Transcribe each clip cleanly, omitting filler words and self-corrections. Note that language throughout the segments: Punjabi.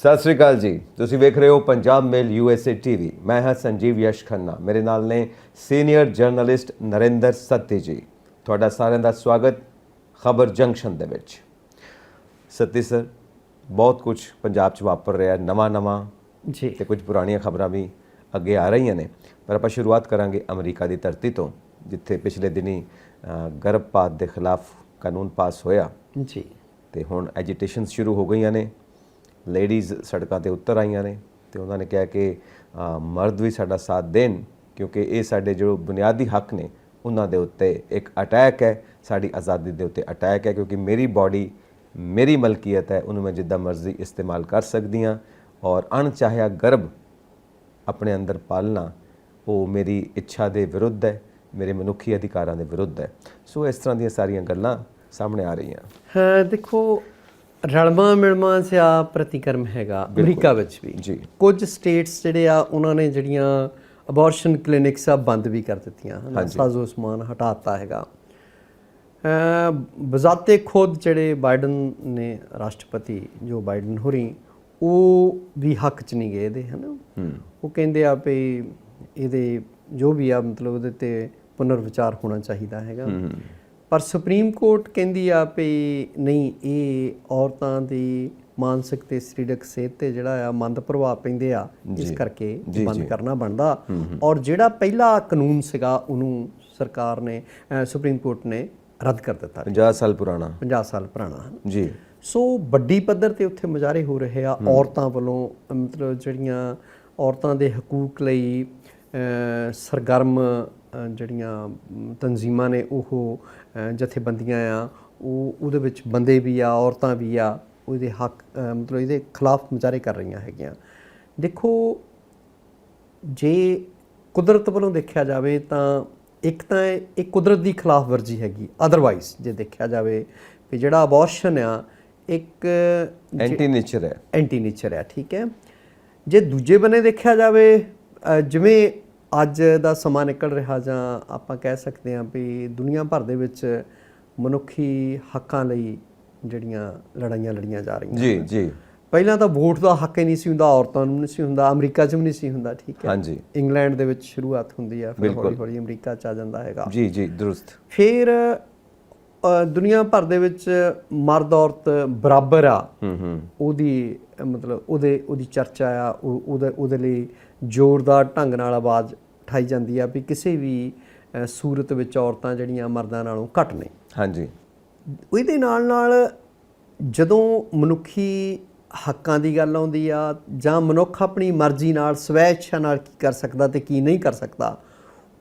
ਸਤਿ ਸ੍ਰੀ ਅਕਾਲ ਜੀ। ਤੁਸੀਂ ਵੇਖ ਰਹੇ ਹੋ ਪੰਜਾਬ ਮੇਲ USA TV। ਮੈਂ ਹਾਂ ਸੰਜੀਵ ਯਸ਼ ਖੰਨਾ। ਮੇਰੇ ਨਾਲ ਨੇ ਸੀਨੀਅਰ ਜਰਨਲਿਸਟ ਨਰਿੰਦਰ ਸੱਤੀ ਜੀ। ਤੁਹਾਡਾ ਸਾਰਿਆਂ ਦਾ ਸਵਾਗਤ ਖਬਰ ਜੰਕਸ਼ਨ ਦੇ ਵਿੱਚ। ਸੱਤੀ ਸਰ, ਬਹੁਤ ਕੁਝ ਪੰਜਾਬ 'ਚ ਵਾਪਰ ਰਿਹਾ, ਨਵਾਂ ਜੀ ਤੇ ਕੁਝ ਪੁਰਾਣੀਆਂ ਖਬਰਾਂ ਵੀ ਅੱਗੇ ਆ ਰਹੀਆਂ ਨੇ। ਪਰ ਆਪਾਂ ਸ਼ੁਰੂਆਤ ਕਰਾਂਗੇ ਅਮਰੀਕਾ ਦੀ ਧਰਤੀ ਤੋਂ, ਜਿੱਥੇ ਪਿਛਲੇ ਦਿਨੀ ਗਰਭਪਾਤ ਦੇ ਖਿਲਾਫ ਕਾਨੂੰਨ ਪਾਸ ਹੋਇਆ ਜੀ ਤੇ ਹੁਣ ਐਜੀਟੇਸ਼ਨਸ ਸ਼ੁਰੂ ਹੋ ਗਈਆਂ ਨੇ। ਲੇਡੀਜ਼ ਸੜਕਾਂ ਤੇ ਉਤਰ ਆਈਆਂ ਨੇ ਤੇ ਉਹਨਾਂ ਨੇ ਕਿਹਾ ਕਿ ਮਰਦ ਵੀ ਸਾਡਾ ਸਾਥ ਦੇਣ, ਕਿਉਂਕਿ ਇਹ ਸਾਡੇ ਜੋ ਬੁਨਿਆਦੀ ਹੱਕ ਨੇ ਉਹਨਾਂ ਦੇ ਉੱਤੇ ਇੱਕ ਅਟੈਕ ਹੈ, ਸਾਡੀ ਆਜ਼ਾਦੀ ਦੇ ਉੱਤੇ ਅਟੈਕ ਹੈ। ਕਿਉਂਕਿ ਮੇਰੀ ਬਾਡੀ ਮੇਰੀ ਮਲਕੀਅਤ ਹੈ, ਉਹਨੂੰ ਮੈਂ ਜਿੱਦਾਂ ਮਰਜ਼ੀ ਇਸਤੇਮਾਲ ਕਰ ਸਕਦੀ ਹਾਂ, ਔਰ ਅਣਚਾਹਿਆ ਗਰਭ ਆਪਣੇ ਅੰਦਰ ਪਾਲਣਾ ਉਹ ਮੇਰੀ ਇੱਛਾ ਦੇ ਵਿਰੁੱਧ ਹੈ, ਮੇਰੇ ਮਨੁੱਖੀ ਅਧਿਕਾਰਾਂ ਦੇ ਵਿਰੁੱਧ ਹੈ। ਸੋ ਇਸ ਤਰ੍ਹਾਂ ਦੀਆਂ ਸਾਰੀਆਂ ਗੱਲਾਂ ਸਾਹਮਣੇ ਆ ਰਹੀਆਂ। ਹਾਂ, ਦੇਖੋ ਰਲਮਾ ਮਿਲਮਾ ਜਿਹਾ ਪ੍ਰਤੀਕਰਮ ਹੈਗਾ ਅਮਰੀਕਾ ਵਿੱਚ ਵੀ। ਜੀ ਕੁਝ ਸਟੇਟਸ ਜਿਹੜੇ ਆ ਉਹਨਾਂ ਨੇ ਜਿਹੜੀਆਂ ਅਬੋਰਸ਼ਨ ਕਲੀਨਿਕਸ ਆ ਬੰਦ ਵੀ ਕਰ ਦਿੱਤੀਆਂ ਹਨ, ਸਾਜ਼ੋ ਸਮਾਨ ਹਟਾਤਾ ਹੈਗਾ। ਬਜ਼ਾਤੇ ਖੁਦ ਜਿਹੜੇ ਬਾਈਡਨ ਨੇ, ਰਾਸ਼ਟਰਪਤੀ ਜੋ ਬਾਈਡਨ ਹੋਰੀ, ਉਹ ਵੀ ਹੱਕ 'ਚ ਨਹੀਂ ਗਏ ਇਹਦੇ, ਹੈ ਨਾ। ਉਹ ਕਹਿੰਦੇ ਆ ਵੀ ਇਹਦੇ ਜੋ ਵੀ ਆ ਮਤਲਬ ਉਹਦੇ 'ਤੇ ਪੁਨਰ ਵਿਚਾਰ ਹੋਣਾ ਚਾਹੀਦਾ ਹੈਗਾ। ਪਰ ਸੁਪਰੀਮ ਕੋਰਟ ਕਹਿੰਦੀ ਆ ਵੀ ਨਹੀਂ, ਇਹ ਔਰਤਾਂ ਦੀ ਮਾਨਸਿਕ ਤੇ ਸਰੀਰਕ ਸਿਹਤ ਤੇ ਜਿਹੜਾ ਆ ਮੰਦ ਪ੍ਰਭਾਵ ਪੈਂਦੇ ਆ, ਇਸ ਕਰਕੇ ਬੰਦ ਕਰਨਾ ਬਣਦਾ। ਔਰ ਜਿਹੜਾ ਪਹਿਲਾ ਕਾਨੂੰਨ ਸੀਗਾ ਉਹਨੂੰ ਸਰਕਾਰ ਨੇ, ਸੁਪਰੀਮ ਕੋਰਟ ਨੇ ਰੱਦ ਕਰ ਦਿੱਤਾ। 50 ਸਾਲ ਪੁਰਾਣਾ 50 ਸਾਲ ਪੁਰਾਣਾ ਜੀ। ਸੋ ਵੱਡੀ ਪੱਧਰ ਤੇ ਉੱਥੇ ਮੁਜ਼ਾਹਰੇ ਹੋ ਰਹੇ ਆ ਔਰਤਾਂ ਵੱਲੋਂ, ਮਤਲਬ ਜਿਹੜੀਆਂ ਔਰਤਾਂ ਦੇ ਹਕੂਕ ਲਈ ਸਰਗਰਮ ਜਿਹੜੀਆਂ ਤਨਜ਼ੀਮਾਂ ਨੇ, ਉਹ ਜਥੇਬੰਦੀਆਂ ਆ, ਉਹ ਉਹਦੇ ਵਿੱਚ ਬੰਦੇ ਵੀ ਆ, ਔਰਤਾਂ ਵੀ ਆ, ਉਹਦੇ ਹੱਕ ਮਤਲਬ ਇਹਦੇ ਖਿਲਾਫ ਮੁਜ਼ਾਹਰੇ ਕਰ ਰਹੀਆਂ ਹੈਗੀਆਂ। ਦੇਖੋ, ਜੇ ਕੁਦਰਤ ਵੱਲੋਂ ਦੇਖਿਆ ਜਾਵੇ ਤਾਂ ਇੱਕ ਤਾਂ ਇਹ ਕੁਦਰਤ ਦੀ ਖਿਲਾਫ ਵਰਜੀ ਹੈਗੀ। ਅਦਰਵਾਈਜ਼ ਜੇ ਦੇਖਿਆ ਜਾਵੇ ਵੀ ਜਿਹੜਾ ਅਬੋਰਸ਼ਨ ਆ ਇੱਕ ਐਂਟੀ ਨੇਚਰ ਹੈ, ਠੀਕ ਹੈ। ਜੇ ਦੂਜੇ ਬੰਨੇ ਦੇਖਿਆ ਜਾਵੇ, ਜਿਵੇਂ ਅੱਜ ਦਾ ਸਮਾਂ ਨਿਕਲ ਰਿਹਾ, ਜਾਂ ਆਪਾਂ ਕਹਿ ਸਕਦੇ ਹਾਂ ਵੀ ਦੁਨੀਆ ਭਰ ਦੇ ਵਿੱਚ ਮਨੁੱਖੀ ਹੱਕਾਂ ਲਈ ਜਿਹੜੀਆਂ ਲੜਾਈਆਂ ਲੜੀਆਂ ਜਾ ਰਹੀਆਂ ਜੀ ਜੀ। ਪਹਿਲਾਂ ਤਾਂ ਵੋਟ ਦਾ ਹੱਕ ਹੀ ਨਹੀਂ ਸੀ ਹੁੰਦਾ, ਔਰਤਾਂ ਨੂੰ ਨਹੀਂ ਸੀ ਹੁੰਦਾ, ਅਮਰੀਕਾ 'ਚ ਵੀ ਨਹੀਂ ਸੀ ਹੁੰਦਾ, ਠੀਕ ਹੈ। ਹਾਂਜੀ, ਇੰਗਲੈਂਡ ਦੇ ਵਿੱਚ ਸ਼ੁਰੂਆਤ ਹੁੰਦੀ ਆ, ਫਿਰ ਹੌਲੀ ਹੌਲੀ ਅਮਰੀਕਾ 'ਚ ਆ ਜਾਂਦਾ ਹੈਗਾ। ਜੀ ਜੀ, ਦਰੁਸਤ। ਫਿਰ ਦੁਨੀਆ ਭਰ ਦੇ ਵਿੱਚ ਮਰਦ ਔਰਤ ਬਰਾਬਰ ਆ, ਉਹਦੀ ਮਤਲਬ ਉਹਦੀ ਚਰਚਾ ਆ, ਉਹਦੇ ਲਈ ਜ਼ੋਰਦਾਰ ਢੰਗ ਨਾਲ ਆਵਾਜ਼ ਉਠਾਈ ਜਾਂਦੀ ਆ ਵੀ ਕਿਸੇ ਵੀ ਸੂਰਤ ਵਿੱਚ ਔਰਤਾਂ ਜਿਹੜੀਆਂ ਮਰਦਾਂ ਨਾਲੋਂ ਘੱਟ ਨੇ। ਹਾਂਜੀ, ਇਹਦੇ ਨਾਲ ਜਦੋਂ ਮਨੁੱਖੀ ਹੱਕਾਂ ਦੀ ਗੱਲ ਆਉਂਦੀ ਆ, ਜਾਂ ਮਨੁੱਖ ਆਪਣੀ ਮਰਜ਼ੀ ਨਾਲ, ਸਵੈ ਇੱਛਾ ਨਾਲ ਕੀ ਕਰ ਸਕਦਾ ਤੇ ਕੀ ਨਹੀਂ ਕਰ ਸਕਦਾ,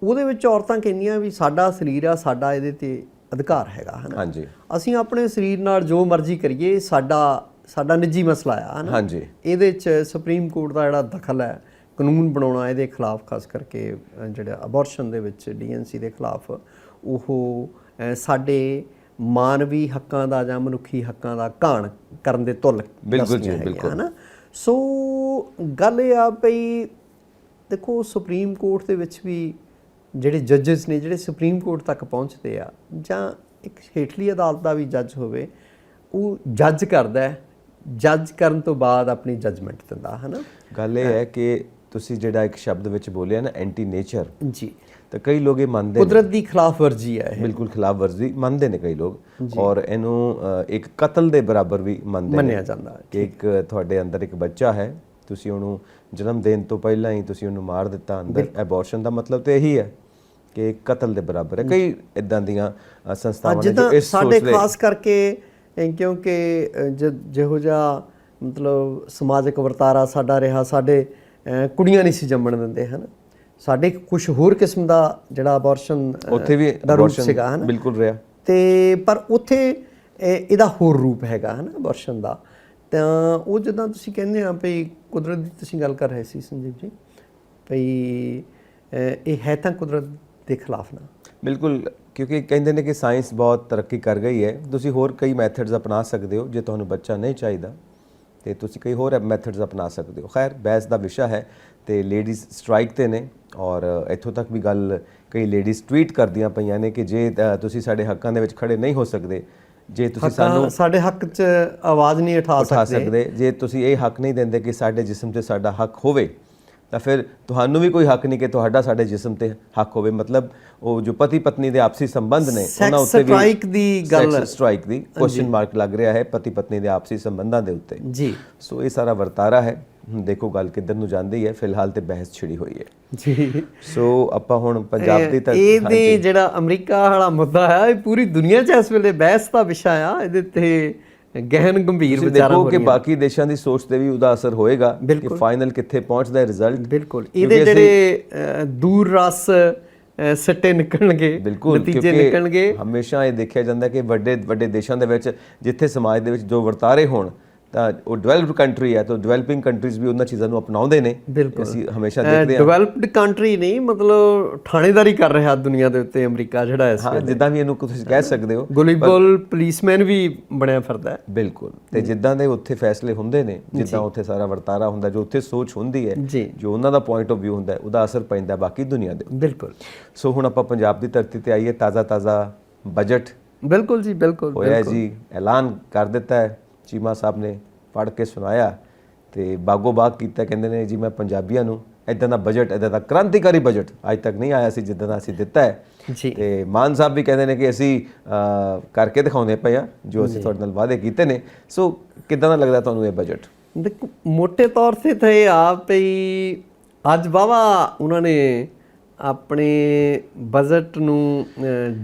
ਉਹਦੇ ਵਿੱਚ ਔਰਤਾਂ ਕਹਿੰਦੀਆਂ ਵੀ ਸਾਡਾ ਸਰੀਰ ਆ, ਸਾਡਾ ਇਹਦੇ 'ਤੇ ਅਧਿਕਾਰ ਹੈਗਾ, ਹੈ ਨਾ। ਹਾਂਜੀ, ਅਸੀਂ ਆਪਣੇ ਸਰੀਰ ਨਾਲ ਜੋ ਮਰਜ਼ੀ ਕਰੀਏ, ਸਾਡਾ ਨਿੱਜੀ ਮਸਲਾ ਆ, ਹੈ ਨਾ। ਹਾਂਜੀ, ਇਹਦੇ 'ਚ ਸੁਪਰੀਮ ਕੋਰਟ ਦਾ ਜਿਹੜਾ ਦਖਲ ਹੈ ਕਾਨੂੰਨ ਬਣਾਉਣਾ ਇਹਦੇ ਖਿਲਾਫ, ਖਾਸ ਕਰਕੇ ਜਿਹੜਾ ਅਬੋਰਸ਼ਨ ਦੇ ਵਿੱਚ DNC ਦੇ ਖਿਲਾਫ, ਉਹ ਸਾਡੇ ਮਾਨਵੀ ਹੱਕਾਂ ਦਾ ਜਾਂ ਮਨੁੱਖੀ ਹੱਕਾਂ ਦਾ ਘਾਣ ਕਰਨ ਦੇ ਤੁੱਲ ਦੱਸਦੀਆਂ ਹੈਗੀਆਂ, ਹੈ ਨਾ। ਸੋ ਗੱਲ ਇਹ ਆ ਬਈ ਦੇਖੋ, ਸੁਪਰੀਮ ਕੋਰਟ ਦੇ ਵਿੱਚ ਵੀ ਜਿਹੜੇ ਜੱਜਸ ਨੇ, ਜਿਹੜੇ ਸੁਪਰੀਮ ਕੋਰਟ ਤੱਕ ਪਹੁੰਚਦੇ ਆ, ਜਾਂ ਇੱਕ ਹੇਠਲੀ ਅਦਾਲਤ ਦਾ ਵੀ ਜੱਜ ਹੋਵੇ, ਉਹ ਜੱਜ ਕਰਦਾ, ਜੱਜ ਕਰਨ ਤੋਂ ਬਾਅਦ ਆਪਣੀ ਜੱਜਮੈਂਟ ਦਿੰਦਾ, ਹੈ ਨਾ। ਗੱਲ ਇਹ ਹੈ ਕਿ ਤੁਸੀਂ ਜਿਹੜਾ ਇੱਕ ਸ਼ਬਦ ਵਿੱਚ ਬੋਲਿਆ ਨਾ, ਐਂਟੀ ਨੇਚਰ ਜੀ, ਤਾਂ ਕਈ ਲੋਕ ਇਹ ਮੰਨਦੇ, ਕੁਦਰਤ ਦੀ ਖਿਲਾਫ ਵਰਜੀ ਹੈ, ਬਿਲਕੁਲ ਖਿਲਾਫ ਵਰਜੀ ਮੰਨਦੇ ਨੇ ਕਈ ਲੋਕ, ਔਰ ਇਹਨੂੰ ਇੱਕ ਕਤਲ ਦੇ ਬਰਾਬਰ ਵੀ ਮੰਨਿਆ ਜਾਂਦਾ ਕਿ ਇੱਕ ਤੁਹਾਡੇ ਅੰਦਰ ਇੱਕ ਬੱਚਾ ਹੈ, ਤੁਸੀਂ ਉਹਨੂੰ ਜਨਮ ਦੇਣ ਤੋਂ ਪਹਿਲਾਂ ਹੀ ਤੁਸੀਂ ਉਹਨੂੰ ਮਾਰ ਦਿੱਤਾ ਅੰਦਰ। ਐਬੋਰਸ਼ਨ ਦਾ ਮਤਲਬ ਤਾਂ ਇਹੀ ਹੈ ਕਿ ਕਤਲ ਦੇ ਬਰਾਬਰ ਹੈ। ਕਈ ਇਦਾਂ ਦੀਆਂ ਸੰਸਥਾਵਾਂ ਨੇ ਜੋ ਇਸ ਸਾਡੇ ਖਾਸ ਕਰਕੇ, ਕਿਉਂਕਿ ਜਿਹੋ ਜਿਹਾ ਮਤਲਬ ਸਮਾਜਿਕ ਵਰਤਾਰਾ ਸਾਡਾ ਰਿਹਾ, ਸਾਡੇ ਕੁੜੀਆਂ ਨਹੀਂ ਸੀ ਜੰਮਣ ਦਿੰਦੇ, ਹਨ। ਸਾਡੇ ਕੁਛ ਹੋਰ ਕਿਸਮ ਦਾ ਜਿਹੜਾ ਅਬੋਰਸ਼ਨ ਉੱਥੇ ਵੀ ਦਾ ਰੂਪ ਸੀਗਾ, ਹੈ ਨਾ, ਬਿਲਕੁਲ ਰਿਹਾ। ਤੇ ਪਰ ਉੱਥੇ ਇਹਦਾ ਹੋਰ ਰੂਪ ਹੈਗਾ, ਹੈ ਨਾ, ਅਬੋਰਸ਼ਨ ਦਾ। ਤਾਂ ਉਹ ਜਿੱਦਾਂ ਤੁਸੀਂ ਕਹਿੰਦੇ ਆ ਵੀ ਕੁਦਰਤ ਦੀ ਤੁਸੀਂ ਗੱਲ ਕਰ ਰਹੇ ਸੀ ਸੰਜੀਵ ਜੀ, ਵੀ ਇਹ ਹੈ ਤਾਂ ਕੁਦਰਤ ਦੇ ਖਿਲਾਫ ਨਾ। ਬਿਲਕੁਲ, ਕਿਉਂਕਿ ਕਹਿੰਦੇ ਨੇ ਕਿ ਸਾਇੰਸ ਬਹੁਤ ਤਰੱਕੀ ਕਰ ਗਈ ਹੈ, ਤੁਸੀਂ ਹੋਰ ਕਈ ਮੈਥਡਸ ਅਪਣਾ ਸਕਦੇ ਹੋ। ਜੇ ਤੁਹਾਨੂੰ ਬੱਚਾ ਨਹੀਂ ਚਾਹੀਦਾ ਤੇ ਤੁਸੀਂ ਕਈ ਹੋਰ ਮੈਥਡਸ ਅਪਣਾ ਸਕਦੇ ਹੋ। ਖੈਰ, ਬਹਿਸ ਦਾ ਵਿਸ਼ਾ ਹੈ ਤੇ ਲੇਡੀਜ਼ ਸਟ੍ਰਾਈਕ ਤੇ ਨੇ, ਔਰ ਇੱਥੋਂ ਤੱਕ ਵੀ ਗੱਲ ਕਈ ਲੇਡੀਜ਼ ਟਵੀਟ ਕਰਦੀਆਂ ਪਈਆਂ ਨੇ ਕਿ ਜੇ ਤੁਸੀਂ ਸਾਡੇ ਹੱਕਾਂ ਦੇ ਵਿੱਚ ਖੜੇ ਨਹੀਂ ਹੋ ਸਕਦੇ, ਜੇ ਤੁਸੀਂ ਸਾਨੂੰ ਸਾਡੇ ਹੱਕ 'ਚ ਆਵਾਜ਼ ਨਹੀਂ ਉਠਾ ਸਕਦੇ, ਜੇ ਤੁਸੀਂ ਇਹ ਹੱਕ ਨਹੀਂ ਦਿੰਦੇ ਕਿ ਸਾਡੇ ਜਿਸਮ 'ਤੇ ਸਾਡਾ ਹੱਕ ਹੋਵੇ, ਤਾਂ ਫਿਰ ਤੁਹਾਨੂੰ ਵੀ ਕੋਈ ਹੱਕ ਨਹੀਂ ਕਿ ਤੁਹਾਡਾ ਸਾਡੇ ਜਿਸਮ 'ਤੇ ਹੱਕ ਹੋਵੇ। ਮਤਲਬ ਉਹ ਜੋ ਪਤੀ ਪਤਨੀ ਦੇ ਆਪਸੀ ਸੰਬੰਧ ਨੇ ਉਹਨਾਂ ਉੱਤੇ ਵੀ ਸਟ੍ਰਾਈਕ ਦੀ ਕੁਐਸਚਨ ਮਾਰਕ ਲੱਗ ਰਿਹਾ ਹੈ, ਪਤੀ ਪਤਨੀ ਦੇ ਆਪਸੀ ਸੰਬੰਧਾਂ ਦੇ ਉੱਤੇ ਜੀ। ਸੋ ਇਹ ਸਾਰਾ ਵਰਤਾਰਾ ਹੈ। ਦੇਖੋ ਗੱਲ ਕਿੱਧਰ ਨੂੰ ਜਾਂਦੀ ਹੈ, ਫਿਲਹਾਲ ਤੇ ਬਹਿਸ ਛਿੜੀ ਹੋਈ ਹੈ ਜੀ। ਸੋ ਆਪਾਂ ਹੁਣ ਪੰਜਾਬ ਦੀ ਇਹਦੇ ਜਿਹੜਾ ਅਮਰੀਕਾ ਵਾਲਾ ਮੁੱਦਾ ਹੈ, ਇਹ ਪੂਰੀ ਦੁਨੀਆ 'ਚ ਇਸ ਵੇਲੇ ਬਹਿਸ ਦਾ ਵਿਸ਼ਾ ਆ। ਇਹਦੇ ਤੇ ਗਹਿਨ ਗੰਭੀਰ ਵਿਚਾਰਾਂ ਹੋ ਰਹੀਆਂ ਕਿ ਬਾਕੀ ਦੇਸ਼ਾਂ ਦੀ ਸੋਚ ਤੇ ਵੀ ਉਹਦਾ ਅਸਰ ਹੋਏਗਾ ਕਿ ਫਾਈਨਲ ਕਿੱਥੇ ਪਹੁੰਚਦਾ ਹੈ ਰਿਜ਼ਲਟ। ਬਿਲਕੁਲ, ਇਹਦੇ ਜਿਹੜੇ ਦੂਰ ਰਸ ਸੱਟੇ ਨਿਕਲਣਗੇ, ਨਤੀਜੇ ਨਿਕਲਣਗੇ। ਹਮੇਸ਼ਾ ਇਹ ਦੇਖਿਆ ਜਾਂਦਾ ਕਿ ਵੱਡੇ ਵੱਡੇ ਦੇਸ਼ਾਂ ਦੇ ਵਿੱਚ ਜਿੱਥੇ ਸਮਾਜ ਦੇ ਵਿੱਚ ਜੋ ਵਰਤਾਰੇ ਹੋਣ ਤਾਂ ਉਹ ਡਿਵੈਲਪਡ ਕੰਟਰੀ ਹੈ, ਤਾਂ ਡਿਵੈਲਪਿੰਗ ਕੰਟਰੀਜ਼ ਵੀ ਉਹਨਾਂ ਚੀਜ਼ਾਂ ਨੂੰ ਅਪਣਾਉਂਦੇ ਨੇ। ਅਸੀਂ ਹਮੇਸ਼ਾ ਦੇਖਦੇ ਹਾਂ ਡਿਵੈਲਪਡ ਕੰਟਰੀ ਨਹੀਂ, ਮਤਲਬ ਥਾਣੇਦਾਰੀ ਕਰ ਰਿਹਾ ਦੁਨੀਆ ਦੇ ਉੱਤੇ ਅਮਰੀਕਾ ਜਿਹੜਾ ਇਸ ਵੇਲੇ, ਜਿੱਦਾਂ ਵੀ ਇਹਨੂੰ ਤੁਸੀਂ ਕਹਿ ਸਕਦੇ ਹੋ, ਗਲੋਬਲ ਪੁਲਿਸਮੈਨ ਵੀ ਬਣਿਆ ਫਿਰਦਾ ਹੈ। ਬਿਲਕੁਲ। ਤੇ ਜਿੱਦਾਂ ਦੇ ਉੱਥੇ ਫੈਸਲੇ ਹੁੰਦੇ ਨੇ, ਜਿੱਦਾਂ ਉੱਥੇ ਸਾਰਾ ਵਰਤਾਰਾ ਹੁੰਦਾ, ਜੋ ਉੱਥੇ ਸੋਚ ਹੁੰਦੀ ਹੈ, ਜੋ ਉਹਨਾਂ ਦਾ ਪੁਆਇੰਟ ਆਫ ਵਿਊ ਹੁੰਦਾ, ਉਹਦਾ ਅਸਰ ਪੈਂਦਾ ਬਾਕੀ ਦੁਨੀਆ ਦੇ। ਬਿਲਕੁਲ। ਸੋ ਹੁਣ ਆਪਾਂ ਪੰਜਾਬ ਦੀ ਧਰਤੀ ਤੇ ਆਈਏ। ਤਾਜ਼ਾ ਬਜਟ ਬਿਲਕੁਲ ਜੀ, ਬਿਲਕੁਲ ਹੋਇਆ ਜੀ, ਐਲਾਨ ਕਰ ਦਿੱਤਾ ਹੈ ਚੀਮਾ ਸਾਹਿਬ ਨੇ, ਪੜ੍ਹ ਕੇ ਸੁਣਾਇਆ ਤੇ ਬਾਗੋ ਬਾਗ ਕੀਤਾ। ਕਹਿੰਦੇ ਨੇ ਜੀ ਮੈਂ ਪੰਜਾਬੀਆਂ ਨੂੰ ਇੱਦਾਂ ਦਾ ਬਜਟ, ਇੱਦਾਂ ਦਾ ਕ੍ਰਾਂਤੀਕਾਰੀ ਬਜਟ ਅੱਜ ਤੱਕ ਨਹੀਂ ਆਇਆ ਸੀ ਜਿੱਦਾਂ ਦਾ ਅਸੀਂ ਦਿੱਤਾ ਹੈ ਜੀ। ਤੇ ਮਾਨ ਸਾਹਿਬ ਵੀ ਕਹਿੰਦੇ ਨੇ ਕਿ ਅਸੀਂ ਕਰਕੇ ਦਿਖਾਉਂਦੇ ਪਏ ਹਾਂ ਜੋ ਅਸੀਂ ਤੁਹਾਡੇ ਨਾਲ ਵਾਅਦੇ ਕੀਤੇ ਨੇ। ਸੋ ਕਿੱਦਾਂ ਦਾ ਲੱਗਦਾ ਤੁਹਾਨੂੰ ਇਹ ਬਜਟ? ਦੇਖੋ, ਮੋਟੇ ਤੌਰ ਤੇ ਤਾਂ ਇਹ ਆ ਵੀ ਅੱਜ ਵਾਹਵਾ ਉਹਨਾਂ ਨੇ ਆਪਣੇ ਬਜਟ ਨੂੰ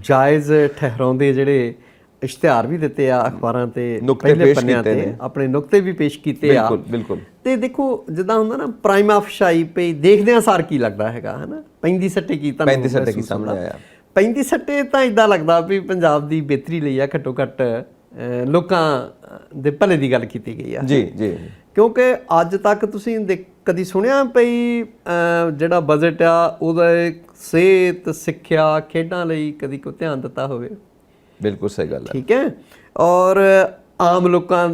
ਜਾਇਜ਼ ਠਹਿਰਾਉਂਦੇ ਜਿਹੜੇ ਇਸ਼ਤਿਹਾਰ ਵੀ ਦਿੱਤੇ ਆ ਅਖਬਾਰਾਂ ਤੇ, ਪਹਿਲੇ ਪੰਨਿਆਂ ਤੇ ਆਪਣੇ ਨੁਕਤੇ ਵੀ ਪੇਸ਼ ਕੀਤੇ ਆ। ਬਿਲਕੁਲ। ਤੇ ਦੇਖੋ ਜਿੱਦਾਂ ਹੁੰਦਾ ਨਾ ਪ੍ਰਾਈਮ ਅਫਸ਼ਾਈ ਪਈ ਦੇਖਦਿਆਂ ਸਾਰ ਕੀ ਲੱਗਦਾ ਹੈਗਾ, ਹਨਾ, 35 ਸੱਟੇ ਕੀ ਤੁਹਾਨੂੰ 35 ਸੱਟੇ ਕੀ ਸਾਹਮਣੇ ਆਇਆ? 35 ਸੱਟੇ ਤਾਂ ਇਦਾਂ ਲੱਗਦਾ ਵੀ ਪੰਜਾਬ ਦੀ ਬਿਹਤਰੀ ਲਈ ਆ, ਘੱਟੋ ਘੱਟ ਲੋਕਾਂ ਦੇ ਭਲੇ ਦੀ ਗੱਲ ਕੀਤੀ ਗਈ ਆ। ਜੀ ਜੀ। ਕਿਉਂਕਿ ਅੱਜ ਤੱਕ ਤੁਸੀਂ ਕਦੀ ਸੁਣਿਆ ਪਈ ਜਿਹੜਾ ਬਜਟ ਆ ਉਹਦਾ ਸਿਹਤ, ਸਿੱਖਿਆ, ਖੇਡਾਂ ਲਈ ਕਦੀ ਕੋਈ ਧਿਆਨ ਦਿੱਤਾ ਹੋਵੇ? ਬਿਲਕੁਲ ਸਹੀ ਗੱਲ ਹੈ। ਠੀਕ ਹੈ। ਔਰ ਆਮ ਲੋਕਾਂ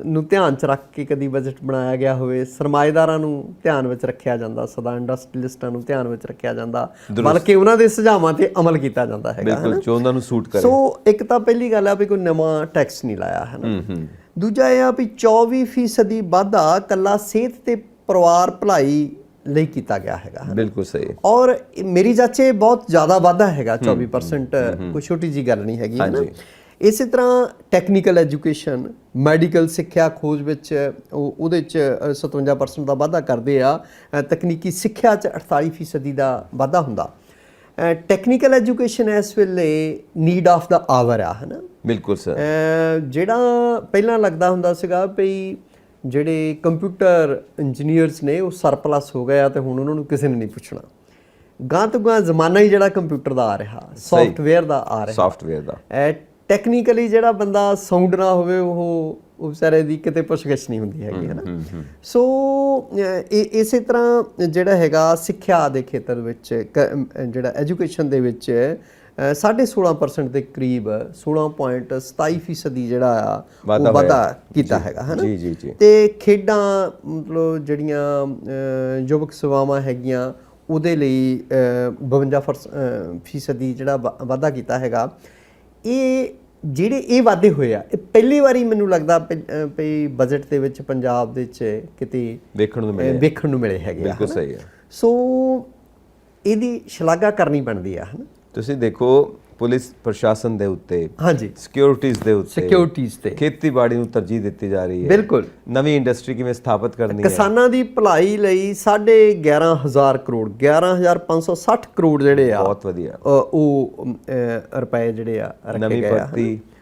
ਨੂੰ ਧਿਆਨ 'ਚ ਰੱਖ ਕੇ ਕਦੀ ਬਜਟ ਬਣਾਇਆ ਗਿਆ ਹੋਵੇ? ਸਰਮਾਏਦਾਰਾਂ ਨੂੰ ਧਿਆਨ ਵਿੱਚ ਰੱਖਿਆ ਜਾਂਦਾ ਸਦਾ, ਇੰਡਸਟਰੀਅਲਿਸਟਾਂ ਨੂੰ ਧਿਆਨ ਵਿੱਚ ਰੱਖਿਆ ਜਾਂਦਾ, ਬਲਕਿ ਉਹਨਾਂ ਦੇ ਸੁਝਾਵਾਂ ਤੇ ਅਮਲ ਕੀਤਾ ਜਾਂਦਾ ਹੈਗਾ। ਬਿਲਕੁਲ, ਜੋ ਉਹਨਾਂ ਨੂੰ ਸੂਟ ਕਰੇ। ਸੋ ਇੱਕ ਤਾਂ ਪਹਿਲੀ ਗੱਲ ਆ ਵੀ ਕੋਈ ਨਵਾਂ ਟੈਕਸ ਨਹੀਂ ਲਾਇਆ ਹੈ ਨਾ। ਦੂਜਾ ਇਹ ਆ ਵੀ 24% ਵਾਧਾ ਕੱਲਾ ਸਿਹਤ ਤੇ ਪਰਿਵਾਰ ਭਲਾਈ ਲਈ ਕੀਤਾ ਗਿਆ ਹੈਗਾ। ਬਿਲਕੁਲ ਸਹੀ। ਔਰ ਮੇਰੀ ਜਾਚੇ ਬਹੁਤ ਜ਼ਿਆਦਾ ਵਾਧਾ ਹੈਗਾ, 24% ਕੋਈ ਛੋਟੀ ਜੀ ਗੱਲ ਨਹੀਂ ਹੈਗੀ, ਹੈ ਨਾ। ਇਸੇ ਤਰ੍ਹਾਂ ਟੈਕਨੀਕਲ ਐਜੂਕੇਸ਼ਨ, ਮੈਡੀਕਲ ਸਿੱਖਿਆ ਖੋਜ ਵਿੱਚ ਉਹਦੇ 'ਚ 57% ਦਾ ਵਾਧਾ ਕਰਦੇ ਆ। ਤਕਨੀਕੀ ਸਿੱਖਿਆ 'ਚ 48% ਦਾ ਵਾਧਾ ਹੁੰਦਾ। ਟੈਕਨੀਕਲ ਐਜੂਕੇਸ਼ਨ ਇਸ ਵੇਲੇ ਨੀਡ ਆਫ ਦਾ ਆਵਰ ਆ, ਹੈ ਨਾ। ਬਿਲਕੁਲ ਸਰ। ਜਿਹੜਾ ਪਹਿਲਾਂ ਲੱਗਦਾ ਹੁੰਦਾ ਸੀਗਾ ਵੀ ਜਿਹੜੇ ਕੰਪਿਊਟਰ ਇੰਜੀਨੀਅਰਸ ਨੇ ਉਹ ਸਰਪਲਸ ਹੋ ਗਏ ਆ ਤੇ ਹੁਣ ਉਹਨਾਂ ਨੂੰ ਕਿਸੇ ਨੇ ਨਹੀਂ ਪੁੱਛਣਾ। ਗਾਂ ਤੋਂ ਗਾਂ ਜ਼ਮਾਨਾ ਹੀ ਜਿਹੜਾ ਕੰਪਿਊਟਰ ਦਾ ਆ ਰਿਹਾ, ਸੌਫਟਵੇਅਰ ਦਾ ਆ ਰਿਹਾ, ਸੌਫਟਵੇਅਰ ਦਾ। ਟੈਕਨੀਕਲੀ ਜਿਹੜਾ ਬੰਦਾ ਸਾਊਂਡ ਨਾ ਹੋਵੇ ਉਹ ਵਿਚਾਰੇ ਦੀ ਕਿਤੇ ਪੁੱਛਗਿੱਛ ਨਹੀਂ ਹੁੰਦੀ ਹੈਗੀ, ਹੈ ਨਾ। ਸੋ ਇਸੇ ਤਰ੍ਹਾਂ ਜਿਹੜਾ ਹੈਗਾ ਸਿੱਖਿਆ ਦੇ ਖੇਤਰ ਵਿੱਚ, ਜਿਹੜਾ ਐਜੂਕੇਸ਼ਨ ਦੇ ਵਿੱਚ 16.5% ਦੇ ਕਰੀਬ 16.27% ਜਿਹੜਾ ਆ ਉਹ ਵਾਧਾ ਕੀਤਾ ਹੈਗਾ, ਹੈ ਨਾ। ਜੀ ਜੀ ਜੀ। ਤੇ ਖੇਡਾਂ ਮਤਲਬ ਜਿਹੜੀਆਂ ਯੁਵਕ ਸੇਵਾਵਾਂ ਹੈਗੀਆਂ ਉਹਦੇ ਲਈ 52% ਜਿਹੜਾ ਵਾਧਾ ਕੀਤਾ ਹੈਗਾ। ਇਹ ਜਿਹੜੇ ਇਹ ਵਾਧੇ ਹੋਏ ਆ, ਇਹ ਪਹਿਲੀ ਵਾਰੀ ਮੈਨੂੰ ਲੱਗਦਾ ਪਈ ਬਜਟ ਦੇ ਵਿੱਚ ਪੰਜਾਬ ਦੇ ਵਿੱਚ ਕਿਤੇ ਵੇਖਣ ਨੂੰ ਮਿਲੇ ਹੈਗੇ। ਬਿਲਕੁਲ ਸਹੀ ਹੈ। ਸੋ ਇਹਦੀ ਸ਼ਲਾਘਾ ਕਰਨੀ ਬਣਦੀ ਆ, ਹੈ ਨਾ। ਤੁਸੀਂ ਦੇਖੋ ਪੁਲਿਸ ਪ੍ਰਸ਼ਾਸਨ ਦੇ ਉੱਤੇ, ਹਾਂਜੀ, ਸਿਕਿਉਰਿਟੀਜ਼ ਦੇ ਉੱਤੇ, ਸਿਕਿਉਰਿਟੀਜ਼ ਤੇ, ਖੇਤੀਬਾੜੀ ਨੂੰ ਤਰਜੀਹ ਦਿੱਤੀ ਜਾ ਰਹੀ ਹੈ। ਬਿਲਕੁਲ। ਨਵੀਂ ਇੰਡਸਟਰੀ ਕਿਵੇਂ ਸਥਾਪਿਤ ਕਰਨੀ ਹੈ, ਕਿਸਾਨਾਂ ਦੀ ਭਲਾਈ ਲਈ 11,500 ਕਰੋੜ 11,560 ਕਰੋੜ ਜਿਹੜੇ ਆ, ਬਹੁਤ ਵਧੀਆ ਉਹ ਰੁਪਏ ਜਿਹੜੇ ਆ ਰੱਖੇ ਗਏ ਆ।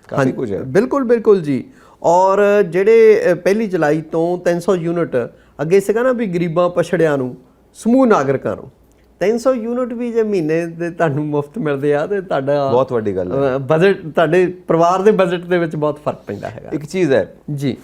ਕਾਫੀ ਕੁਝ ਹੈ। ਬਿਲਕੁਲ ਬਿਲਕੁਲ ਜੀ। ਔਰ ਜਿਹੜੇ 1 ਜੁਲਾਈ ਤੋਂ 300 ਯੂਨਿਟ ਅੱਗੇ ਸੀਗਾ ਨਾ ਵੀ ਗਰੀਬਾਂ ਪਛੜਿਆਂ ਨੂੰ, ਸਮੂਹ ਨਾਗਰਿਕਾਂ ਨੂੰ 300 ਯੂਨਿਟ ਵੀ ਜੇ ਮਹੀਨੇ ਦੇ ਤੁਹਾਨੂੰ ਮੁਫਤ ਮਿਲਦੇ ਆ ਤੇ ਤੁਹਾਡਾ ਬਹੁਤ ਵੱਡੀ ਗੱਲ ਹੈ। ਬਜਟ, ਤੁਹਾਡੇ ਪਰਿਵਾਰ ਦੇ ਬਜਟ ਦੇ ਵਿੱਚ ਬਹੁਤ ਫਰਕ ਪੈਂਦਾ ਹੈਗਾ। ਇੱਕ ਚੀਜ਼ ਹੈ ਜੀ,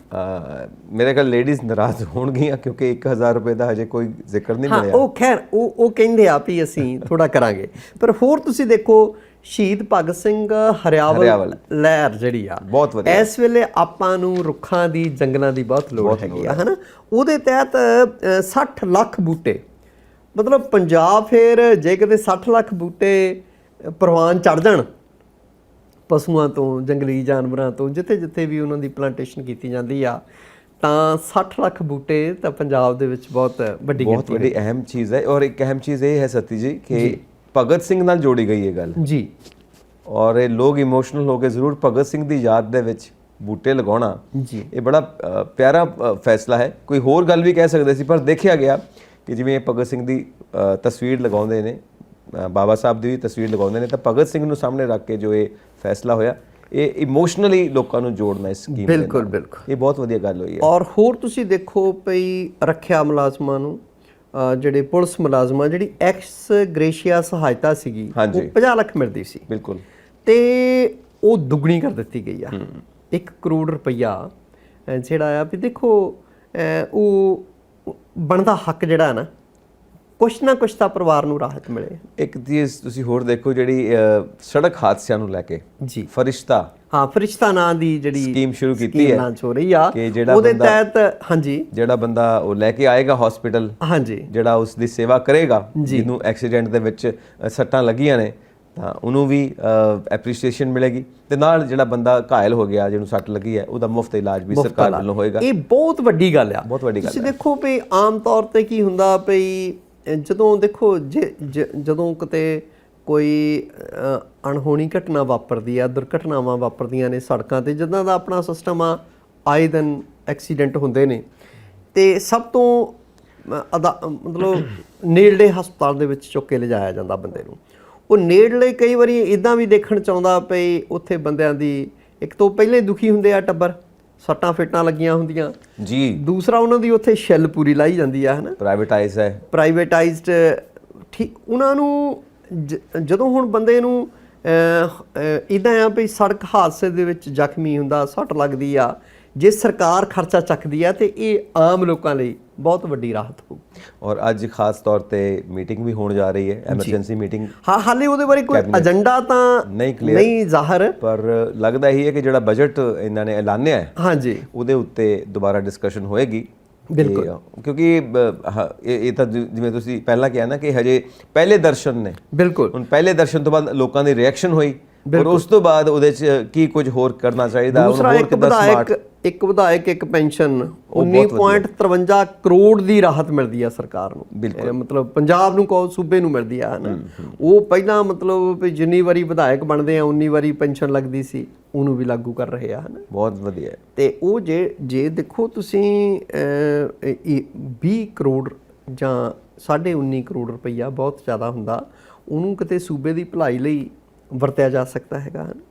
ਮੇਰੇ ਖਿਆਲ ਲੇਡੀਜ਼ ਨਾਰਾਜ਼ ਹੋਣਗੀਆਂ ਕਿਉਂਕਿ 1000 ਰੁਪਏ ਦਾ ਹਜੇ ਕੋਈ ਜ਼ਿਕਰ ਨਹੀਂ ਮਿਲਿਆ। ਉਹ ਖੈਰ ਉਹ ਕਹਿੰਦੇ ਆ ਵੀ ਅਸੀਂ ਥੋੜਾ ਕਰਾਂਗੇ, ਪਰ ਹੋਰ ਤੁਸੀਂ ਦੇਖੋ ਸ਼ਹੀਦ ਭਗਤ ਸਿੰਘ ਹਰਿਆਵਲ ਲਹਿਰ ਜਿਹੜੀ ਆ, ਬਹੁਤ ਵਧੀਆ। ਇਸ ਵੇਲੇ ਆਪਾਂ ਨੂੰ ਰੁੱਖਾਂ ਦੀ, ਜੰਗਲਾਂ ਦੀ ਬਹੁਤ ਲੋੜ ਹੈਗੀ ਆ, ਹਨਾ। ਉਹਦੇ ਤਹਿਤ 60 ਲੱਖ ਬੂਟੇ, ਮਤਲਬ ਪੰਜਾਬ ਫਿਰ ਜੇ ਕਿਤੇ 60 ਲੱਖ ਬੂਟੇ ਪ੍ਰਵਾਨ ਚੜ ਜਾਣ ਪਸ਼ੂਆਂ ਤੋਂ, ਜੰਗਲੀ ਜਾਨਵਰਾਂ ਤੋਂ, ਜਿੱਥੇ ਜਿੱਥੇ ਵੀ ਉਹਨਾਂ ਦੀ ਪਲਾਂਟੇਸ਼ਨ ਕੀਤੀ ਜਾਂਦੀ ਆ, ਤਾਂ 60 ਲੱਖ ਬੂਟੇ ਤਾਂ ਪੰਜਾਬ ਦੇ ਵਿੱਚ ਬਹੁਤ ਵੱਡੀ ਬਹੁਤ ਵੱਡੀ ਅਹਿਮ ਚੀਜ਼ ਹੈ। ਔਰ ਇੱਕ ਅਹਿਮ ਚੀਜ਼ ਇਹ ਹੈ ਸਤੀ ਜੀ ਕਿ ਭਗਤ ਸਿੰਘ ਨਾਲ ਜੋੜੀ ਗਈ ਇਹ ਗੱਲ ਜੀ, ਔਰ ਇਹ ਲੋਕ ਇਮੋਸ਼ਨਲ ਹੋ ਕੇ ਜ਼ਰੂਰ ਭਗਤ ਸਿੰਘ ਦੀ ਯਾਦ ਦੇ ਵਿੱਚ ਬੂਟੇ ਲਗਾਉਣਾ ਜੀ, ਇਹ ਬੜਾ ਪਿਆਰਾ ਫੈਸਲਾ ਹੈ। ਕੋਈ ਹੋਰ ਗੱਲ ਵੀ ਕਹਿ ਸਕਦੇ ਸੀ, ਪਰ ਦੇਖਿਆ ਗਿਆ ਕਿ ਜਿਵੇਂ ਭਗਤ ਸਿੰਘ ਦੀ ਤਸਵੀਰ ਲਗਾਉਂਦੇ ਨੇ, ਬਾਬਾ ਸਾਹਿਬ ਦੀ ਵੀ ਤਸਵੀਰ ਲਗਾਉਂਦੇ ਨੇ, ਤਾਂ ਭਗਤ ਸਿੰਘ ਨੂੰ ਸਾਹਮਣੇ ਰੱਖ ਕੇ ਜੋ ਇਹ ਫੈਸਲਾ ਹੋਇਆ, ਇਹ ਇਮੋਸ਼ਨਲੀ ਲੋਕਾਂ ਨੂੰ ਜੋੜਨਾ ਇਸ ਸਕੀਮ ਦੇ ਨਾਲ। ਬਿਲਕੁਲ ਬਿਲਕੁਲ, ਇਹ ਬਹੁਤ ਵਧੀਆ ਗੱਲ ਹੋਈ ਹੈ। ਔਰ ਹੋਰ ਤੁਸੀਂ ਦੇਖੋ ਭਈ ਰੱਖਿਆ ਮੁਲਾਜ਼ਮਾਂ ਨੂੰ, ਜਿਹੜੇ ਪੁਲਿਸ ਮੁਲਾਜ਼ਮਾਂ, ਜਿਹੜੀ ਐਕਸ ਗ੍ਰੇਸ਼ੀਆ ਸਹਾਇਤਾ ਸੀਗੀ ਉਹ 50 ਲੱਖ ਮਿਲਦੀ ਸੀ, ਬਿਲਕੁਲ, ਤੇ ਉਹ ਦੁੱਗਣੀ ਕਰ ਦਿੱਤੀ ਗਈ ਆ। 1 ਕਰੋੜ ਰੁਪਈਆ ਜਿਹੜਾ ਆ ਵੀ ਦੇਖੋ, ਉਹ ਬਣਦਾ ਹੱਕ ਜਿਹੜਾ ਨਾ, ਕੁਛ ਨਾ ਕੁਛ ਤਾਂ ਪਰਿਵਾਰ ਨੂੰ ਰਾਹਤ ਮਿਲੇ। ਇੱਕ ਚੀਜ਼ ਤੁਸੀਂ ਹੋਰ ਦੇਖੋ, ਜਿਹੜੀ ਸੜਕ ਹਾਦਸਿਆਂ ਨੂੰ ਲੈ ਕੇ ਜੀ ਫਰਿਸ਼ਤਾ, ਹਾਂ, ਫਰਿਸ਼ਤਾ ਨਾਂ ਦੀ ਜਿਹੜੀ ਸਕੀਮ ਸ਼ੁਰੂ ਕੀਤੀ ਹੈ, ਲਾਂਚ ਹੋ ਰਹੀ ਆ, ਕਿ ਜਿਹੜਾ ਉਹਦੇ ਤਹਿਤ ਹਾਂਜੀ, ਜਿਹੜਾ ਬੰਦਾ ਉਹ ਲੈ ਕੇ ਆਏਗਾ ਹਸਪੀਟਲ, ਹਾਂਜੀ, ਜਿਹੜਾ ਉਸ ਦੀ ਸੇਵਾ ਕਰੇਗਾ, ਜਿਹਨੂੰ ਐਕਸੀਡੈਂਟ ਦੇ ਵਿੱਚ ਸੱਟਾਂ ਲੱਗੀਆਂ ਨੇ, ਤਾਂ ਉਹਨੂੰ ਵੀ ਐਪਰੀਸ਼ੀਏਸ਼ਨ ਮਿਲੇਗੀ, ਤੇ ਨਾਲ ਜਿਹੜਾ ਬੰਦਾ ਘਾਇਲ ਹੋ ਗਿਆ, ਜਿਹਨੂੰ ਸੱਟ ਲੱਗੀ ਹੈ, ਉਹਦਾ ਮੁਫਤ ਇਲਾਜ ਵੀ ਸਰਕਾਰ ਵੱਲੋਂ ਹੋਏਗਾ। ਇਹ ਬਹੁਤ ਵੱਡੀ ਗੱਲ ਆ, ਬਹੁਤ ਵੱਡੀ ਗੱਲ ਤੁਸੀਂ ਦੇਖੋ ਵੀ ਆਮ ਤੌਰ ਤੇ ਕੀ ਹੁੰਦਾ ਪਈ, ਜਦੋਂ ਦੇਖੋ ਜਦੋਂ ਕਿਤੇ ਕੋਈ ਅਣਹੋਣੀ ਘਟਨਾ ਵਾਪਰਦੀ ਆ, ਦੁਰਘਟਨਾਵਾਂ ਵਾਪਰਦੀਆਂ ਨੇ ਸੜਕਾਂ ਤੇ, ਜਿੱਦਾਂ ਦਾ ਆਪਣਾ ਸਿਸਟਮ ਆ, ਆਏ ਦਿਨ ਐਕਸੀਡੈਂਟ ਹੁੰਦੇ ਨੇ, ਤੇ ਸਭ ਤੋਂ ਮਤਲਬ ਨੇੜਲੇ ਹਸਪਤਾਲ ਦੇ ਵਿੱਚ ਚੁੱਕ ਕੇ ਲਿਜਾਇਆ ਜਾਂਦਾ ਬੰਦੇ ਨੂੰ। ਉਹ ਨੇੜਲੇ ਕਈ ਵਾਰੀ ਇਦਾਂ ਵੀ ਦੇਖਣ ਚ ਆਉਂਦਾ ਪਈ, ਉੱਥੇ ਬੰਦਿਆਂ ਦੀ ਇੱਕ ਤੋਂ ਪਹਿਲੇ ਦੁਖੀ ਹੁੰਦੇ ਆ ਟੱਬਰ, ਸੱਟਾਂ ਫੇਟਾਂ ਲੱਗੀਆਂ ਹੁੰਦੀਆਂ ਜੀ, ਦੂਸਰਾ ਉਹਨਾਂ ਦੀ ਉੱਥੇ ਸ਼ੈੱਲ ਪੂਰੀ ਲਾਈ ਜਾਂਦੀ ਆ, ਹਨਾ, ਪ੍ਰਾਈਵੇਟਾਈਜ਼ ਹੈ, ਪ੍ਰਾਈਵੇਟਾਈਜ਼ਡ, ਠੀਕ। ਉਹਨਾਂ ਨੂੰ ਜਦੋਂ ਹੁਣ ਬੰਦੇ ਨੂੰ ਇੱਦਾਂ ਆ ਵੀ ਸੜਕ ਹਾਦਸੇ ਦੇ ਵਿੱਚ ਜ਼ਖਮੀ ਹੁੰਦਾ, ਸੱਟ ਲੱਗਦੀ ਆ, ਜੇ ਸਰਕਾਰ ਖਰਚਾ ਚੱਕਦੀ ਆ, ਤੇ ਇਹ ਆਮ ਲੋਕਾਂ ਲਈ ਬਹੁਤ ਵੱਡੀ ਰਾਹਤ ਹੋਊ। ਔਰ ਅੱਜ ਖਾਸ ਤੌਰ ਤੇ ਮੀਟਿੰਗ ਵੀ ਹੋਣ ਜਾ ਰਹੀ ਹੈ, ਐਮਰਜੈਂਸੀ ਮੀਟਿੰਗ। ਹਾਂ, ਹਾਲੇ ਉਹਦੇ ਬਾਰੇ ਕੋਈ ਏਜੰਡਾ ਤਾਂ ਨਹੀਂ ਜ਼ਾਹਰ, ਪਰ ਲੱਗਦਾ ਇਹੀ ਹੈ ਕਿ ਜਿਹੜਾ ਬਜਟ ਇਹਨਾਂ ਨੇ ਐਲਾਨਿਆ ਹੈ, ਹਾਂਜੀ, ਉਹਦੇ ਉੱਤੇ ਦੁਬਾਰਾ ਡਿਸਕਸ਼ਨ ਹੋਏਗੀ। ਬਿਲਕੁਲ, ਕਿਉਂਕਿ ਇਹ ਤਾਂ ਜਿਵੇਂ ਤੁਸੀਂ ਪਹਿਲਾਂ ਕਿਹਾ ਨਾ ਕਿ ਹਜੇ ਪਹਿਲੇ ਦਰਸ਼ਨ ਨੇ, ਬਿਲਕੁਲ, ਹੁਣ ਪਹਿਲੇ ਦਰਸ਼ਨ ਤੋਂ ਬਾਅਦ ਲੋਕਾਂ ਦੀ ਰਿਐਕਸ਼ਨ ਹੋਈ, ਔਰ ਉਸ ਤੋਂ ਬਾਅਦ ਉਹਦੇ 'ਚ ਕੀ ਕੁਝ ਹੋਰ ਕਰਨਾ ਚਾਹੀਦਾ, ਦੂਸਰਾ ਇੱਕ ਵਿਧਾਇਕ ਇੱਕ ਪੈਨਸ਼ਨ 19.53 ਕਰੋੜ ਦੀ ਰਾਹਤ ਮਿਲਦੀ ਆ ਸਰਕਾਰ ਨੂੰ, ਮਤਲਬ ਪੰਜਾਬ ਨੂੰ ਕਹੋ, ਸੂਬੇ ਨੂੰ ਮਿਲਦੀ ਆ, ਹਨਾ। ਉਹ ਪਹਿਲਾਂ ਮਤਲਬ ਵੀ ਜਿੰਨੀ ਵਾਰੀ ਵਿਧਾਇਕ ਬਣਦੇ ਆ ਉਨੀ ਵਾਰੀ ਪੈਨਸ਼ਨ ਲੱਗਦੀ ਸੀ, ਉਹਨੂੰ ਵੀ ਲਾਗੂ ਕਰ ਰਹੇ ਆ, ਹਨਾ। ਬਹੁਤ ਵਧੀਆ। ਤੇ ਉਹ ਜੇ ਦੇਖੋ ਤੁਸੀਂ 20 ਕਰੋੜ ਜਾਂ 19.5 ਕਰੋੜ ਰੁਪਈਆ ਬਹੁਤ ਜ਼ਿਆਦਾ ਹੁੰਦਾ, ਉਹਨੂੰ ਕਿਤੇ ਸੂਬੇ ਦੀ ਭਲਾਈ ਲਈ ਵਰਤਿਆ ਜਾ ਸਕਦਾ ਹੈਗਾ, ਹਨਾ।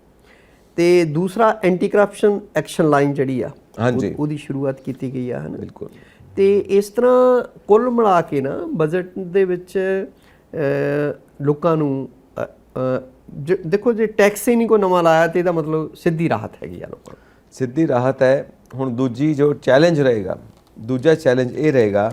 ਤੇ ਦੂਸਰਾ ਐਂਟੀ ਕਰਪਸ਼ਨ ਐਕਸ਼ਨ ਲਾਈਨ ਜਿਹੜੀ ਆ, ਹਾਂਜੀ, ਉਹਦੀ ਸ਼ੁਰੂਆਤ ਕੀਤੀ ਗਈ ਆ, ਹਨਾ। ਬਿਲਕੁਲ। ਤੇ ਇਸ ਤਰ੍ਹਾਂ ਕੁੱਲ ਮਿਲਾ ਕੇ ਨਾ ਬਜਟ ਦੇ ਵਿੱਚ ਲੋਕਾਂ ਨੂੰ ਦੇਖੋ, ਜੇ ਟੈਕਸ ਹੀ ਨਹੀਂ ਕੋਈ ਨਵਾਂ ਲਾਇਆ ਤੇ ਇਹਦਾ ਮਤਲਬ ਸਿੱਧੀ ਰਾਹਤ ਹੈਗੀ ਆ ਲੋਕਾਂ ਨੂੰ, ਸਿੱਧੀ ਰਾਹਤ ਹੈ। ਹੁਣ ਦੂਜੀ ਜੋ ਚੈਲੰਜ ਰਹੇਗਾ, ਦੂਜਾ ਚੈਲੰਜ ਇਹ ਰਹੇਗਾ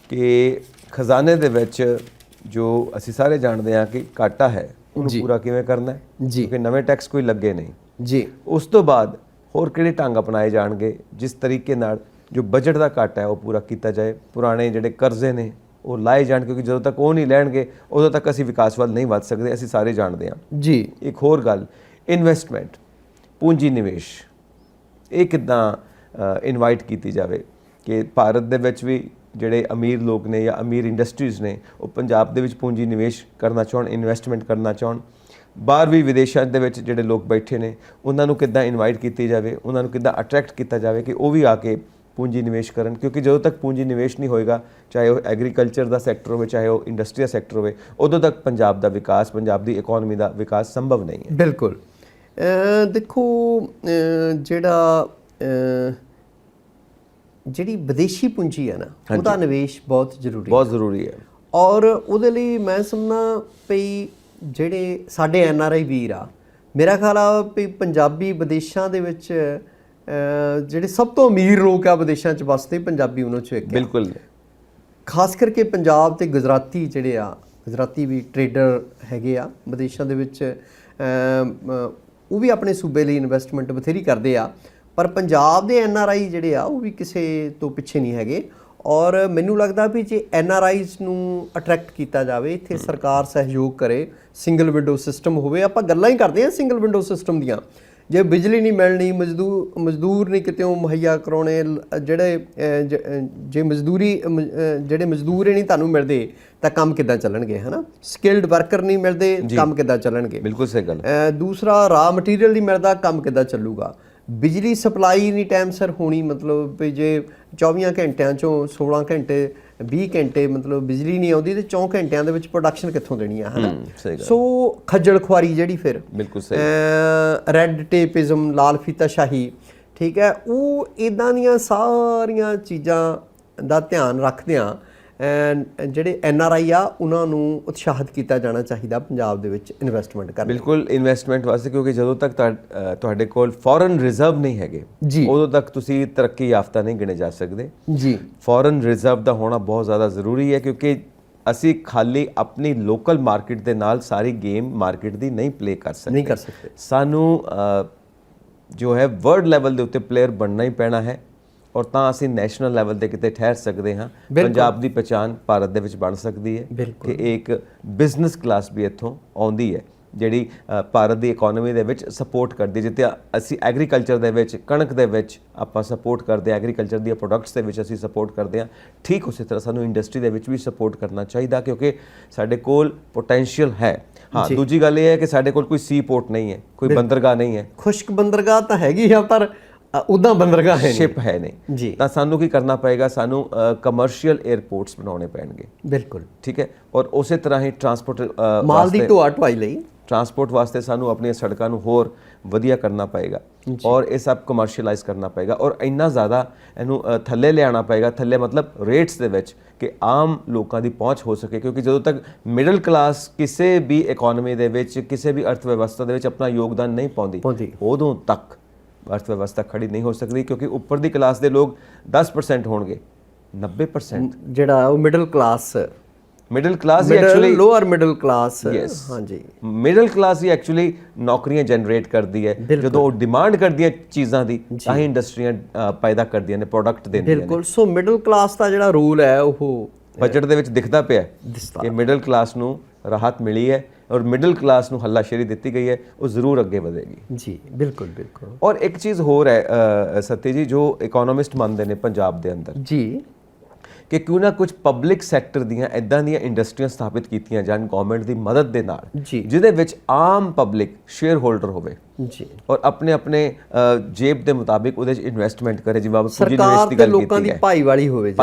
ਕਿ ਖਜ਼ਾਨੇ ਦੇ ਵਿੱਚ ਜੋ ਅਸੀਂ ਸਾਰੇ ਜਾਣਦੇ ਹਾਂ ਕਿ ਘਾਟਾ ਹੈ, ਉਹਨੂੰ ਪੂਰਾ ਕਿਵੇਂ ਕਰਨਾ ਹੈ, ਕਿਉਂਕਿ ਨਵੇਂ ਟੈਕਸ ਕੋਈ ਲੱਗੇ ਨਹੀਂ ਜੀ। ਉਸ ਤੋਂ ਬਾਅਦ ਹੋਰ ਕਿਹੜੇ ਢੰਗ ਅਪਣਾਏ ਜਾਣਗੇ ਜਿਸ ਤਰੀਕੇ ਨਾਲ ਜੋ ਬਜਟ ਦਾ ਘਾਟਾ ਹੈ ਉਹ ਪੂਰਾ ਕੀਤਾ ਜਾਏ, ਪੁਰਾਣੇ ਜਿਹੜੇ ਕਰਜ਼ੇ ਨੇ ਉਹ ਲਾਏ ਜਾਣ, ਕਿਉਂਕਿ ਜਦੋਂ ਤੱਕ ਉਹ ਨਹੀਂ ਲੈਣਗੇ ਉਦੋਂ ਤੱਕ ਅਸੀਂ ਵਿਕਾਸ ਵੱਲ ਨਹੀਂ ਵੱਧ ਸਕਦੇ, ਅਸੀਂ ਸਾਰੇ ਜਾਣਦੇ ਹਾਂ ਜੀ। ਇੱਕ ਹੋਰ ਗੱਲ, ਇਨਵੈਸਟਮੈਂਟ, ਪੂੰਜੀ ਨਿਵੇਸ਼, ਇਹ ਕਿੱਦਾਂ ਇਨਵਾਈਟ ਕੀਤੀ ਜਾਵੇ ਕਿ ਭਾਰਤ ਦੇ ਵਿੱਚ ਵੀ ਜਿਹੜੇ ਅਮੀਰ ਲੋਕ ਨੇ ਜਾਂ ਅਮੀਰ ਇੰਡਸਟਰੀਜ਼ ਨੇ ਉਹ ਪੰਜਾਬ ਦੇ ਵਿੱਚ ਪੂੰਜੀ ਨਿਵੇਸ਼ ਕਰਨਾ ਚਾਹੁਣ, ਇਨਵੈਸਟਮੈਂਟ ਕਰਨਾ ਚਾਹੁਣ। ਬਾਹਰ ਵੀ ਵਿਦੇਸ਼ਾਂ ਦੇ ਵਿੱਚ ਜਿਹੜੇ ਲੋਕ ਬੈਠੇ ਨੇ ਉਹਨਾਂ ਨੂੰ ਕਿੱਦਾਂ ਇਨਵਾਈਟ ਕੀਤੀ ਜਾਵੇ, ਉਹਨਾਂ ਨੂੰ ਕਿੱਦਾਂ ਅਟਰੈਕਟ ਕੀਤਾ ਜਾਵੇ ਕਿ ਉਹ ਵੀ ਆ ਕੇ ਪੂੰਜੀ ਨਿਵੇਸ਼ ਕਰਨ, ਕਿਉਂਕਿ ਜਦੋਂ ਤੱਕ ਪੂੰਜੀ ਨਿਵੇਸ਼ ਨਹੀਂ ਹੋਏਗਾ, ਚਾਹੇ ਉਹ ਐਗਰੀਕਲਚਰ ਦਾ ਸੈਕਟਰ ਹੋਵੇ, ਚਾਹੇ ਉਹ ਇੰਡਸਟਰੀ ਦਾ ਸੈਕਟਰ ਹੋਵੇ, ਉਦੋਂ ਤੱਕ ਪੰਜਾਬ ਦਾ ਵਿਕਾਸ, ਪੰਜਾਬ ਦੀ ਇਕਨੋਮੀ ਦਾ ਵਿਕਾਸ ਸੰਭਵ ਨਹੀਂ ਹੈ। ਬਿਲਕੁਲ। ਦੇਖੋ, ਜਿਹੜੀ ਵਿਦੇਸ਼ੀ ਪੂੰਜੀ ਹੈ ਨਾ, ਉਹਦਾ ਨਿਵੇਸ਼ ਬਹੁਤ ਜ਼ਰੂਰੀ ਹੈ। ਔਰ ਉਹਦੇ ਲਈ ਮੈਂ ਸਮਝਦਾ ਪਈ ਜਿਹੜੇ ਸਾਡੇ NRI ਵੀਰ ਆ, ਮੇਰਾ ਖਿਆਲ ਆ ਵੀ ਪੰਜਾਬੀ ਵਿਦੇਸ਼ਾਂ ਦੇ ਵਿੱਚ ਜਿਹੜੇ ਸਭ ਤੋਂ ਅਮੀਰ ਲੋਕ ਆ ਵਿਦੇਸ਼ਾਂ 'ਚ ਵਸਦੇ, ਪੰਜਾਬੀ ਉਹਨਾਂ 'ਚੋਂ ਇੱਕ। ਬਿਲਕੁਲ। ਖਾਸ ਕਰਕੇ ਪੰਜਾਬ ਤੇ ਗੁਜਰਾਤੀ ਜਿਹੜੇ ਆ, ਗੁਜਰਾਤੀ ਵੀ ਟ੍ਰੇਡਰ ਹੈਗੇ ਆ ਵਿਦੇਸ਼ਾਂ ਦੇ ਵਿੱਚ, ਉਹ ਵੀ ਆਪਣੇ ਸੂਬੇ ਲਈ ਇਨਵੈਸਟਮੈਂਟ ਬਥੇਰੀ ਕਰਦੇ ਆ। ਪਰ ਪੰਜਾਬ ਦੇ NRI ਜਿਹੜੇ ਆ ਉਹ ਵੀ ਕਿਸੇ ਤੋਂ ਪਿੱਛੇ ਨਹੀਂ ਹੈਗੇ। ਔਰ ਮੈਨੂੰ ਲੱਗਦਾ ਵੀ ਜੇ NRIs ਨੂੰ ਅਟਰੈਕਟ ਕੀਤਾ ਜਾਵੇ, ਇੱਥੇ ਸਰਕਾਰ ਸਹਿਯੋਗ ਕਰੇ, ਸਿੰਗਲ ਵਿੰਡੋ ਸਿਸਟਮ ਹੋਵੇ। ਆਪਾਂ ਗੱਲਾਂ ਹੀ ਕਰਦੇ ਹਾਂ ਸਿੰਗਲ ਵਿੰਡੋ ਸਿਸਟਮ ਦੀਆਂ, ਜੇ ਬਿਜਲੀ ਨਹੀਂ ਮਿਲਣੀ, ਮਜ਼ਦੂਰ ਨਹੀਂ ਕਿਤੇੋਂ ਮੁਹੱਈਆ ਕਰਾਉਣੇ, ਜੇ ਜਿਹੜੇ ਮਜ਼ਦੂਰ ਹੀ ਨਹੀਂ ਤੁਹਾਨੂੰ ਮਿਲਦੇ ਤਾਂ ਕੰਮ ਕਿੱਦਾਂ ਚੱਲਣਗੇ, ਹੈ ਨਾ। ਸਕਿਲਡ ਵਰਕਰ ਨਹੀਂ ਮਿਲਦੇ, ਕੰਮ ਕਿੱਦਾਂ ਚੱਲਣਗੇ। ਬਿਲਕੁਲ ਸਹੀ ਗੱਲ। ਦੂਸਰਾ ਰਾ ਮਟੀਰੀਅਲ ਨਹੀਂ ਮਿਲਦਾ, ਕੰਮ ਕਿੱਦਾਂ ਚੱਲੂਗਾ। ਬਿਜਲੀ ਸਪਲਾਈ ਨਹੀਂ ਟਾਈਮ ਸਿਰ ਹੋਣੀ, ਮਤਲਬ ਵੀ ਜੇ 24 ਘੰਟਿਆਂ 'ਚੋਂ 16 ਘੰਟੇ 20 ਘੰਟੇ ਮਤਲਬ ਬਿਜਲੀ ਨਹੀਂ ਆਉਂਦੀ ਤੇ 4 ਘੰਟਿਆਂ ਦੇ ਵਿੱਚ ਪ੍ਰੋਡਕਸ਼ਨ ਕਿੱਥੋਂ ਦੇਣੀ ਆ, ਹੈ ਨਾ। ਸੋ ਖੱਜਲ ਖੁਆਰੀ ਜਿਹੜੀ ਫਿਰ ਬਿਲਕੁਲ ਸਹੀ, ਰੈੱਡ ਟੇਪਿਜ਼ਮ, ਲਾਲ ਫੀਤਾਸ਼ਾਹੀ, ਠੀਕ ਹੈ, ਉਹ ਇੱਦਾਂ ਦੀਆਂ ਸਾਰੀਆਂ ਚੀਜ਼ਾਂ ਦਾ ਧਿਆਨ ਰੱਖਦਿਆਂ ਜਿਹੜੇ NRI ਆ ਉਹਨਾਂ ਨੂੰ ਉਤਸ਼ਾਹਿਤ ਕੀਤਾ ਜਾਣਾ ਚਾਹੀਦਾ ਪੰਜਾਬ ਦੇ ਵਿੱਚ ਇਨਵੈਸਟਮੈਂਟ ਕਰਨ। ਬਿਲਕੁਲ ਇਨਵੈਸਟਮੈਂਟ ਵਾਸਤੇ, ਕਿਉਂਕਿ ਜਦੋਂ ਤੱਕ ਤੁਹਾਡੇ ਕੋਲ ਫੋਰਨ ਰਿਜ਼ਰਵ ਨਹੀਂ ਹੈਗੇ ਉਦੋਂ ਤੱਕ ਤੁਸੀਂ ਤਰੱਕੀ ਯਾਫਤਾ ਨਹੀਂ ਗਿਣੇ ਜਾ ਸਕਦੇ ਜੀ। ਫੋਰਨ ਰਿਜ਼ਰਵ ਦਾ ਹੋਣਾ ਬਹੁਤ ਜ਼ਿਆਦਾ ਜ਼ਰੂਰੀ ਹੈ, ਕਿਉਂਕਿ ਅਸੀਂ ਖਾਲੀ ਆਪਣੀ ਲੋਕਲ ਮਾਰਕੀਟ ਦੇ ਨਾਲ ਸਾਰੀ ਗੇਮ ਮਾਰਕੀਟ ਦੀ ਨਹੀਂ ਪਲੇ ਕਰ ਸਕਦੇ। ਸਾਨੂੰ ਜੋ ਹੈ ਵਰਲਡ ਲੈਵਲ ਦੇ ਉੱਤੇ ਪਲੇਅਰ ਬਣਨਾ ਹੀ ਪੈਣਾ ਹੈ, ਔਰ ਤਾਂ ਅਸੀਂ ਨੈਸ਼ਨਲ ਲੈਵਲ ਤੇ ਕਿਤੇ ਠਹਿਰ ਸਕਦੇ ਹਾਂ। ਪੰਜਾਬ ਦੀ ਪਛਾਣ ਭਾਰਤ ਦੇ ਵਿੱਚ ਬਣ ਸਕਦੀ ਹੈ ਕਿ ਇੱਕ ਬਿਜ਼ਨਸ ਕਲਾਸ ਵੀ ਇੱਥੋਂ ਆਉਂਦੀ ਹੈ ਜਿਹੜੀ ਭਾਰਤ ਦੀ ਇਕਨੋਮੀ ਦੇ ਵਿੱਚ ਸਪੋਰਟ ਕਰਦੀ ਹੈ। ਜਿੱਥੇ ਅਸੀਂ ਐਗਰੀਕਲਚਰ ਦੇ ਵਿੱਚ, ਕਣਕ ਦੇ ਵਿੱਚ ਆਪਾਂ ਸਪੋਰਟ ਕਰਦੇ ਹਾਂ, ਐਗਰੀਕਲਚਰ ਦੀਆਂ ਪ੍ਰੋਡਕਟਸ ਦੇ ਵਿੱਚ ਅਸੀਂ ਸਪੋਰਟ ਕਰਦੇ ਹਾਂ, ਠੀਕ ਉਸੇ ਤਰ੍ਹਾਂ ਸਾਨੂੰ ਇੰਡਸਟਰੀ ਦੇ ਵਿੱਚ ਵੀ ਸਪੋਰਟ ਕਰਨਾ ਚਾਹੀਦਾ, ਕਿਉਂਕਿ ਸਾਡੇ ਕੋਲ ਪੋਟੈਂਸ਼ੀਅਲ ਹੈ। ਹਾਂ, ਦੂਜੀ ਗੱਲ ਇਹ ਹੈ ਕਿ ਸਾਡੇ ਕੋਲ ਕੋਈ ਸੀ ਪੋਰਟ ਨਹੀਂ ਹੈ, ਕੋਈ ਬੰਦਰਗਾਹ ਨਹੀਂ ਹੈ। ਖੁਸ਼ਕ ਬੰਦਰਗਾਹ ਤਾਂ ਹੈਗੀ ਆ ਪਰ ਉੱਦਾਂ ਬੰਦਰਗਾਹ ਹੈ, ਸ਼ਿਪ ਹੈ ਨਹੀਂ ਜੀ। ਤਾਂ ਸਾਨੂੰ ਕੀ ਕਰਨਾ ਪਏਗਾ, ਸਾਨੂੰ ਕਮਰਸ਼ੀਅਲ 에ਅਰਪੋਰਟਸ ਬਣਾਉਣੇ ਪੈਣਗੇ। ਬਿਲਕੁਲ ਠੀਕ ਹੈ। ਔਰ ਉਸੇ ਤਰ੍ਹਾਂ ਹੀ ਟਰਾਂਸਪੋਰਟ ਮਾਲ ਦੀ ਢੋਆ ਢੁਆਈ ਲਈ ਟਰਾਂਸਪੋਰਟ ਵਾਸਤੇ ਸਾਨੂੰ ਆਪਣੀਆਂ ਸੜਕਾਂ ਨੂੰ ਹੋਰ ਵਧੀਆ ਕਰਨਾ ਪਏਗਾ, ਔਰ ਇਹ ਸਭ ਕਮਰਸ਼ੀਅਲਾਈਜ਼ ਕਰਨਾ ਪਏਗਾ, ਔਰ ਇੰਨਾ ਜ਼ਿਆਦਾ ਇਹਨੂੰ ਥੱਲੇ ਲਿਆਉਣਾ ਪਏਗਾ, ਥੱਲੇ ਮਤਲਬ ਰੇਟਸ ਦੇ ਵਿੱਚ, ਕਿ ਆਮ ਲੋਕਾਂ ਦੀ ਪਹੁੰਚ ਹੋ ਸਕੇ। ਕਿਉਂਕਿ ਜਦੋਂ ਤੱਕ ਮਿਡਲ ਕਲਾਸ ਕਿਸੇ ਵੀ ਇਕਨੋਮੀ ਦੇ ਵਿੱਚ, ਕਿਸੇ ਵੀ ਅਰਥ ਵਿਵਸਥਾ ਦੇ ਵਿੱਚ ਆਪਣਾ ਯੋਗਦਾਨ ਨਹੀਂ ਪਾਉਂਦੀ, ਉਦੋਂ ਤੱਕ ਅਰਥ ਵਿਵਸਥਾ ਖੜੀ ਨਹੀਂ ਹੋ ਸਕਦੀ। ਕਿਉਂਕਿ ਉੱਪਰ ਦੀ ਕਲਾਸ ਦੇ ਲੋਕ 10% ਹੋਣਗੇ, 90% ਜਿਹੜਾ ਉਹ ਮਿਡਲ ਕਲਾਸ ਹੀ ਐਕਚੁਅਲੀ ਲੋਅਰ ਮਿਡਲ ਕਲਾਸ, ਹਾਂਜੀ ਮਿਡਲ ਕਲਾਸ ਹੀ ਐਕਚੁਅਲੀ ਨੌਕਰੀਆਂ ਜਨਰੇਟ ਕਰਦੀ ਹੈ। ਜਦੋਂ ਉਹ ਡਿਮਾਂਡ ਕਰਦੀ ਹੈ ਚੀਜ਼ਾਂ ਦੀ, ਤਾਂ ਹੀ ਇੰਡਸਟਰੀਆਂ ਪੈਦਾ ਕਰਦੀਆਂ ਨੇ, ਪ੍ਰੋਡਕਟ ਦਿੰਦੀਆਂ ਨੇ। ਬਿਲਕੁਲ। ਸੋ ਮਿਡਲ ਕਲਾਸ ਦਾ ਜਿਹੜਾ ਰੋਲ ਹੈ ਉਹ ਬਜਟ ਦੇ ਵਿੱਚ ਦਿਖਦਾ ਪਿਆ ਕਿ ਮਿਡਲ ਕਲਾਸ ਨੂੰ ਰਾਹਤ ਮਿਲੀ ਹੈ, ਔਰ ਮਿਡਲ ਕਲਾਸ ਨੂੰ ਹੱਲਾਸ਼ੇਰੀ ਦਿੱਤੀ ਗਈ ਹੈ, ਉਹ ਜ਼ਰੂਰ ਅੱਗੇ ਵਧੇਗੀ ਜੀ। ਬਿਲਕੁਲ ਬਿਲਕੁਲ। ਔਰ ਇੱਕ ਚੀਜ਼ ਹੋਰ ਹੈ ਸੱਤੇ ਜੀ, ਜੋ ਇਕਨੋਮਿਸਟ ਮੰਨਦੇ ਨੇ ਪੰਜਾਬ ਦੇ ਅੰਦਰ ਜੀ, ਕਿ ਕਿਉਂ ਨਾ ਕੁਝ ਪਬਲਿਕ ਸੈਕਟਰ ਦੀਆਂ ਇੱਦਾਂ ਦੀਆਂ ਇੰਡਸਟਰੀਆਂ ਸਥਾਪਿਤ ਕੀਤੀਆਂ ਜਾਣ ਗਵਰਨਮੈਂਟ ਦੀ ਮਦਦ ਦੇ ਨਾਲ, ਜਿਹਦੇ ਵਿੱਚ ਆਮ ਪਬਲਿਕ ਸ਼ੇਅਰ ਹੋਲਡਰ ਹੋਵੇ ਜੀ, ਔਰ ਆਪਣੇ ਜੇਬ ਦੇ ਮੁਤਾਬਿਕ ਉਹਦੇ 'ਚ ਇਨਵੈਸਟਮੈਂਟ ਕਰੇ। ਜਿਵੇਂ ਆਪਾਂ ਪੂੰਜੀ ਨਿਵੇਸ਼ ਦੀ ਗੱਲ ਲੋਕਾਂ ਦੀ ਭਾਈਵਾਲੀ ਹੋਵੇ।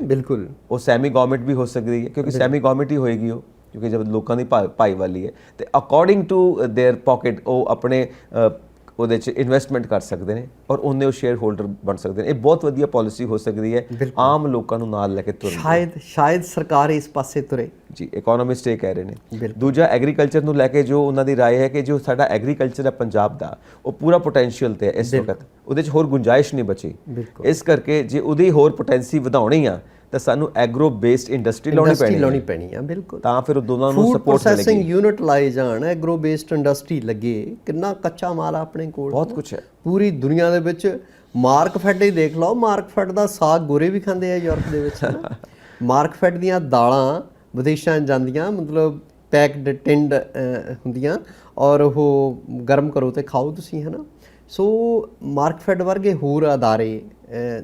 ਬਿਲਕੁਲ। ਉਹ ਸੈਮੀ ਗਵਰਨਮੈਂਟ ਵੀ ਹੋ ਸਕਦੀ ਹੈ, ਕਿਉਂਕਿ ਸੈਮੀ ਗਵਰਨਮੈਂਟ ਹੀ ਹੋਏਗੀ ਉਹ, ਕਿਉਂਕਿ ਜਦ ਲੋਕਾਂ ਦੀ ਭਾਈਵਾਲੀ ਹੈ ਤੇ ਅਕੋਰਡਿੰਗ ਟੂ देयर ਪੋਕਟ ਉਹ ਆਪਣੇ ਉਹਦੇ 'ਚ ਇਨਵੈਸਟਮੈਂਟ ਕਰ ਸਕਦੇ ਨੇ, ਔਰ ਉਹਨੇ ਉਹ ਸ਼ੇਅਰ ਹੋਲਡਰ ਬਣ ਸਕਦੇ ਨੇ। ਇਹ ਬਹੁਤ ਵਧੀਆ ਪਾਲਿਸੀ ਹੋ ਸਕਦੀ ਹੈ, ਆਮ ਲੋਕਾਂ ਨੂੰ ਨਾਲ ਲੈ ਕੇ ਤੁਰਨ। ਸ਼ਾਇਦ ਸਰਕਾਰ ਇਸ ਪਾਸੇ ਤੁਰੇ ਜੀ। ਇਕਨੋਮਿਸਟ ਇਹ ਕਹਿ ਰਹੇ ਨੇ। ਦੂਜਾ, ਐਗਰੀਕਲਚਰ ਨੂੰ ਲੈ ਕੇ ਜੋ ਉਹਨਾਂ ਦੀ ਰਾਏ ਹੈ ਕਿ ਜੋ ਸਾਡਾ ਐਗਰੀਕਲਚਰ ਹੈ ਪੰਜਾਬ ਦਾ, ਉਹ ਪੂਰਾ ਪੋਟੈਂਸ਼ੀਅਲ ਤੇ ਹੈ ਇਸ ਵਕਤ, ਉਹਦੇ 'ਚ ਹੋਰ ਗੁੰਜਾਇਸ਼ ਨਹੀਂ ਬਚੀ। ਇਸ ਕਰਕੇ ਜੇ ਉਹਦੀ ਹੋਰ ਪੋਟੈਂਸੀ ਵਧਾਉਣੀ ਆ ਤਾਂ ਸਾਨੂੰ ਐਗਰੋ ਬੇਸਡ ਇੰਡਸਟਰੀ ਲਾਉਣੀ ਪੈਣੀ ਆ। ਬਿਲਕੁਲ। ਤਾਂ ਫਿਰ ਦੋਨਾਂ ਨੂੰ ਸਪੋਰਟ ਮਿਲੇਗੀ। ਪ੍ਰੋਸੈਸਿੰਗ ਯੂਨਿਟ ਲਾਏ ਜਾਣ, ਐਗਰੋ ਬੇਸਡ ਇੰਡਸਟਰੀ ਲੱਗੇ। ਕਿੰਨਾ ਕੱਚਾ ਮਾਲ ਆ ਆਪਣੇ ਕੋਲ, ਬਹੁਤ ਕੁਝ ਹੈ ਪੂਰੀ ਪੂਰੀ ਦੁਨੀਆ ਦੇ ਵਿੱਚ। ਮਾਰਕਫੈਡ ਹੀ ਦੇਖ ਲਓ, ਮਾਰਕਫੈਡ ਦਾ ਸਾਗ ਗੋਰੇ ਵੀ ਖਾਂਦੇ ਆ ਯੂਰਪ ਦੇ ਵਿੱਚ, ਹੈ ਮਾਰਕਫੈਡ ਦੀਆਂ ਦਾਲਾਂ ਵਿਦੇਸ਼ਾਂ ਜਾਂਦੀਆਂ, ਮਤਲਬ ਪੈਕਡ ਟਿੰਡ ਹੁੰਦੀਆਂ, ਔਰ ਉਹ ਗਰਮ ਕਰੋ ਤੇ ਖਾਓ ਤੁਸੀਂ, ਹੈ ਨਾ। ਸੋ ਮਾਰਕਫੈਡ ਵਰਗੇ ਹੋਰ ਅਦਾਰੇ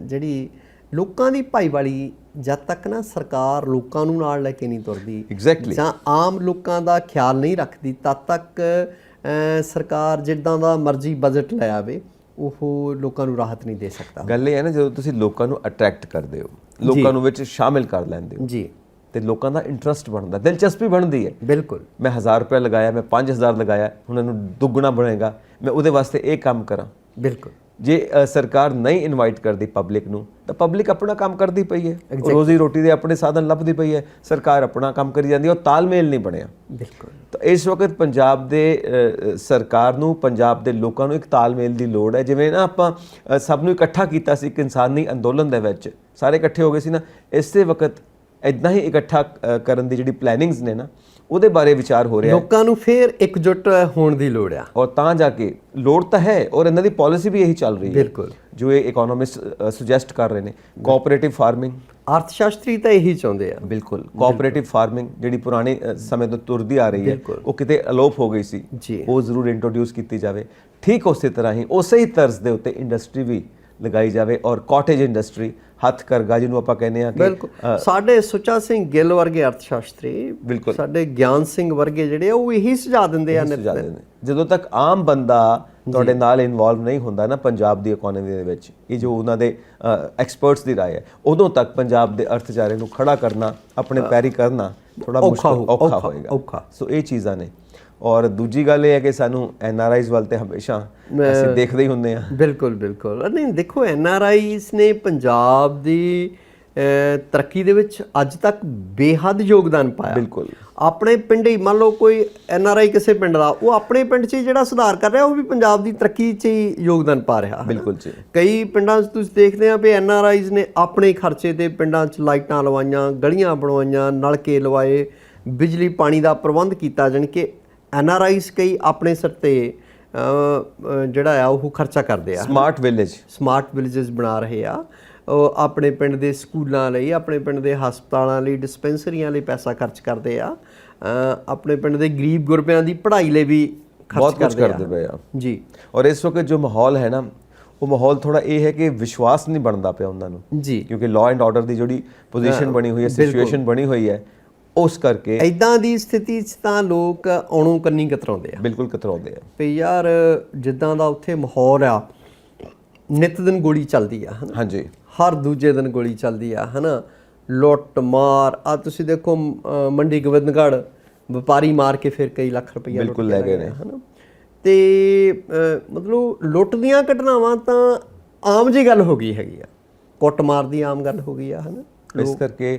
ਜਿਹੜੀ ਲੋਕਾਂ ਦੀ ਭਾਈਵਾਲੀ, ਜਦ ਤੱਕ ਨਾ ਸਰਕਾਰ ਲੋਕਾਂ ਨੂੰ ਨਾਲ ਲੈ ਕੇ ਨਹੀਂ ਤੁਰਦੀ ਜਾਂ ਆਮ ਲੋਕਾਂ ਦਾ ਖਿਆਲ ਨਹੀਂ ਰੱਖਦੀ, ਤਦ ਤੱਕ ਸਰਕਾਰ ਜਿੱਦਾਂ ਦਾ ਮਰਜ਼ੀ ਬਜਟ ਲੈ ਆਵੇ, ਉਹ ਲੋਕਾਂ ਨੂੰ ਰਾਹਤ ਨਹੀਂ ਦੇ ਸਕਦਾ। ਗੱਲ ਇਹ ਹੈ ਨਾ, ਜਦੋਂ ਤੁਸੀਂ ਲੋਕਾਂ ਨੂੰ ਅਟਰੈਕਟ ਕਰਦੇ ਹੋ, ਲੋਕਾਂ ਨੂੰ ਵਿੱਚ ਸ਼ਾਮਿਲ ਕਰ ਲੈਂਦੇ ਹੋ ਜੀ, ਤੇ ਲੋਕਾਂ ਦਾ ਇੰਟਰਸਟ ਬਣਦਾ, ਦਿਲਚਸਪੀ ਬਣਦੀ ਹੈ। ਬਿਲਕੁਲ। ਮੈਂ 1000 ਰੁਪਏ ਲਗਾਇਆ, ਮੈਂ 5000 ਲਗਾਇਆ, ਹੁਣ ਇਹਨੂੰ ਦੁੱਗਣਾ ਬਣੇਗਾ, ਮੈਂ ਉਹਦੇ ਵਾਸਤੇ ਇਹ ਕੰਮ ਕਰਾਂ। ਬਿਲਕੁਲ। ਜੇ ਸਰਕਾਰ ਨਹੀਂ ਇਨਵਾਈਟ ਕਰਦੀ ਪਬਲਿਕ ਨੂੰ, ਤਾਂ ਪਬਲਿਕ ਆਪਣਾ ਕੰਮ ਕਰਦੀ ਪਈ ਹੈ, ਰੋਜ਼ੀ ਰੋਟੀ ਦੇ ਆਪਣੇ ਸਾਧਨ ਲੱਭਦੀ ਪਈ ਹੈ, ਸਰਕਾਰ ਆਪਣਾ ਕੰਮ ਕਰੀ ਜਾਂਦੀ ਹੈ, ਉਹ ਤਾਲਮੇਲ ਨਹੀਂ ਬਣਿਆ। ਬਿਲਕੁਲ। ਤਾਂ ਇਸ ਵਕਤ ਪੰਜਾਬ ਦੇ ਸਰਕਾਰ ਨੂੰ, ਪੰਜਾਬ ਦੇ ਲੋਕਾਂ ਨੂੰ ਇੱਕ ਤਾਲਮੇਲ ਦੀ ਲੋੜ ਹੈ। ਜਿਵੇਂ ਨਾ ਆਪਾਂ ਸਭ ਨੂੰ ਇਕੱਠਾ ਕੀਤਾ ਸੀ ਇੱਕ ਇਨਸਾਨੀ ਅੰਦੋਲਨ ਦੇ ਵਿੱਚ, ਸਾਰੇ ਇਕੱਠੇ ਹੋ ਗਏ ਸੀ ਨਾ, ਇਸੇ ਵਕਤ ਇੱਦਾਂ ਹੀ ਇਕੱਠਾ ਕਰਨ ਦੀ ਜਿਹੜੀ ਪਲੈਨਿੰਗਸ ਨੇ ਨਾ, ਉਹਦੇ ਬਾਰੇ ਵਿਚਾਰ ਹੋ ਰਿਹਾ। ਲੋਕਾਂ ਨੂੰ ਫੇਰ ਇਕਜੁੱਟ ਹੋਣ ਦੀ ਲੋੜ ਆ, ਔਰ ਤਾਂ ਜਾ ਕੇ ਲੋੜ ਤਾਂ ਹੈ, ਔਰ ਇਹਨਾਂ ਦੀ ਪਾਲਿਸੀ ਵੀ ਇਹੀ ਚੱਲ ਰਹੀ ਹੈ। ਬਿਲਕੁਲ। ਜੋ ਇਹ ਇਕਨੋਮਿਸਟ ਸੁਜੈਸਟ ਕਰ ਰਹੇ ਨੇ, ਕੋਆਪਰੇਟਿਵ ਫਾਰਮਿੰਗ, ਅਰਥ ਸ਼ਾਸਤਰੀ ਤਾਂ ਇਹੀ ਚਾਹੁੰਦੇ ਆ। ਬਿਲਕੁਲ ਕੋਆਪਰੇਟਿਵ ਫਾਰਮਿੰਗ ਜਿਹੜੀ ਪੁਰਾਣੇ ਸਮੇਂ ਤੋਂ ਤੁਰਦੀ ਆ ਰਹੀ ਹੈ ਉਹ ਕਿਤੇ ਅਲੋਪ ਹੋ ਗਈ ਸੀ, ਉਹ ਜ਼ਰੂਰ ਇੰਟਰੋਡਿਊਸ ਕੀਤੀ ਜਾਵੇ। ਠੀਕ ਉਸੇ ਤਰ੍ਹਾਂ ਹੀ ਉਸੇ ਹੀ ਤਰਜ਼ ਦੇ ਉੱਤੇ ਇੰਡਸਟਰੀ ਵੀ ਲਗਾਈ ਜਾਵੇ ਔਰ ਕਾਟੇਜ ਇੰਡਸਟਰੀ, ਹੱਥ ਕਰਗਾ ਜਿਹਨੂੰ ਆਪਾਂ ਕਹਿੰਦੇ ਆ ਕਿ ਬਿਲਕੁਲ ਸਾਡੇ ਸੁੱਚਾ ਸਿੰਘ ਗਿੱਲ ਵਰਗੇ ਅਰਥ ਸ਼ਾਸਤਰੀ, ਬਿਲਕੁਲ ਸਾਡੇ ਗਿਆਨ ਸਿੰਘ ਵਰਗੇ ਜਿਹੜੇ ਆ ਉਹ ਇਹੀ ਸੁਝਾਅ ਦਿੰਦੇ ਆ। ਜਦੋਂ ਤੱਕ ਆਮ ਬੰਦਾ ਤੁਹਾਡੇ ਨਾਲ ਇਨਵੋਲਵ ਨਹੀਂ ਹੁੰਦਾ ਨਾ ਪੰਜਾਬ ਦੀ ਇਕਨੋਮੀ ਦੇ ਵਿੱਚ, ਇਹ ਜੋ ਉਹਨਾਂ ਦੇ ਐਕਸਪਰਟਸ ਦੀ ਰਾਏ ਹੈ, ਉਦੋਂ ਤੱਕ ਪੰਜਾਬ ਦੇ ਅਰਥਚਾਰੇ ਨੂੰ ਖੜਾ ਕਰਨਾ, ਆਪਣੇ ਪੈਰੀ ਕਰਨਾ ਥੋੜਾ ਮੁਸ਼ਕਲ ਔਖਾ ਹੋਏਗਾ। ਸੋ ਇਹ ਚੀਜ਼ਾਂ ਨੇ। ਔਰ ਦੂਜੀ ਗੱਲ ਇਹ ਹੈ ਕਿ ਸਾਨੂੰ NRIs ਵੱਲ ਤੇ ਹਮੇਸ਼ਾ ਅਸੀਂ ਦੇਖਦੇ ਹੀ ਹੁੰਦੇ ਆ। ਬਿਲਕੁਲ ਬਿਲਕੁਲ ਨਹੀਂ, ਦੇਖੋ NRIs ਨੇ ਪੰਜਾਬ ਦੀ ਤਰੱਕੀ ਦੇ ਵਿੱਚ ਅੱਜ ਤੱਕ ਬੇਹੱਦ ਯੋਗਦਾਨ ਪਾਇਆ। ਬਿਲਕੁਲ ਆਪਣੇ ਪਿੰਡ ਹੀ ਮੰਨ ਲਓ ਕੋਈ NRI ਕਿਸੇ ਪਿੰਡ ਦਾ, ਉਹ ਆਪਣੇ ਪਿੰਡ 'ਚ ਜਿਹੜਾ ਸੁਧਾਰ ਕਰ ਰਿਹਾ ਉਹ ਵੀ ਪੰਜਾਬ ਦੀ ਤਰੱਕੀ 'ਚ ਹੀ ਯੋਗਦਾਨ ਪਾ ਰਿਹਾ। ਬਿਲਕੁਲ ਜੀ। ਕਈ ਪਿੰਡਾਂ 'ਚ ਤੁਸੀਂ ਦੇਖਦੇ ਆ ਵੀ NRIs ਨੇ ਆਪਣੇ ਖਰਚੇ ਤੇ ਪਿੰਡਾਂ 'ਚ ਲਾਈਟਾਂ ਲਵਾਈਆਂ, ਗਲੀਆਂ ਬਣਵਾਈਆਂ, ਨਲਕੇ ਲਵਾਏ, ਬਿਜਲੀ ਪਾਣੀ ਦਾ ਪ੍ਰਬੰਧ ਕੀਤਾ। ਜਾਣੀ ਕਿ NRIs ਕਈ ਆਪਣੇ ਸਿਰ ਤੇ ਜਿਹੜਾ ਆ ਉਹ ਖਰਚਾ ਕਰਦੇ ਆ। ਸਮਾਰਟ ਵਿਲੇजेस ਬਣਾ ਰਹੇ ਆ। ਉਹ ਆਪਣੇ ਪਿੰਡ ਦੇ ਸਕੂਲਾਂ ਲਈ, ਆਪਣੇ ਪਿੰਡ ਦੇ ਹਸਪਤਾਲਾਂ ਲਈ, ਡਿਸਪੈਂਸਰੀਆਂ ਲਈ ਪੈਸਾ ਖਰਚ ਕਰਦੇ ਆ। ਆਪਣੇ ਪਿੰਡ ਦੇ ਗਰੀਬ ਗੁਰਬਿਆਂ ਦੀ ਪੜ੍ਹਾਈ ਲਈ ਵੀ ਬਹੁਤ ਕੁਝ ਕਰਦੇ ਪਏ ਆ ਜੀ। ਔਰ ਇਸ ਵਕਤ ਜੋ ਮਾਹੌਲ ਹੈ ਨਾ, ਉਹ ਮਾਹੌਲ ਥੋੜਾ ਇਹ ਹੈ ਕਿ ਵਿਸ਼ਵਾਸ ਨਹੀਂ ਬਣਦਾ ਪਿਆ ਉਹਨਾਂ ਨੂੰ ਜੀ, ਕਿਉਂਕਿ ਲਾਅ ਐਂਡ ਆਰਡਰ ਦੀ ਜਿਹੜੀ ਪੋਜੀਸ਼ਨ ਬਣੀ ਹੋਈ ਹੈ, ਸਿਚੁਏਸ਼ਨ ਬਣੀ ਹੋਈ ਹੈ, ਉਸ ਕਰਕੇ ਇਦਾਂ ਦੀ ਸਥਿਤੀ 'ਚ ਤਾਂ ਲੋਕ ਆਉਣੋਂ ਕੰਨੀ ਕਤਰਾਉਂਦੇ ਆ। ਬਿਲਕੁਲ ਕਤਰਾਉਂਦੇ ਆ ਵੀ ਯਾਰ ਜਿੱਦਾਂ ਦਾ ਉੱਥੇ ਮਾਹੌਲ ਆ, ਨਿੱਤ ਦਿਨ ਗੋਲੀ ਚੱਲਦੀ ਆ। ਹਾਂਜੀ, ਹਰ ਦੂਜੇ ਦਿਨ ਗੋਲੀ ਚੱਲਦੀ ਆ, ਹਨਾ। ਲੁੱਟ ਮਾਰ, ਆ ਤੁਸੀਂ ਦੇਖੋ ਮੰਡੀ ਗੋਬਿੰਦਗੜ੍ਹ ਵਪਾਰੀ ਮਾਰ ਕੇ ਫਿਰ ਕਈ ਲੱਖ ਰੁਪਈਆ ਬਿਲਕੁਲ ਲੈ ਗਏ ਨੇ, ਹਨਾ। ਤੇ ਮਤਲਬ ਲੁੱਟ ਦੀਆਂ ਘਟਨਾਵਾਂ ਤਾਂ ਆਮ ਜੀ ਗੱਲ ਹੋ ਗਈ ਹੈਗੀ ਆ, ਕੁੱਟ ਮਾਰ ਦੀ ਆਮ ਗੱਲ ਹੋ ਗਈ ਆ, ਹਨਾ। ਇਸ ਕਰਕੇ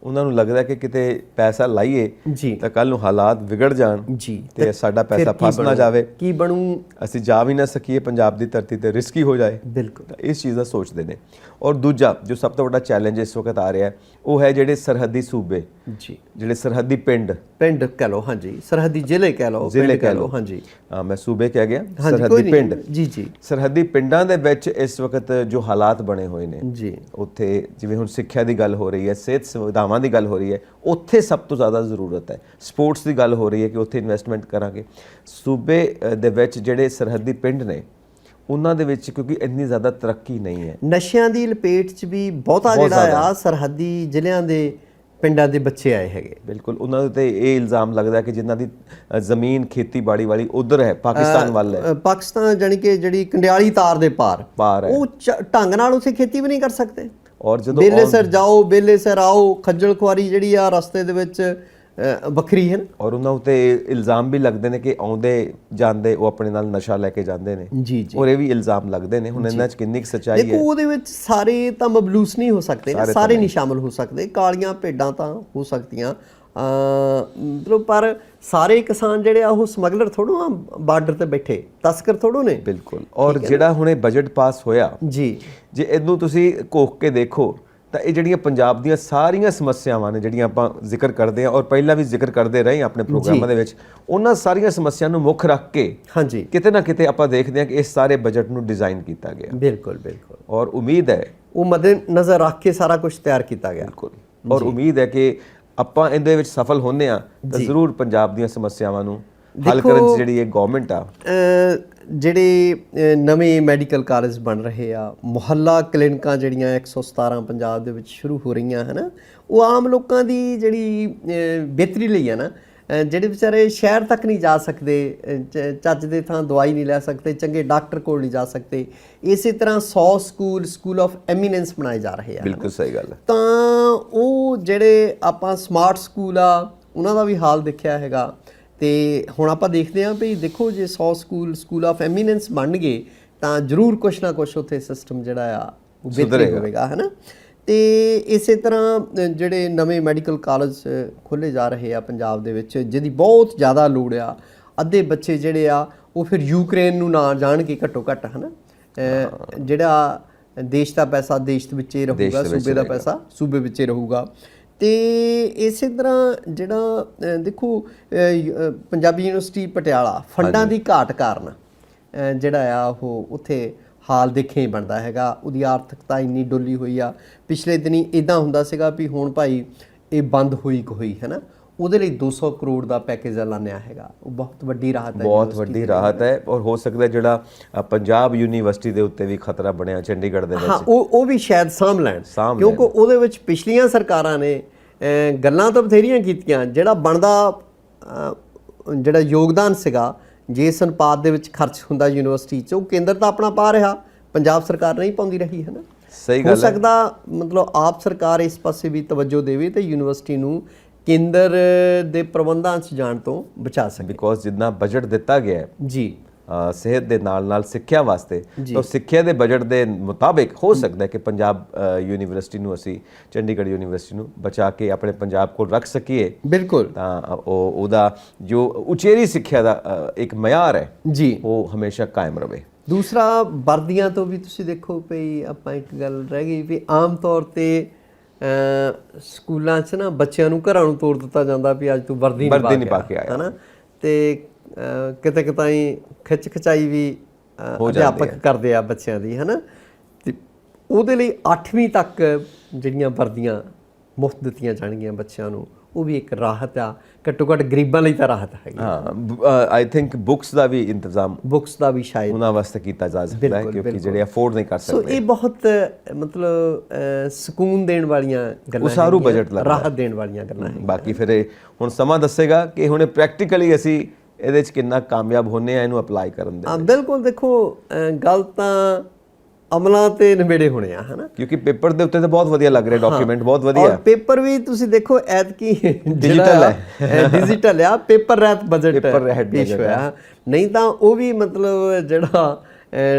ਉਹਨਾਂ ਨੂੰ ਲੱਗਦਾ ਕਿ ਕਿਤੇ ਪੈਸਾ ਲਾਈਏ ਜੀ ਤਾਂ ਕੱਲ ਨੂੰ ਹਾਲਾਤ ਵਿਗੜ ਜਾਣ ਜੀ ਤੇ ਸਾਡਾ ਪੈਸਾ ਫਸ ਨਾ ਜਾਵੇ, ਕੀ ਬਣੂ, ਅਸੀਂ ਜਾ ਵੀ ਨਾ ਸਕੀਏ, ਪੰਜਾਬ ਦੀ ਧਰਤੀ ਤੇ ਰਿਸਕੀ ਹੋ ਜਾਏ। ਬਿਲਕੁਲ ਇਸ ਚੀਜ਼ ਦਾ ਸੋਚਦੇ ਨੇ। ਔਰ ਦੂਜਾ ਜੋ ਸਭ ਤੋਂ ਵੱਡਾ ਚੈਲੰਜ ਇਸ ਵਕਤ ਆ ਰਿਹਾ ਉਹ ਹੈ ਜਿਹੜੇ ਸਰਹੱਦੀ ਸੂਬੇ ਜੀ, ਜਿਹੜੇ ਸਰਹੱਦੀ ਪਿੰਡ ਕਹਿ ਲਓ, ਹਾਂਜੀ, ਸਰਹੱਦੀ ਜ਼ਿਲ੍ਹੇ ਕਹਿ ਲਓ, ਹਾਂਜੀ, ਮੈਂ ਸੂਬੇ ਕਹਿ ਗਿਆ, ਸਰਹੱਦੀ ਪਿੰਡ ਜੀ। ਸਰਹੱਦੀ ਪਿੰਡਾਂ ਦੇ ਵਿੱਚ ਇਸ ਵਕਤ ਜੋ ਹਾਲਾਤ ਬਣੇ ਹੋਏ ਨੇ ਜੀ, ਉੱਥੇ ਜਿਵੇਂ ਹੁਣ ਸਿੱਖਿਆ ਦੀ ਗੱਲ ਹੋ ਰਹੀ ਹੈ, ਸਿਹਤ ਸੁਵਿਧਾਵਾਂ ਦੀ ਗੱਲ ਹੋ ਰਹੀ ਹੈ, ਉੱਥੇ ਸਭ ਤੋਂ ਜ਼ਿਆਦਾ ਜ਼ਰੂਰਤ ਹੈ। ਸਪੋਰਟਸ ਦੀ ਗੱਲ ਹੋ ਰਹੀ ਹੈ ਕਿ ਉੱਥੇ ਇਨਵੈਸਟਮੈਂਟ ਕਰਾਂਗੇ। ਸੂਬੇ ਦੇ ਵਿੱਚ ਜਿਹੜੇ ਸਰਹੱਦੀ ਪਿੰਡ ਨੇ ਉਹਨਾਂ ਦੇ ਵਿੱਚ ਕਿਉਂਕਿ ਇੰਨੀ ਜ਼ਿਆਦਾ ਤਰੱਕੀ ਨਹੀਂ ਹੈ, ਨਸ਼ਿਆਂ ਦੀ ਲਪੇਟ 'ਚ ਵੀ ਬਹੁਤਾ ਜਿਹੜਾ ਆ ਸਰਹੱਦੀ ਜ਼ਿਲ੍ਹਿਆਂ ਦੇ ਪਿੰਡਾਂ ਦੇ ਬੱਚੇ ਆਏ ਹੈਗੇ। ਬਿਲਕੁਲ ਉਹਨਾਂ ਦੇ ਤੇ ਇਹ ਇਲਜ਼ਾਮ ਲੱਗਦਾ ਕਿ ਜਿਨ੍ਹਾਂ ਦੀ ਜ਼ਮੀਨ ਖੇਤੀਬਾੜੀ ਵਾਲੀ ਉਧਰ ਹੈ, ਪਾਕਿਸਤਾਨ ਵੱਲ ਹੈ, ਪਾਕਿਸਤਾਨ ਜਾਣੀ ਕਿ ਜਿਹੜੀ ਕੰਡਿਆਲੀ ਤਾਰ ਦੇ ਪਾਰ ਹੈ, ਉਹ ਢੰਗ ਨਾਲ ਉੱਥੇ ਖੇਤੀ ਵੀ ਨਹੀਂ ਕਰ ਸਕਦੇ। ਔਰ ਜਦੋਂ ਬੇਲੇ ਸਿਰ ਜਾਓ, ਬੇਲੇ ਸਿਰ ਆਓ, ਖੱਜਲ ਖੁਆਰੀ ਜਿਹੜੀ ਆ ਰਸਤੇ ਦੇ ਵਿੱਚ ਵੱਖਰੀ ਹੈ। ਔਰ ਉਹਨਾਂ ਉੱਤੇ ਇਲਜ਼ਾਮ ਵੀ ਲੱਗਦੇ ਨੇ ਕਿ ਆਉਂਦੇ ਜਾਂਦੇ ਉਹ ਆਪਣੇ ਨਾਲ ਨਸ਼ਾ ਲੈ ਕੇ ਜਾਂਦੇ ਨੇ ਜੀ। ਔਰ ਇਹ ਵੀ ਇਲਜ਼ਾਮ ਲੱਗਦੇ ਨੇ। ਹੁਣ ਇਹਨਾਂ 'ਚ ਕਿੰਨੀ ਕੁ ਸੱਚਾਈ ਹੈ? ਦੇਖੋ ਉਹਦੇ ਵਿੱਚ ਸਾਰੇ ਤਾਂ ਮਬਲੂਸ ਨਹੀਂ ਹੋ ਸਕਦੇ, ਸਾਰੇ ਨਹੀਂ ਸ਼ਾਮਲ ਹੋ ਸਕਦੇ। ਕਾਲੀਆਂ ਭੇਡਾਂ ਤਾਂ ਹੋ ਸਕਦੀਆਂ, ਮਤਲਬ ਪਰ ਸਾਰੇ ਕਿਸਾਨ ਜਿਹੜੇ ਆ ਉਹ ਸਮਗਲਰ ਥੋੜ੍ਹੋ ਆ, ਬਾਰਡਰ ਤੇ ਬੈਠੇ ਤਸਕਰ ਥੋੜ੍ਹੋ ਨੇ। ਬਿਲਕੁਲ। ਔਰ ਜਿਹੜਾ ਹੁਣੇ ਬਜਟ ਪਾਸ ਹੋਇਆ ਜੀ, ਜੇ ਇਹਨੂੰ ਤੁਸੀਂ ਘੋਖ ਕੇ ਦੇਖੋ ਤਾਂ ਇਹ ਜਿਹੜੀਆਂ ਪੰਜਾਬ ਦੀਆਂ ਸਾਰੀਆਂ ਸਮੱਸਿਆਵਾਂ ਨੇ ਜਿਹੜੀਆਂ ਆਪਾਂ ਜ਼ਿਕਰ ਕਰਦੇ ਹਾਂ ਔਰ ਪਹਿਲਾਂ ਵੀ ਜ਼ਿਕਰ ਕਰਦੇ ਰਹੇ ਆਪਣੇ ਪ੍ਰੋਗਰਾਮਾਂ ਦੇ ਵਿੱਚ, ਉਹਨਾਂ ਸਾਰੀਆਂ ਸਮੱਸਿਆਵਾਂ ਨੂੰ ਮੁੱਖ ਰੱਖ ਕੇ ਹਾਂਜੀ ਕਿਤੇ ਨਾ ਕਿਤੇ ਆਪਾਂ ਦੇਖਦੇ ਹਾਂ ਕਿ ਇਸ ਸਾਰੇ ਬਜਟ ਨੂੰ ਡਿਜ਼ਾਈਨ ਕੀਤਾ ਗਿਆ। ਬਿਲਕੁਲ ਔਰ ਉਮੀਦ ਹੈ ਉਹ ਮੱਦੇ ਨਜ਼ਰ ਰੱਖ ਕੇ ਸਾਰਾ ਕੁਝ ਤਿਆਰ ਕੀਤਾ ਗਿਆ। ਬਿਲਕੁਲ। ਔਰ ਉਮੀਦ ਹੈ ਕਿ ਆਪਾਂ ਇਹਦੇ ਵਿੱਚ ਸਫਲ ਹੁੰਦੇ ਆ ਤਾਂ ਜ਼ਰੂਰ ਪੰਜਾਬ ਦੀਆਂ ਸਮੱਸਿਆਵਾਂ ਨੂੰ ਹੱਲ ਕਰਨ 'ਚ ਜਿਹੜੀ ਇਹ ਗਵਰਨਮੈਂਟ ਆ, ਜਿਹੜੇ ਨਵੇਂ ਮੈਡੀਕਲ ਕਾਲਜ ਬਣ ਰਹੇ ਆ, ਮੁਹੱਲਾ ਕਲੀਨਿਕਾਂ ਜਿਹੜੀਆਂ 117 ਪੰਜਾਬ ਦੇ ਵਿੱਚ ਸ਼ੁਰੂ ਹੋ ਰਹੀਆਂ ਹਨ, ਉਹ ਆਮ ਲੋਕਾਂ ਦੀ ਜਿਹੜੀ ਬਿਹਤਰੀ ਲਈ ਹੈ ਨਾ। ਜਿਹੜੇ ਵਿਚਾਰੇ ਸ਼ਹਿਰ ਤੱਕ ਨਹੀਂ ਜਾ ਸਕਦੇ, ਚੱਜ ਦੇ ਥਾਂ ਦਵਾਈ ਨਹੀਂ ਲੈ ਸਕਦੇ, ਚੰਗੇ ਡਾਕਟਰ ਕੋਲ ਨਹੀਂ ਜਾ ਸਕਦੇ, ਇਸੇ ਤਰ੍ਹਾਂ 100 ਸਕੂਲ ਆਫ ਐਮੀਨੈਂਸ ਬਣਾਏ ਜਾ ਰਹੇ ਆ। ਬਿਲਕੁਲ ਸਹੀ ਗੱਲ ਹੈ। ਤਾਂ ਉਹ ਜਿਹੜੇ ਆਪਾਂ ਸਮਾਰਟ ਸਕੂਲ ਆ ਉਹਨਾਂ ਦਾ ਵੀ ਹਾਲ ਦੇਖਿਆ ਹੈਗਾ। ਤੇ ਹੁਣ ਆਪਾਂ ਦੇਖਦੇ ਹਾਂ ਵੀ ਦੇਖੋ ਜੇ 100 ਸਕੂਲ ਆਫ ਐਮੀਨੈਂਸ ਬਣ ਗਏ ਤਾਂ ਜ਼ਰੂਰ ਕੁਛ ਨਾ ਕੁਛ ਉੱਥੇ ਸਿਸਟਮ ਜਿਹੜਾ ਆ ਉਹ ਬਿਹਤਰ ਹੋਵੇਗਾ, ਹੈ ਨਾ। ਤੇ ਇਸੇ ਤਰ੍ਹਾਂ ਜਿਹੜੇ ਨਵੇਂ ਮੈਡੀਕਲ ਕਾਲਜ ਖੋਲ੍ਹੇ ਜਾ ਰਹੇ ਆ ਪੰਜਾਬ ਦੇ ਵਿੱਚ, ਜਿਹਦੀ ਬਹੁਤ ਜ਼ਿਆਦਾ ਲੋੜ ਆ। ਅੱਧੇ ਬੱਚੇ ਜਿਹੜੇ ਆ ਉਹ ਫਿਰ ਯੂਕਰੇਨ ਨੂੰ ਨਾ ਜਾਣ ਕੇ ਘੱਟੋ ਘੱਟ, ਹੈ ਨਾ। ਜਿਹੜਾ ਦੇਸ਼ ਦਾ ਪੈਸਾ ਦੇਸ਼ ਦੇ ਵਿੱਚ ਹੀ ਰਹੂਗਾ, ਸੂਬੇ ਦਾ ਪੈਸਾ ਸੂਬੇ ਵਿੱਚ ਹੀ ਰਹੂਗਾ। ਤੇ ਇਸੇ ਤਰ੍ਹਾਂ ਜਿਹੜਾ ਦੇਖੋ ਪੰਜਾਬੀ ਯੂਨੀਵਰਸਿਟੀ ਪਟਿਆਲਾ ਫੰਡਾਂ ਦੀ ਘਾਟ ਕਾਰਨ ਜਿਹੜਾ ਆ ਉਹ ਉੱਥੇ ਹਾਲ ਦੇਖਿਆ ਹੀ ਬਣਦਾ ਹੈਗਾ। ਉਹਦੀ ਆਰਥਿਕਤਾ ਇੰਨੀ ਡੁੱਲੀ ਹੋਈ ਆ। ਪਿਛਲੇ ਦਿਨੀ ਇਦਾਂ ਹੁੰਦਾ ਸੀਗਾ ਵੀ ਹੁਣ ਭਾਈ ਇਹ ਬੰਦ ਹੋਈ ਹੈ ਨਾ, ਉਹਦੇ ਲਈ 200 ਕਰੋੜ ਦਾ ਪੈਕੇਜ ਐਲਾਨਿਆ ਹੈਗਾ। ਉਹ ਬਹੁਤ ਵੱਡੀ ਰਾਹਤ ਹੈ, ਬਹੁਤ ਵੱਡੀ ਰਾਹਤ ਹੈ। ਔਰ ਹੋ ਸਕਦਾ ਜਿਹੜਾ ਪੰਜਾਬ ਯੂਨੀਵਰਸਿਟੀ ਦੇ ਉੱਤੇ ਵੀ ਖਤਰਾ ਬਣਿਆ ਚੰਡੀਗੜ੍ਹ ਦੇ ਵਿੱਚ, ਹਾਂ ਉਹ ਵੀ ਸ਼ਾਇਦ ਸਾਂਭ ਲੈਣ, ਕਿਉਂਕਿ ਉਹਦੇ ਵਿੱਚ ਪਿਛਲੀਆਂ ਸਰਕਾਰਾਂ ਨੇ ਗੱਲਾਂ ਤਾਂ ਬਥੇਰੀਆਂ ਕੀਤੀਆਂ। ਜਿਹੜਾ ਬਣਦਾ ਜਿਹੜਾ ਯੋਗਦਾਨ ਸੀਗਾ ਜਿਸ ਅਨੁਪਾਤ ਦੇ ਵਿੱਚ ਖਰਚ ਹੁੰਦਾ ਯੂਨੀਵਰਸਿਟੀ 'ਚ, ਉਹ ਕੇਂਦਰ ਤਾਂ ਆਪਣਾ ਪਾ ਰਿਹਾ, ਪੰਜਾਬ ਸਰਕਾਰ ਨਹੀਂ ਪਾਉਂਦੀ ਰਹੀ ਹੈ ਨਾ। ਸਹੀ ਗੱਲ ਹੋ ਸਕਦਾ ਮਤਲਬ ਆਪ ਸਰਕਾਰ ਇਸ ਪਾਸੇ ਵੀ ਤਵੱਜੋ ਦੇਵੇ ਤੇ ਯੂਨੀਵਰਸਿਟੀ ਨੂੰ ਕੇਂਦਰ ਦੇ ਪ੍ਰਬੰਧਾਂ 'ਚ ਜਾਣ ਤੋਂ ਬਚਾ ਸਕੇ। ਬਿਕੋਜ਼ ਜਿੰਨਾ ਬਜਟ ਦਿੱਤਾ ਗਿਆ ਹੈ ਜੀ ਸਿਹਤ ਦੇ ਨਾਲ ਸਿੱਖਿਆ ਵਾਸਤੇ, ਤਾਂ ਸਿੱਖਿਆ ਦੇ ਬਜਟ ਦੇ ਮੁਤਾਬਿਕ ਹੋ ਸਕਦਾ ਹੈ ਕਿ ਪੰਜਾਬ ਯੂਨੀਵਰਸਿਟੀ ਨੂੰ ਅਸੀਂ ਚੰਡੀਗੜ੍ਹ ਯੂਨੀਵਰਸਿਟੀ ਨੂੰ ਬਚਾ ਕੇ ਆਪਣੇ ਪੰਜਾਬ ਕੋਲ ਰੱਖ ਸਕੀਏ। ਬਿਲਕੁਲ। ਤਾਂ ਉਹਦਾ ਜੋ ਉਚੇਰੀ ਸਿੱਖਿਆ ਦਾ ਇੱਕ ਮਿਆਰ ਹੈ ਜੀ, ਉਹ ਹਮੇਸ਼ਾ ਕਾਇਮ ਰਵੇ। ਦੂਸਰਾ ਵਰਦੀਆਂ ਤੋਂ ਵੀ ਤੁਸੀਂ ਦੇਖੋ ਭਈ ਆਪਾਂ ਇੱਕ ਗੱਲ ਰਹਿ ਗਈ ਵੀ ਆਮ ਤੌਰ ਤੇ ਸਕੂਲਾਂ 'ਚ ਨਾ ਬੱਚਿਆਂ ਨੂੰ ਘਰਾਂ ਨੂੰ ਤੋੜ ਦਿੱਤਾ ਜਾਂਦਾ ਵੀ ਅੱਜ ਤੂੰ ਵਰਦੀ ਨਹੀਂ ਪਾ ਕੇ ਆਇਆ ਹੈ ਨਾ, ਤੇ ਕਿਤੇ ਕਿਤਾਈ ਖਿੱਚ ਖਿਚਾਈ ਵੀ ਅਧਿਆਪਕ ਕਰਦੇ ਆ ਬੱਚਿਆਂ ਦੀ ਹੈ ਨਾ। ਤੇ ਉਹਦੇ ਲਈ 8ਵੀਂ ਤੱਕ ਜਿਹੜੀਆਂ ਵਰਦੀਆਂ ਮੁਫਤ ਦਿੱਤੀਆਂ ਜਾਣਗੀਆਂ ਬੱਚਿਆਂ ਨੂੰ, ਉਹ ਵੀ ਇੱਕ ਰਾਹਤ ਆ, ਘੱਟੋ ਘੱਟ ਗਰੀਬਾਂ ਲਈ ਤਾਂ ਰਾਹਤ ਹੈਗੀ। ਹਾਂ, ਆਈ ਥਿੰਕ ਬੁੱਕਸ ਦਾ ਵੀ ਇੰਤਜ਼ਾਮ ਬੁੱਕਸ ਦਾ ਵੀ ਸ਼ਾਇਦ ਉਹਨਾਂ ਵਾਸਤੇ ਕੀਤਾ ਜਾ ਸਕਦਾ ਹੈ, ਕਿਉਂਕਿ ਜਿਹੜੇ ਅਫੋਰਡ ਨਹੀਂ ਕਰ ਸਕਦੇ। ਸੋ ਇਹ ਬਹੁਤ ਮਤਲਬ ਸਕੂਨ ਦੇਣ ਵਾਲੀਆਂ ਗੱਲਾਂ, ਉਸਾਰੂ ਬਜਟ ਲੱਗਦਾ, ਰਾਹਤ ਦੇਣ ਵਾਲੀਆਂ ਗੱਲਾਂ ਹੈ। ਬਾਕੀ ਫਿਰ ਹੁਣ ਸਮਾਂ ਦੱਸੇਗਾ ਕਿ ਹੁਣ ਪ੍ਰੈਕਟੀਕਲੀ ਅਸੀਂ ਇਹਦੇ 'ਚ ਕਿੰਨਾ ਕਾਮਯਾਬ ਹੁੰਨੇ ਆ ਇਹਨੂੰ ਅਪਲਾਈ ਕਰਨ ਦੇ। ਬਿਲਕੁਲ। ਦੇਖੋ ਗੱਲ ਤਾਂ ਅਮਲਾਂ ਤੇ ਨਿਬੇੜੇ ਹੋਣੇ ਆ ਹੈ ਨਾ, ਕਿਉਂਕਿ ਪੇਪਰ ਦੇ ਉੱਤੇ ਤਾਂ ਬਹੁਤ ਵਧੀਆ ਲੱਗ ਰਿਹਾ, ਡਾਕੂਮੈਂਟ ਬਹੁਤ ਵਧੀਆ। ਔਰ ਪੇਪਰ ਵੀ ਤੁਸੀਂ ਦੇਖੋ ਐਤਕੀ ਡਿਜੀਟਲ ਹੈ, ਡਿਜੀਟਲ ਆ, ਪੇਪਰ ਰਹਿਤ ਬਜਟ ਪੇਸ਼ ਹੋਇਆ। ਨਹੀਂ ਤਾਂ ਉਹ ਵੀ ਮਤਲਬ ਜਿਹੜਾ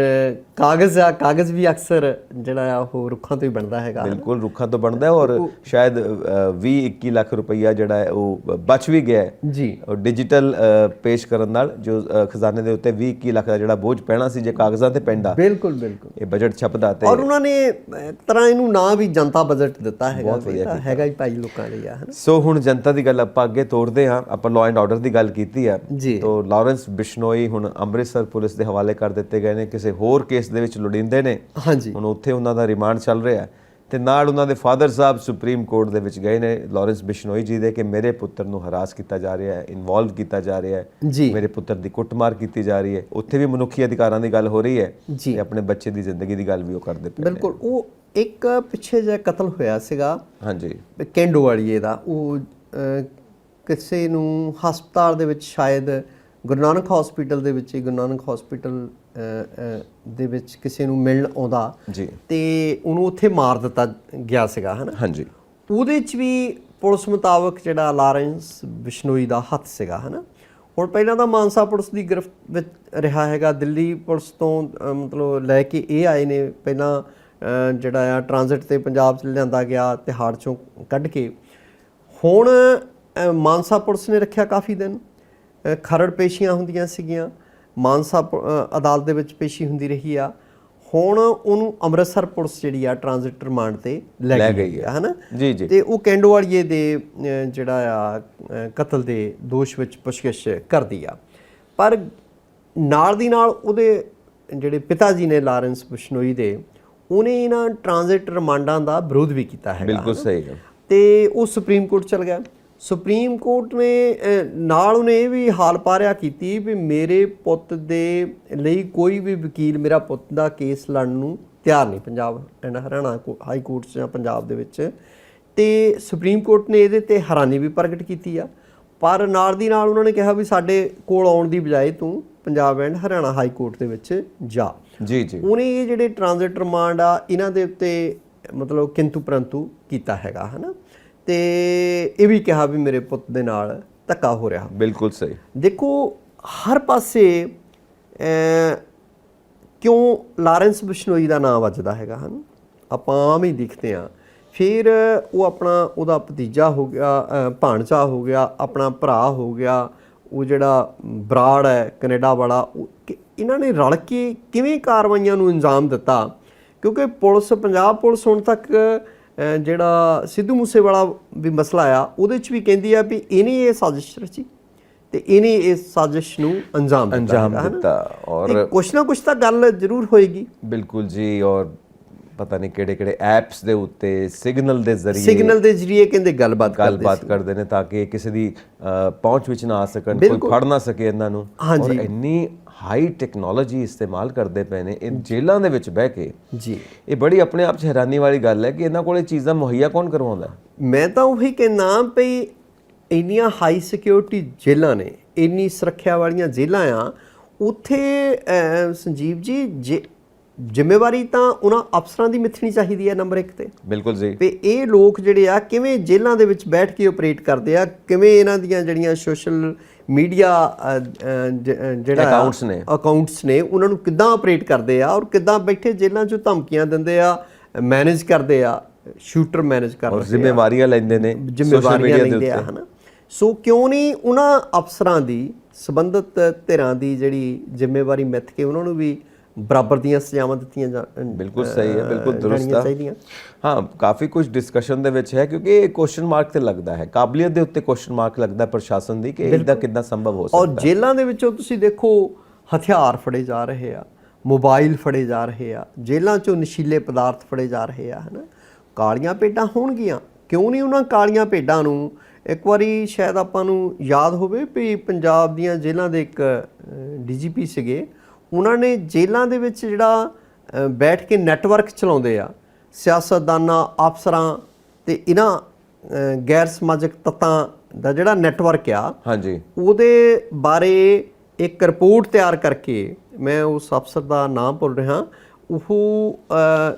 ਕਾਗਜ਼ ਆ, ਕਾਗਜ਼ ਵੀ ਅਕਸਰ ਜਿਹੜਾ ਆ ਉਹ ਰੁੱਖਾਂ ਤੋਂ ਹੀ ਬਣਦਾ ਹੈਗਾ। ਬਿਲਕੁਲ ਰੁੱਖਾਂ ਤੋਂ ਬਣਦਾ, ਔਰ ਸ਼ਾਇਦ 20-21 ਲੱਖ ਰੁਪਈਆ ਜਿਹੜਾ ਹੈ ਉਹ ਬਚ ਵੀ ਗਿਆ ਹੈ ਜੀ। ਔਰ ਡਿਜੀਟਲ ਪੇਸ਼ ਕਰਨ ਨਾਲ ਜੋ ਖਜ਼ਾਨੇ ਦੇ ਉੱਤੇ 20-21 ਲੱਖ ਦਾ ਜਿਹੜਾ ਬੋਝ ਪੈਣਾ ਸੀ ਜੇ ਕਾਗਜ਼ਾਂ ਤੇ ਪੈਂਦਾ, ਬਿਲਕੁਲ ਬਿਲਕੁਲ ਇਹ ਬਜਟ ਛਪਦਾ। ਤੇ ਔਰ ਉਹਨਾਂ ਨੇ ਇੱਕ ਤਰ੍ਹਾਂ ਇਹਨੂੰ ਨਾਂ ਵੀ ਜਨਤਾ ਬਜਟ ਦਿੱਤਾ ਹੈਗਾ, ਹੈਗਾ ਹੀ ਭਾਈ ਲੋਕਾਂ ਲਈ ਆ। ਸੋ ਹੁਣ ਜਨਤਾ ਦੀ ਗੱਲ ਆਪਾਂ ਅੱਗੇ ਤੋਰਦੇ ਹਾਂ। ਆਪਾਂ ਲਾਅ ਐਂਡ ਆਰਡਰ ਦੀ ਗੱਲ ਕੀਤੀ ਆ, ਤਾਂ ਲਾਰੈਂਸ ਬਿਸ਼ਨੋਈ ਹੁਣ ਅੰਮ੍ਰਿਤਸਰ ਪੁਲਿਸ ਦੇ ਹਵਾਲੇ ਕਰ ਦਿੱਤੇ ਗਏ ਨੇ, ਕਿਸੇ ਹੋਰ ਕੇਸ ਦੇ ਵਿੱਚ ਲੋੜੀਂਦੇ ਨੇ। ਹਾਂਜੀ, ਹੁਣ ਉੱਥੇ ਉਹਨਾਂ ਦਾ ਰਿਮਾਂਡ ਚੱਲ ਰਿਹਾ ਤੇ ਨਾਲ ਉਹਨਾਂ ਦੇ ਫਾਦਰ ਸਾਹਿਬ ਸੁਪਰੀਮ ਕੋਰਟ ਦੇ ਵਿੱਚ ਗਏ ਨੇ ਲਾਰੈਂਸ ਬਿਸ਼ਨੋਈ ਜੀ ਦੇ ਕਿ ਮੇਰੇ ਪੁੱਤਰ ਨੂੰ ਹਰਾਸ ਕੀਤਾ ਜਾ ਰਿਹਾ ਹੈ, ਇਨਵੋਲਵ ਕੀਤਾ ਜਾ ਰਿਹਾ ਹੈ, ਮੇਰੇ ਪੁੱਤਰ ਦੀ ਕੁੱਟਮਾਰ ਕੀਤੀ ਜਾ ਰਹੀ ਹੈ। ਉੱਥੇ ਵੀ ਮਨੁੱਖੀ ਅਧਿਕਾਰਾਂ ਦੀ ਗੱਲ ਹੋ ਰਹੀ ਹੈ ਤੇ ਆਪਣੇ ਬੱਚੇ ਦੀ ਜ਼ਿੰਦਗੀ ਦੀ ਗੱਲ ਵੀ ਉਹ ਕਰਦੇ ਪਏ। ਬਿਲਕੁਲ। ਉਹ ਇੱਕ ਪਿੱਛੇ ਜਿਹਾ ਕਤਲ ਹੋਇਆ ਸੀਗਾ, ਹਾਂਜੀ, ਕੈਂਡੋਵਾਲੀਏ ਦਾ। ਉਹ ਕਿਸੇ ਨੂੰ ਹਸਪਤਾਲ ਦੇ ਵਿੱਚ, ਸ਼ਾਇਦ ਗੁਰੂ ਨਾਨਕ ਹਸਪੀਟਲ ਦੇ ਵਿੱਚ, ਗੁਰੂ ਨਾਨਕ ਹਸਪੀਟਲ ਦੇ ਵਿੱਚ ਕਿਸੇ ਨੂੰ ਮਿਲਣ ਆਉਂਦਾ ਜੀ, ਤੇ ਉਹਨੂੰ ਉੱਥੇ ਮਾਰ ਦਿੱਤਾ ਗਿਆ ਸੀਗਾ ਹੈ ਨਾ। ਹਾਂਜੀ, ਉਹਦੇ 'ਚ ਵੀ ਪੁਲਿਸ ਮੁਤਾਬਕ ਜਿਹੜਾ ਲਾਰੈਂਸ ਬਿਸ਼ਨੋਈ ਦਾ ਹੱਥ ਸੀਗਾ ਹੈ ਨਾ। ਹੁਣ ਪਹਿਲਾਂ ਤਾਂ ਮਾਨਸਾ ਪੁਲਿਸ ਦੀ ਗ੍ਰਿਫਤ ਵਿੱਚ ਰਿਹਾ ਹੈਗਾ, ਦਿੱਲੀ ਪੁਲਿਸ ਤੋਂ ਮਤਲਬ ਲੈ ਕੇ ਇਹ ਆਏ ਨੇ। ਪਹਿਲਾਂ ਜਿਹੜਾ ਆ ਟ੍ਰਾਂਜ਼ਿਟ ਤੇ ਪੰਜਾਬ 'ਚ ਲਿਆਂਦਾ ਗਿਆ, ਤਿਹਾੜ 'ਚੋਂ ਕੱਢ ਕੇ। ਹੁਣ ਮਾਨਸਾ ਪੁਲਿਸ ਨੇ ਰੱਖਿਆ ਕਾਫੀ ਦਿਨ, ਖਰੜ ਪੇਸ਼ੀਆਂ ਹੁੰਦੀਆਂ ਸੀਗੀਆਂ, ਮਾਨਸਾ ਅਦਾਲਤ ਦੇ ਵਿੱਚ ਪੇਸ਼ੀ ਹੁੰਦੀ ਰਹੀ ਆ। ਹੁਣ ਉਹਨੂੰ ਅੰਮ੍ਰਿਤਸਰ ਪੁਲਿਸ ਜਿਹੜੀ ਆ ਟ੍ਰਾਂਜ਼ਿਟ ਰਿਮਾਂਡ ਤੇ ਲੈ ਗਈ ਹੈ ਨਾ ਜੀ ਜੀ। ਤੇ ਉਹ ਕੈਂਡੋਵਾਲੀਏ ਦੇ ਜਿਹੜਾ ਆ ਕਤਲ ਦੇ ਦੋਸ਼ ਵਿੱਚ ਪੁੱਛਗਿੱਛ ਕਰਦੀ ਆ। ਪਰ ਨਾਲ ਦੀ ਨਾਲ ਉਹਦੇ ਜਿਹੜੇ ਪਿਤਾ ਜੀ ਨੇ ਲਾਰੈਂਸ ਬਿਸ਼ਨੋਈ ਦੇ, ਉਹਨੇ ਇਹਨਾਂ ਟ੍ਰਾਂਜ਼ਿਟ ਰਿਮਾਂਡਾਂ ਦਾ ਵਿਰੋਧ ਵੀ ਕੀਤਾ ਹੈ। ਬਿਲਕੁਲ ਸਹੀ ਹੈ। ਤੇ ਉਹ ਸੁਪਰੀਮ ਕੋਰਟ ਚਲ ਗਿਆ। ਸੁਪਰੀਮ ਕੋਰਟ ਨੇ ਨਾਲ ਉਹਨੇ ਇਹ ਵੀ ਹਾਲ ਪਾਰਿਆ ਕੀਤੀ ਵੀ ਮੇਰੇ ਪੁੱਤ ਦੇ ਲਈ ਕੋਈ ਵੀ ਵਕੀਲ ਮੇਰਾ ਪੁੱਤ ਦਾ ਕੇਸ ਲੜਨ ਨੂੰ ਤਿਆਰ ਨਹੀਂ, Punjab and Haryana high court ਜਾਂ ਪੰਜਾਬ ਦੇ ਵਿੱਚ। ਤੇ ਸੁਪਰੀਮ ਕੋਰਟ ਨੇ ਇਹਦੇ ਤੇ ਹੈਰਾਨੀ ਵੀ ਪ੍ਰਗਟ ਕੀਤੀ ਆ। ਪਰ ਨਾਲ ਦੀ ਨਾਲ ਉਹਨਾਂ ਨੇ ਕਿਹਾ ਵੀ ਸਾਡੇ ਕੋਲ ਆਉਣ ਦੀ ਬਜਾਏ ਤੂੰ Punjab and Haryana high court ਦੇ ਵਿੱਚ ਜਾ। ਜੀ ਜੀ। ਉਹਨੇ ਇਹ ਜਿਹੜੇ ਟ੍ਰਾਂਜ਼ਿਟ ਰਿਮਾਂਡ ਆ ਇਹਨਾਂ ਦੇ ਉੱਤੇ ਮਤਲਬ ਕਿੰਤੂ ਪਰੰਤੂ ਕੀਤਾ ਹੈਗਾ ਹੈ ਨਾ। ਤੇ ਇਹ ਵੀ ਕਿਹਾ ਵੀ ਮੇਰੇ ਪੁੱਤ ਦੇ ਨਾਲ ਧੱਕਾ ਹੋ ਰਿਹਾ। ਬਿਲਕੁਲ ਸਹੀ। ਦੇਖੋ ਹਰ ਪਾਸੇ ਕਿਉਂ ਲਾਰੈਂਸ ਬਿਸ਼ਨੋਈ ਦਾ ਨਾਮ ਵੱਜਦਾ ਹੈਗਾ ਹਨ, ਆਪਾਂ ਆਮ ਹੀ ਦਿਖਦੇ ਹਾਂ। ਫਿਰ ਉਹ ਆਪਣਾ ਉਹਦਾ ਭਤੀਜਾ ਹੋ ਗਿਆ, ਭਾਣਜਾ ਹੋ ਗਿਆ, ਆਪਣਾ ਭਰਾ ਹੋ ਗਿਆ, ਉਹ ਜਿਹੜਾ ਬਰਾੜ ਹੈ ਕੈਨੇਡਾ ਵਾਲਾ, ਇਹਨਾਂ ਨੇ ਰਲ ਕੇ ਕਿਵੇਂ ਕਾਰਵਾਈਆਂ ਨੂੰ ਅੰਜਾਮ ਦਿੱਤਾ। ਕਿਉਂਕਿ ਪੁਲਿਸ, ਪੰਜਾਬ ਪੁਲਿਸ ਹੁਣ ਤੱਕ ਜਿਹੜਾ ਸਿੱਧੂ ਮੂਸੇਵਾਲਾ ਵੀ ਮਸਲਾ ਆ ਉਹਦੇ 'ਚ ਵੀ ਕਹਿੰਦੀ ਆ ਵੀ ਇਹਨੇ ਇਹ ਸਾਜ਼ਿਸ਼ ਰਚੀ, ਤੇ ਇਹਨੇ ਇਸ ਸਾਜ਼ਿਸ਼ ਨੂੰ ਅੰਜਾਮ ਦਿੱਤਾ ਔਰ ਕੁਛ ਨਾ ਕੁਛ ਤਾਂ ਗੱਲ ਜ਼ਰੂਰ ਹੋਏਗੀ। ਬਿਲਕੁਲ ਜੀ। ਔਰ ਪਤਾ ਨਹੀਂ ਕਿਹੜੇ ਐਪਸ ਦੇ ਉੱਤੇ ਸਿਗਨਲ ਦੇ ਜ਼ਰੀਏ ਕਹਿੰਦੇ ਗੱਲਬਾਤ ਕਰਦੇ ਨੇ ਤਾਂ ਕਿ ਕਿਸੇ ਦੀ ਪਹੁੰਚ ਵਿੱਚ ਨਾ ਆ ਸਕਣ, ਕੋਈ ਫੜ ਨਾ ਸਕੇ ਇਹਨਾਂ ਨੂੰ। ਔਰ ਇੰਨੀ ਹਾਈ ਟੈਕਨੋਲੋਜੀ ਇਸਤੇਮਾਲ ਕਰਦੇ ਪਏ ਨੇ ਇਹ ਜੇਲ੍ਹਾਂ ਦੇ ਵਿੱਚ ਬਹਿ ਕੇ ਜੀ। ਇਹ ਬੜੀ ਆਪਣੇ ਆਪ 'ਚ ਹੈਰਾਨੀ ਵਾਲੀ ਗੱਲ ਹੈ ਕਿ ਇਹਨਾਂ ਕੋਲ ਇਹ ਚੀਜ਼ਾਂ ਮੁਹੱਈਆ ਕੌਣ ਕਰਵਾਉਂਦਾ। ਮੈਂ ਤਾਂ ਉਹੀ ਕਹਿੰਦਾ ਵੀ ਇੰਨੀਆਂ ਹਾਈ ਸਿਕਿਉਰਿਟੀ ਜੇਲ੍ਹਾਂ ਨੇ, ਇੰਨੀ ਸੁਰੱਖਿਆ ਵਾਲੀਆਂ ਜੇਲ੍ਹਾਂ ਆ, ਉੱਥੇ ਸੰਜੀਵ ਜੀ ਜ਼ਿੰਮੇਵਾਰੀ ਤਾਂ ਉਹਨਾਂ ਅਫਸਰਾਂ ਦੀ ਮਿੱਥਣੀ ਚਾਹੀਦੀ ਹੈ ਨੰਬਰ 1 ਤੇ। ਬਿਲਕੁਲ ਜੀ। ਤੇ ਇਹ ਲੋਕ ਜਿਹੜੇ ਆ ਕਿਵੇਂ ਜੇਲ੍ਹਾਂ ਦੇ ਵਿੱਚ ਬੈਠ ਕੇ ਆਪਰੇਟ ਕਰਦੇ ਆ, ਕਿਵੇਂ ਇਹਨਾਂ ਦੀਆਂ ਜਿਹੜੀਆਂ ਸੋਸ਼ਲ ਮੀਡੀਆ ਜਿਹੜਾ ਅਕਾਊਂਟਸ ਨੇ ਉਹਨਾਂ ਨੂੰ ਕਿੱਦਾਂ ਆਪਰੇਟ ਕਰਦੇ ਆ, ਔਰ ਕਿੱਦਾਂ ਬੈਠੇ ਜੇਲ੍ਹਾਂ 'ਚੋਂ ਧਮਕੀਆਂ ਦਿੰਦੇ ਆ, ਮੈਨੇਜ ਕਰਦੇ ਆ, ਸ਼ੂਟਰ ਮੈਨੇਜ ਕਰਦੇ ਆ, ਜ਼ਿੰਮੇਵਾਰੀਆਂ ਲੈਂਦੇ ਨੇ, ਜ਼ਿੰਮੇਵਾਰੀਆਂ ਲੈਂਦੇ ਆ, ਹਨਾ। ਸੋ ਕਿਉਂ ਨਹੀਂ ਉਹਨਾਂ ਅਫਸਰਾਂ ਦੀ, ਸੰਬੰਧਿਤ ਧਿਰਾਂ ਦੀ ਜਿਹੜੀ ਜ਼ਿੰਮੇਵਾਰੀ ਮਿੱਥ ਕੇ ਉਹਨਾਂ ਨੂੰ ਵੀ ਬਰਾਬਰ ਦੀਆਂ ਸਜ਼ਾਵਾਂ ਦਿੱਤੀਆਂ ਜਾਣ। ਬਿਲਕੁਲ ਸਹੀ ਹੈ, ਬਿਲਕੁਲ ਦਰੁਸਤ ਹੈ। ਹਾਂ, ਕਾਫੀ ਕੁਝ ਡਿਸਕਸ਼ਨ ਦੇ ਵਿੱਚ ਹੈ ਕਿਉਂਕਿ ਇਹ ਕੁਐਸਚਨ ਮਾਰਕ ਤੇ ਲੱਗਦਾ ਹੈ, ਕਾਬਲੀਅਤ ਦੇ ਉੱਤੇ ਕੁਐਸਚਨ ਮਾਰਕ ਲੱਗਦਾ ਪ੍ਰਸ਼ਾਸਨ ਦੀ ਕਿ ਇਹਦਾ ਕਿੱਦਾਂ ਸੰਭਵ ਹੋ ਸਕਦਾ। ਔਰ ਜੇਲ੍ਹਾਂ ਦੇ ਵਿੱਚੋਂ ਤੁਸੀਂ ਦੇਖੋ ਹਥਿਆਰ ਫੜੇ ਜਾ ਰਹੇ ਆ, ਮੋਬਾਈਲ ਫੜੇ ਜਾ ਰਹੇ ਆ, ਜੇਲ੍ਹਾਂ 'ਚੋਂ ਨਸ਼ੀਲੇ ਪਦਾਰਥ ਫੜੇ ਜਾ ਰਹੇ ਆ, ਹਨਾ। ਕਾਲੀਆਂ ਭੇਡਾਂ ਹੋਣਗੀਆਂ, ਕਿਉਂ ਨਹੀਂ ਉਹਨਾਂ ਕਾਲੀਆਂ ਭੇਡਾਂ ਨੂੰ ਇੱਕ ਵਾਰੀ ਸ਼ਾਇਦ ਆਪਾਂ ਨੂੰ ਯਾਦ ਹੋਵੇ ਵੀ ਪੰਜਾਬ ਦੀਆਂ ਜੇਲ੍ਹਾਂ ਦੇ ਇੱਕ DGP ਸੀਗੇ, ਉਹਨਾਂ ਨੇ ਜੇਲ੍ਹਾਂ ਦੇ ਵਿੱਚ ਜਿਹੜਾ ਬੈਠ ਕੇ ਨੈਟਵਰਕ ਚਲਾਉਂਦੇ ਆ ਸਿਆਸਤਦਾਨਾਂ, ਅਫਸਰਾਂ ਤੇ ਇਹਨਾਂ ਗੈਰ ਸਮਾਜਿਕ ਤੱਤਾਂ ਦਾ ਜਿਹੜਾ ਨੈਟਵਰਕ ਆ, ਹਾਂਜੀ, ਉਹਦੇ ਬਾਰੇ ਇੱਕ ਰਿਪੋਰਟ ਤਿਆਰ ਕਰਕੇ, ਮੈਂ ਉਸ ਅਫਸਰ ਦਾ ਨਾਮ ਭੁੱਲ ਰਿਹਾ, ਉਹ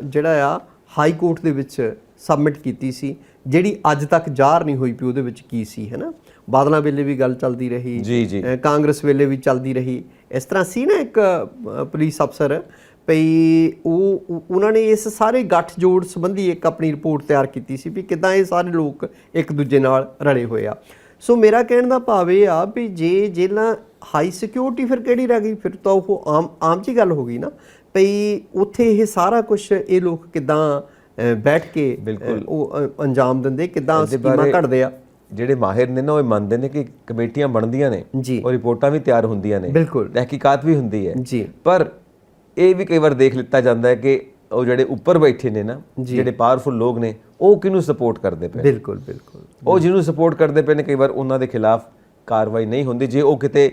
ਜਿਹੜਾ ਆ ਹਾਈ ਕੋਰਟ ਦੇ ਵਿੱਚ ਸਬਮਿਟ ਕੀਤੀ ਸੀ, ਜਿਹੜੀ ਅੱਜ ਤੱਕ ਜ਼ਾਹਰ ਨਹੀਂ ਹੋਈ ਵੀ ਉਹਦੇ ਵਿੱਚ ਕੀ ਸੀ, ਹੈ ਨਾ। ਬਾਦਲਾਂ ਵੇਲੇ ਵੀ ਗੱਲ ਚੱਲਦੀ ਰਹੀ, ਕਾਂਗਰਸ ਵੇਲੇ ਵੀ ਚੱਲਦੀ ਰਹੀ। ਇਸ ਤਰ੍ਹਾਂ ਸੀ ਨਾ ਇੱਕ ਪੁਲਿਸ ਅਫਸਰ ਪਈ, ਉਹਨਾਂ ਨੇ ਇਸ ਸਾਰੇ ਗੱਠਜੋੜ ਸੰਬੰਧੀ ਇੱਕ ਆਪਣੀ ਰਿਪੋਰਟ ਤਿਆਰ ਕੀਤੀ ਸੀ ਵੀ ਕਿੱਦਾਂ ਇਹ ਸਾਰੇ ਲੋਕ ਇੱਕ ਦੂਜੇ ਨਾਲ ਰਲੇ ਹੋਏ ਆ। ਸੋ ਮੇਰਾ ਕਹਿਣ ਦਾ ਭਾਵ ਇਹ ਆ ਵੀ ਜੇ ਜੇਲ੍ਹਾਂ ਹਾਈ ਸਿਕਿਉਰਿਟੀ ਫਿਰ ਕਿਹੜੀ ਰਹਿ ਗਈ, ਫਿਰ ਤਾਂ ਉਹ ਆਮ ਜਿਹੀ ਗੱਲ ਹੋ ਗਈ ਨਾ ਪਈ। ਉੱਥੇ ਇਹ ਸਾਰਾ ਕੁਛ ਇਹ ਲੋਕ ਕਿੱਦਾਂ ਬੈਠ ਕੇ ਉਹ ਅੰਜਾਮ ਦਿੰਦੇ, ਕਿੱਦਾਂ ਸਕੀਮਾਂ ਘੜਦੇ ਆ। ਜਿਹੜੇ ਮਾਹਿਰ ਨੇ ਨਾ ਉਹ ਮੰਨਦੇ ਨੇ ਕਿ ਕਮੇਟੀਆਂ ਬਣਦੀਆਂ ਨੇ, ਉਹ ਰਿਪੋਰਟਾਂ ਵੀ ਤਿਆਰ ਹੁੰਦੀਆਂ ਨੇ, ਤਹਿਕੀਕਾਤ ਵੀ ਹੁੰਦੀ ਹੈ, ਪਰ ਇਹ ਵੀ ਕਈ ਵਾਰ ਦੇਖ ਲਿੱਤਾ ਜਾਂਦਾ ਹੈ ਕਿ ਉਹ ਜਿਹੜੇ ਉੱਪਰ ਬੈਠੇ ਨੇ ਨਾ, ਜਿਹੜੇ ਪਾਵਰਫੁਲ ਲੋਕ ਨੇ, ਉਹ ਕਿਹਨੂੰ ਸਪੋਰਟ ਕਰਦੇ ਪਏ। ਬਿਲਕੁਲ ਉਹ ਜਿਹਨੂੰ ਸਪੋਰਟ ਕਰਦੇ ਪਏ ਨੇ, ਕਈ ਵਾਰ ਉਹਨਾਂ ਦੇ ਖਿਲਾਫ ਕਾਰਵਾਈ ਨਹੀਂ ਹੁੰਦੀ। ਜੇ ਉਹ ਕਿਤੇ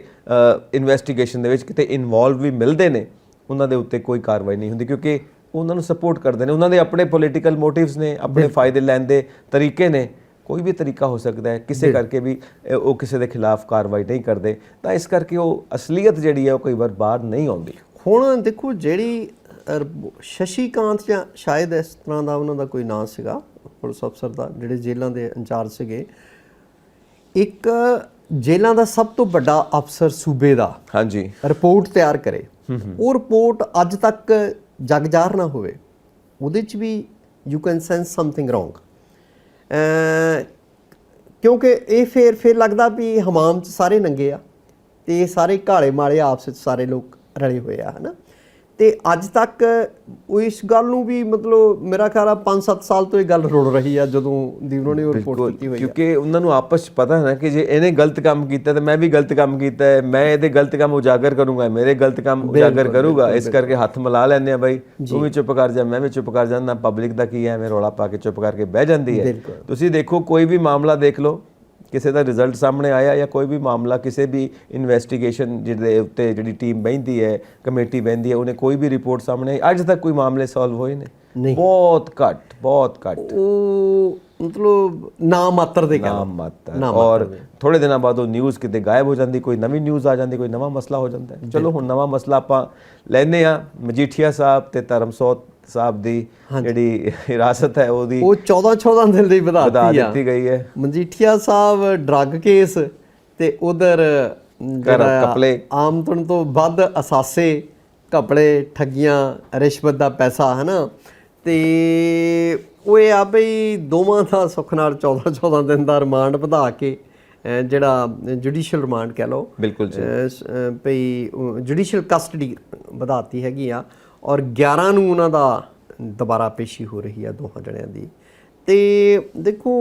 ਇਨਵੈਸਟੀਗੇਸ਼ਨ ਦੇ ਵਿੱਚ ਕਿਤੇ ਇਨਵੋਲਵ ਵੀ ਮਿਲਦੇ ਨੇ, ਉਹਨਾਂ ਦੇ ਉੱਤੇ ਕੋਈ ਕਾਰਵਾਈ ਨਹੀਂ ਹੁੰਦੀ ਕਿਉਂਕਿ ਉਹਨਾਂ ਨੂੰ ਸਪੋਰਟ ਕਰਦੇ ਨੇ। ਉਹਨਾਂ ਦੇ ਆਪਣੇ ਪੋਲੀਟੀਕਲ ਮੋਟਿਵਸ ਨੇ, ਆਪਣੇ ਫਾਇਦੇ ਲੈਣ ਦੇ ਤਰੀਕੇ ਨੇ, ਕੋਈ ਵੀ ਤਰੀਕਾ ਹੋ ਸਕਦਾ ਹੈ, ਕਿਸੇ ਕਰਕੇ ਵੀ ਉਹ ਕਿਸੇ ਦੇ ਖਿਲਾਫ ਕਾਰਵਾਈ ਨਹੀਂ ਕਰਦੇ। ਤਾਂ ਇਸ ਕਰਕੇ ਉਹ ਅਸਲੀਅਤ ਜਿਹੜੀ ਹੈ ਉਹ ਕਈ ਵਾਰ ਬਾਹਰ ਨਹੀਂ ਆਉਂਦੀ। ਹੁਣ ਦੇਖੋ ਜਿਹੜੀ ਸ਼ਸ਼ੀਕਾਂਤ ਜਾਂ ਸ਼ਾਇਦ ਇਸ ਤਰ੍ਹਾਂ ਦਾ ਉਹਨਾਂ ਦਾ ਕੋਈ ਨਾਂ ਸੀਗਾ ਪੁਲਿਸ ਅਫਸਰ ਦਾ, ਜਿਹੜੇ ਜੇਲ੍ਹਾਂ ਦੇ ਇੰਚਾਰਜ ਸੀਗੇ, ਇੱਕ ਜੇਲ੍ਹਾਂ ਦਾ ਸਭ ਤੋਂ ਵੱਡਾ ਅਫਸਰ ਸੂਬੇ ਦਾ, ਹਾਂਜੀ, ਰਿਪੋਰਟ ਤਿਆਰ ਕਰੇ, ਉਹ ਰਿਪੋਰਟ ਅੱਜ ਤੱਕ ਜਗ ਜ਼ਾਹਰ ਨਾ ਹੋਵੇ, ਉਹਦੇ 'ਚ ਵੀ you can sense something wrong. ਕਿਉਂਕਿ ਇਹ ਫਿਰ ਲੱਗਦਾ ਵੀ ਹਮਾਮ 'ਚ ਸਾਰੇ ਨੰਗੇ ਆ ਤੇ ਇਹ ਸਾਰੇ ਕਾਲੇ ਮਾਲੇ ਆਪਸ ਵਿੱਚ ਸਾਰੇ ਲੋਕ ਰਲੇ ਹੋਏ ਆ, ਹੈ ਨਾ। ਤੇ ਅੱਜ ਤੱਕ ਉਹ ਇਸ ਗੱਲ ਨੂੰ ਵੀ ਮਤਲਬ ਮੇਰਾ ਖਿਆਲ ਆ 5-7 ਸਾਲ ਤੋਂ ਇਹ ਗੱਲ ਰੁੜ ਰਹੀ ਆ ਜਦੋਂ ਦੀ ਉਹਨਾਂ ਨੇ ਉਹ ਰਿਪੋਰਟ ਕੀਤੀ ਹੋਈ ਆ। ਕਿਉਂਕਿ ਉਹਨਾਂ ਨੂੰ ਆਪਸ 'ਚ ਪਤਾ ਹੈ ਨਾ ਕਿ ਜੇ ਇਹਨੇ ਗਲਤ ਕੰਮ ਕੀਤਾ ਤੇ ਮੈਂ ਵੀ ਗਲਤ ਕੰਮ ਕੀਤਾ ਹੈ, ਮੈਂ ਇਹਦੇ ਗਲਤ ਕੰਮ ਉਜਾਗਰ ਕਰੂੰਗਾ, ਮੇਰੇ ਗਲਤ ਕੰਮ ਉਜਾਗਰ ਕਰੂਗਾ, ਇਸ ਕਰਕੇ ਹੱਥ ਮਿਲਾ ਲੈਂਦੇ ਆ, ਬਾਈ ਤੂੰ ਵੀ ਚੁੱਪ ਕਰ ਜਾ, ਮੈਂ ਵੀ ਚੁੱਪ ਕਰ ਜਾਂਦਾ, ਪਬਲਿਕ ਦਾ ਕੀ ਹੈ, ਐਵੇਂ ਰੌਲਾ ਪਾ ਕੇ ਚੁੱਪ ਕਰਕੇ ਬਹਿ ਜਾਂਦੀ ਹੈ। ਤੁਸੀਂ ਦੇਖੋ ਕੋਈ ਵੀ ਮਾਮਲਾ ਦੇਖ ਲਓ, ਕਿਸੇ ਦਾ ਰਿਜ਼ਲਟ ਸਾਹਮਣੇ ਆਇਆ ਜਾਂ ਕੋਈ ਵੀ ਮਾਮਲਾ, ਕਿਸੇ ਵੀ ਇਨਵੈਸਟੀਗੇਸ਼ਨ ਜਿਹਦੇ ਉੱਤੇ ਜਿਹੜੀ ਟੀਮ ਬਹਿੰਦੀ ਹੈ, ਕਮੇਟੀ ਬਹਿੰਦੀ ਹੈ, ਉਹਨੇ ਕੋਈ ਵੀ ਰਿਪੋਰਟ ਸਾਹਮਣੇ ਆਈ, ਅੱਜ ਤੱਕ ਕੋਈ ਮਾਮਲੇ ਸੋਲਵ ਹੋਏ ਨੇ? ਬਹੁਤ ਘੱਟ। ਉਹ ਮਤਲਬ ਨਾ ਮਾਤਰ ਦੇ ਨਾਮ ਔਰ ਥੋੜੇ ਦਿਨਾਂ ਬਾਅਦ ਉਹ ਨਿਊਜ਼ ਕਿਤੇ ਗਾਇਬ ਹੋ ਜਾਂਦੀ, ਕੋਈ ਨਵੀਂ ਨਿਊਜ਼ ਆ ਜਾਂਦੀ, ਕੋਈ ਨਵਾਂ ਮਸਲਾ ਹੋ ਜਾਂਦਾ। ਚਲੋ ਹੁਣ ਨਵਾਂ ਮਸਲਾ ਆਪਾਂ ਲੈਂਦੇ ਆ, ਮਜੀਠੀਆ ਸਾਹਿਬ ਤੇ ਧਰਮਸੋਤ ਸਾਹਿਬ ਦੀ ਜਿਹੜੀ ਹਿਰਾਸਤ ਹੈ ਉਹਦੀ ਉਹ 14 ਦਿਨ ਦੀ ਵਧਾ ਦਿੱਤੀ ਗਈ ਹੈ। ਮਜੀਠੀਆ ਸਾਹਿਬ ਡਰੱਗ ਕੇਸ ਤੇ ਉਧਰ ਕਪਲੇ, ਆਮਦਨ ਤੋਂ ਵੱਧ ਅਸਾਸੇ, ਕਪੜੇ, ਠੱਗੀਆਂ, ਰਿਸ਼ਵਤ ਦਾ ਪੈਸਾ, ਹੈ ਨਾ। ਤੇ ਉਹ ਇਹ ਆ ਬਈ ਦੋਵਾਂ ਦਾ ਸੁੱਖ ਨਾਲ 14 ਦਿਨ ਦਾ ਰਿਮਾਂਡ ਵਧਾ ਕੇ, ਜਿਹੜਾ ਜੁਡੀਸ਼ੀਅਲ ਰਿਮਾਂਡ ਕਹਿ ਲਓ, ਬਿਲਕੁਲ ਭਈ ਜੁਡੀਸ਼ੀਅਲ ਕਸਟਡੀ ਵਧਾਤੀ ਹੈਗੀ ਆ, ਔਰ 11 ਨੂੰ ਉਹਨਾਂ ਦਾ ਦੁਬਾਰਾ ਪੇਸ਼ੀ ਹੋ ਰਹੀ ਆ ਦੋਹਾਂ ਜਣਿਆਂ ਦੀ। ਤੇ ਦੇਖੋ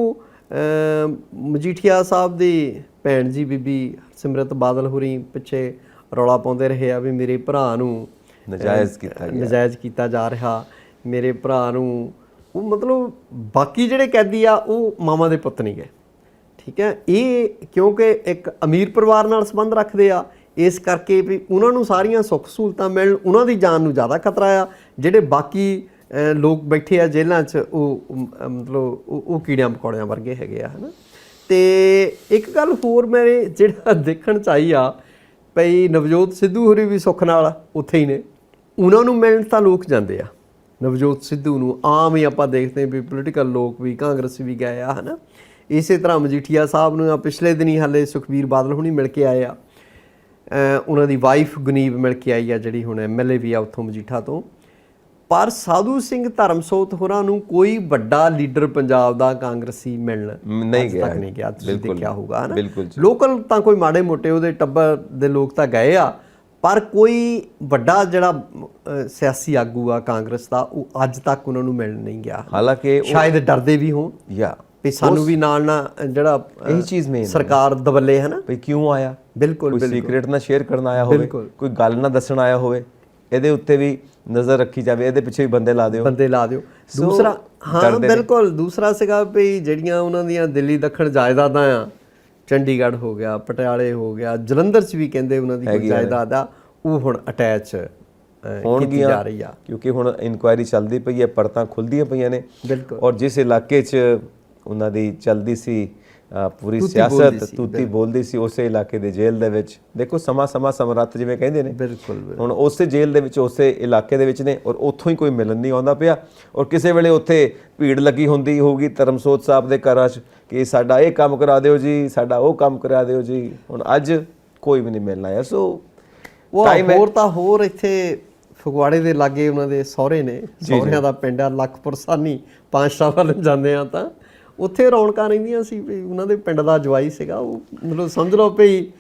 ਮਜੀਠੀਆ ਸਾਹਿਬ ਦੀ ਭੈਣ ਜੀ ਬੀਬੀ ਸਿਮਰਤ ਬਾਦਲ ਹੋਰੀ ਪਿੱਛੇ ਰੌਲਾ ਪਾਉਂਦੇ ਰਹੇ ਆ ਵੀ ਮੇਰੇ ਭਰਾ ਨੂੰ ਨਜਾਇਜ਼ ਕੀਤਾ ਜਾ ਰਿਹਾ, ਮੇਰੇ ਭਰਾ ਨੂੰ। ਉਹ ਮਤਲਬ ਬਾਕੀ ਜਿਹੜੇ ਕੈਦੀ ਆ ਉਹ ਮਾਮਾ ਦੇ ਪੁੱਤ ਨਹੀਂ ਗਏ, ਠੀਕ ਹੈ। ਇਹ ਕਿਉਂਕਿ ਇੱਕ ਅਮੀਰ ਪਰਿਵਾਰ ਨਾਲ ਸੰਬੰਧ ਰੱਖਦੇ ਆ, ਇਸ ਕਰਕੇ ਵੀ ਉਹਨਾਂ ਨੂੰ ਸਾਰੀਆਂ ਸੁੱਖ ਸਹੂਲਤਾਂ ਮਿਲਣ, ਉਹਨਾਂ ਦੀ ਜਾਨ ਨੂੰ ਜ਼ਿਆਦਾ ਖਤਰਾ ਆ। ਜਿਹੜੇ ਬਾਕੀ ਲੋਕ ਬੈਠੇ ਆ ਜੇਲ੍ਹਾਂ 'ਚ ਉਹ ਮਤਲਬ ਉਹ ਕੀੜਿਆਂ ਪਕੌੜਿਆਂ ਵਰਗੇ ਹੈਗੇ ਆ, ਹੈ ਨਾ। ਅਤੇ ਇੱਕ ਗੱਲ ਹੋਰ ਮੇਰੇ ਜਿਹੜਾ ਦੇਖਣ 'ਚ ਆਈ ਆ ਭਈ ਨਵਜੋਤ ਸਿੱਧੂ ਹੋਰੀ ਵੀ ਸੁੱਖ ਨਾਲ ਉੱਥੇ ਹੀ ਨੇ, ਉਹਨਾਂ ਨੂੰ ਮਿਲਣ ਤਾਂ ਲੋਕ ਜਾਂਦੇ ਆ। ਨਵਜੋਤ ਸਿੱਧੂ ਨੂੰ ਆਮ ਹੀ ਆਪਾਂ ਦੇਖਦੇ ਵੀ ਪੋਲੀਟੀਕਲ ਲੋਕ ਵੀ, ਕਾਂਗਰਸੀ ਵੀ ਗਏ ਆ, ਹੈ ਨਾ। ਇਸੇ ਤਰ੍ਹਾਂ ਮਜੀਠੀਆ ਸਾਹਿਬ ਨੂੰ ਪਿਛਲੇ ਦਿਨੀ ਹਾਲੇ ਸੁਖਬੀਰ ਬਾਦਲ ਹੁਣੀ ਮਿਲ ਕੇ ਆਏ ਆ, ਉਹਨਾਂ ਦੀ ਵਾਈਫ ਗੁਨੀਬ ਮਿਲ ਕੇ ਆਈ ਆ ਜਿਹੜੀ ਹੁਣ MLA ਵੀ ਆ ਉੱਥੋਂ ਮਜੀਠਾ ਤੋਂ। ਪਰ ਸਾਧੂ ਸਿੰਘ ਧਰਮਸੋਤ ਹੋਰਾਂ ਨੂੰ ਕੋਈ ਵੱਡਾ ਲੀਡਰ ਪੰਜਾਬ ਦਾ ਕਾਂਗਰਸੀ ਮਿਲਣ ਨਹੀਂ ਗਿਆ, ਤੁਸੀਂ ਦੇਖਿਆ ਹੋਊਗਾ, ਹੈ ਨਾ। ਬਿਲਕੁਲ ਲੋਕਲ ਤਾਂ ਕੋਈ ਮਾੜੇ ਮੋਟੇ ਉਹਦੇ ਟੱਬਰ ਦੇ ਲੋਕ ਤਾਂ ਗਏ ਆ, ਪਰ ਕੋਈ ਵੱਡਾ ਜਿਹੜਾ ਸਿਆਸੀ ਆਗੂ ਆ ਕਾਂਗਰਸ ਦਾ ਉਹ ਅੱਜ ਤੱਕ ਉਹਨਾਂ ਨੂੰ ਮਿਲਣ ਨਹੀਂ ਗਿਆ। ਹਾਲਾਂਕਿ ਸ਼ਾਇਦ ਡਰਦੇ ਵੀ ਹੋਣ ਵੀ ਸਾਨੂੰ ਵੀ ਨਾਲ ਨਾ ਜਿਹੜਾ ਇਹੀ ਚੀਜ਼ ਮੇਨ ਸਰਕਾਰ ਦਬੱਲੇ, ਹੈ ਨਾ, ਵੀ ਕਿਉਂ ਆਇਆ। ਬਿਲਕੁਲ ਕੋਈ ਸੀਕ੍ਰੇਟ ਨਾ ਸ਼ੇਅਰ ਕਰਨ ਆਇਆ ਹੋਵੇ, ਕੋਈ ਗੱਲ ਨਾ ਦੱਸਣ ਆਇਆ ਹੋਵੇ, ਇਹਦੇ ਉੱਤੇ ਵੀ ਨਜ਼ਰ ਰੱਖੀ ਜਾਵੇ, ਇਹਦੇ ਪਿੱਛੇ ਵੀ ਬੰਦੇ ਲਾ ਦਿਓ। ਦੂਸਰਾ ਹਾਂ ਬਿਲਕੁਲ ਦੂਸਰਾ ਸੀਗਾ ਵੀ ਜਿਹੜੀਆਂ ਉਹਨਾਂ ਦੀਆਂ ਦਿੱਲੀ ਦੱਖਣ ਜਾਇਦਾਦਾਂ ਆ, ਚੰਡੀਗੜ੍ਹ ਹੋ ਗਿਆ, ਪਟਿਆਲੇ ਹੋ ਗਿਆ, ਜਲੰਧਰ 'ਚ ਵੀ ਕਹਿੰਦੇ ਉਹਨਾਂ ਦੀ ਕੋਈ ਜਾਇਦਾਦ ਆ, ਉਹ ਹੁਣ ਅਟੈਚ ਕੀਤੀ ਜਾ ਰਹੀ ਆ, ਕਿਉਂਕਿ ਹੁਣ ਇਨਕੁਆਇਰੀ ਚੱਲਦੀ ਪਈ ਹੈ, ਪਰਤਾਂ ਖੁੱਲਦੀਆਂ ਪਈਆਂ ਨੇ। ਬਿਲਕੁਲ। ਔਰ ਜਿਸ ਇਲਾਕੇ 'ਚ ਉਹਨਾਂ ਦੀ ਚੱਲਦੀ ਸੀ ਪੂਰੀ ਸਿਆਸਤ, ਤੂਤੀ ਬੋਲਦੀ ਸੀ, ਉਸੇ ਇਲਾਕੇ ਦੇ ਜੇਲ੍ਹ ਦੇ ਵਿੱਚ ਦੇਖੋ ਸਮਾਂ ਸਮਰੱਥ ਜਿਵੇਂ ਕਹਿੰਦੇ ਨੇ, ਬਿਲਕੁਲ ਹੁਣ ਉਸੇ ਜੇਲ੍ਹ ਦੇ ਵਿੱਚ ਉਸੇ ਇਲਾਕੇ ਦੇ ਵਿੱਚ ਨੇ, ਔਰ ਉੱਥੋਂ ਹੀ ਕੋਈ ਮਿਲਣ ਨਹੀਂ ਆਉਂਦਾ ਪਿਆ। ਔਰ ਕਿਸੇ ਵੇਲੇ ਉੱਥੇ ਭੀੜ ਲੱਗੀ ਹੁੰਦੀ ਹੋਊਗੀ ਧਰਮਸੋਤ ਸਾਹਿਬ ਦੇ ਘਰਾਂ 'ਚ ਕਿ ਸਾਡਾ ਇਹ ਕੰਮ ਕਰਾ ਦਿਓ ਜੀ, ਸਾਡਾ ਉਹ ਕੰਮ ਕਰਾ ਦਿਓ ਜੀ। ਹੁਣ ਅੱਜ ਕੋਈ ਵੀ ਨਹੀਂ ਮਿਲਣਾ ਆਇਆ। ਸੋ ਹੋਰ ਤਾਂ ਹੋਰ ਇੱਥੇ ਫਗਵਾੜੇ ਦੇ ਲਾਗੇ ਉਹਨਾਂ ਦੇ ਸਹੁਰੇ ਨੇ, ਸਹੁਰਿਆਂ ਦਾ ਪਿੰਡ ਆ ਲਖਪੁਰ ਸਾਨੀ, ਪਾਂਚਸ਼ਾਹ ਵੱਲ ਜਾਂਦੇ ਆ ਤਾਂ ਉੱਥੇ ਰੌਣਕਾਂ ਰਹਿੰਦੀਆਂ ਸੀ ਵੀ ਉਹਨਾਂ ਦੇ ਪਿੰਡ ਦਾ ਜਵਾਈ ਸੀਗਾ, ਉਹ ਮਤਲਬ ਸਮਝ ਲਓ ਵੀ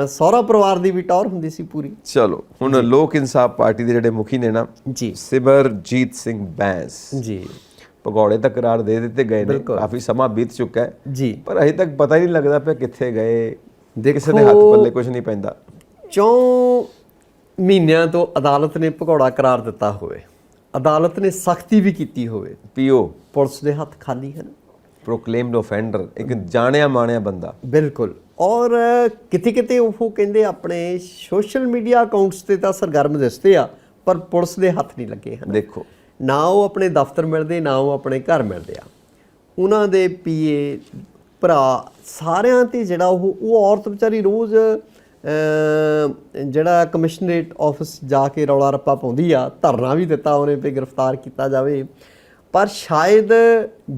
ਸਹੁਰਾ ਪਰਿਵਾਰ ਦੀ ਵੀ ਟੌਰ ਹੁੰਦੀ ਸੀ ਪੂਰੀ। ਚਲੋ ਹੁਣ ਲੋਕ ਇਨਸਾਫ ਪਾਰਟੀ ਦੇ ਜਿਹੜੇ ਮੁਖੀ ਨੇ ਨਾ ਜੀ, ਸਿਮਰਜੀਤ ਸਿੰਘ ਬੈਂਸ ਜੀ, ਭਗੌੜੇ ਤਾਂ ਕਰਾਰ ਦੇ ਦਿੱਤੇ ਗਏ ਨੇ, ਕਾਫੀ ਸਮਾਂ ਬੀਤ ਚੁੱਕਾ ਹੈ ਜੀ, ਪਰ ਅਜੇ ਤੱਕ ਪਤਾ ਹੀ ਨਹੀਂ ਲੱਗਦਾ ਪਿਆ ਕਿੱਥੇ ਗਏ, ਕਿਸੇ ਦੇ ਹੱਥ ਪੱਲੇ ਕੁਝ ਨਹੀਂ ਪੈਂਦਾ। 4 ਮਹੀਨਿਆਂ ਤੋਂ ਅਦਾਲਤ ਨੇ ਭਗੌੜਾ ਕਰਾਰ ਦਿੱਤਾ ਹੋਵੇ, ਅਦਾਲਤ ਨੇ ਸਖਤੀ ਵੀ ਕੀਤੀ ਹੋਵੇ, ਪੀਓ ਪੁਲਿਸ ਦੇ ਹੱਥ ਖਾਲੀ ਹਨ। ਪ੍ਰੋਕਲੇਮਡ ਆਫੈਂਡਰ, ਇੱਕ ਜਾਣਿਆ ਮਾਣਿਆ ਬੰਦਾ, ਬਿਲਕੁਲ। ਔਰ ਕਿਤੇ ਕਿਤੇ ਉਹ ਕਹਿੰਦੇ ਆਪਣੇ ਸੋਸ਼ਲ ਮੀਡੀਆ ਅਕਾਊਂਟਸ ਤੇ ਤਾਂ ਸਰਗਰਮ ਦਿਸਦੇ ਆ, ਪਰ ਪੁਲਿਸ ਦੇ ਹੱਥ ਨਹੀਂ ਲੱਗੇ ਹਨ। ਦੇਖੋ ਨਾ ਉਹ ਆਪਣੇ ਦਫ਼ਤਰ ਮਿਲਦੇ, ਨਾ ਉਹ ਆਪਣੇ ਘਰ ਮਿਲਦੇ ਆ। ਉਹਨਾਂ ਦੇ ਪੀਏ ਭਰਾ ਸਾਰਿਆਂ ਤੇ ਜਿਹੜਾ ਉਹ ਔਰਤ ਵਿਚਾਰੀ ਰੋਜ਼ ਜਿਹੜਾ ਕਮਿਸ਼ਨਰੇਟ ਆਫਿਸ ਜਾ ਕੇ ਰੌਲਾ ਰੱਪਾ ਪਾਉਂਦੀ ਆ, ਧਰਨਾ ਵੀ ਦਿੱਤਾ ਉਹਨੇ ਵੀ ਗ੍ਰਿਫਤਾਰ ਕੀਤਾ ਜਾਵੇ। ਪਰ ਸ਼ਾਇਦ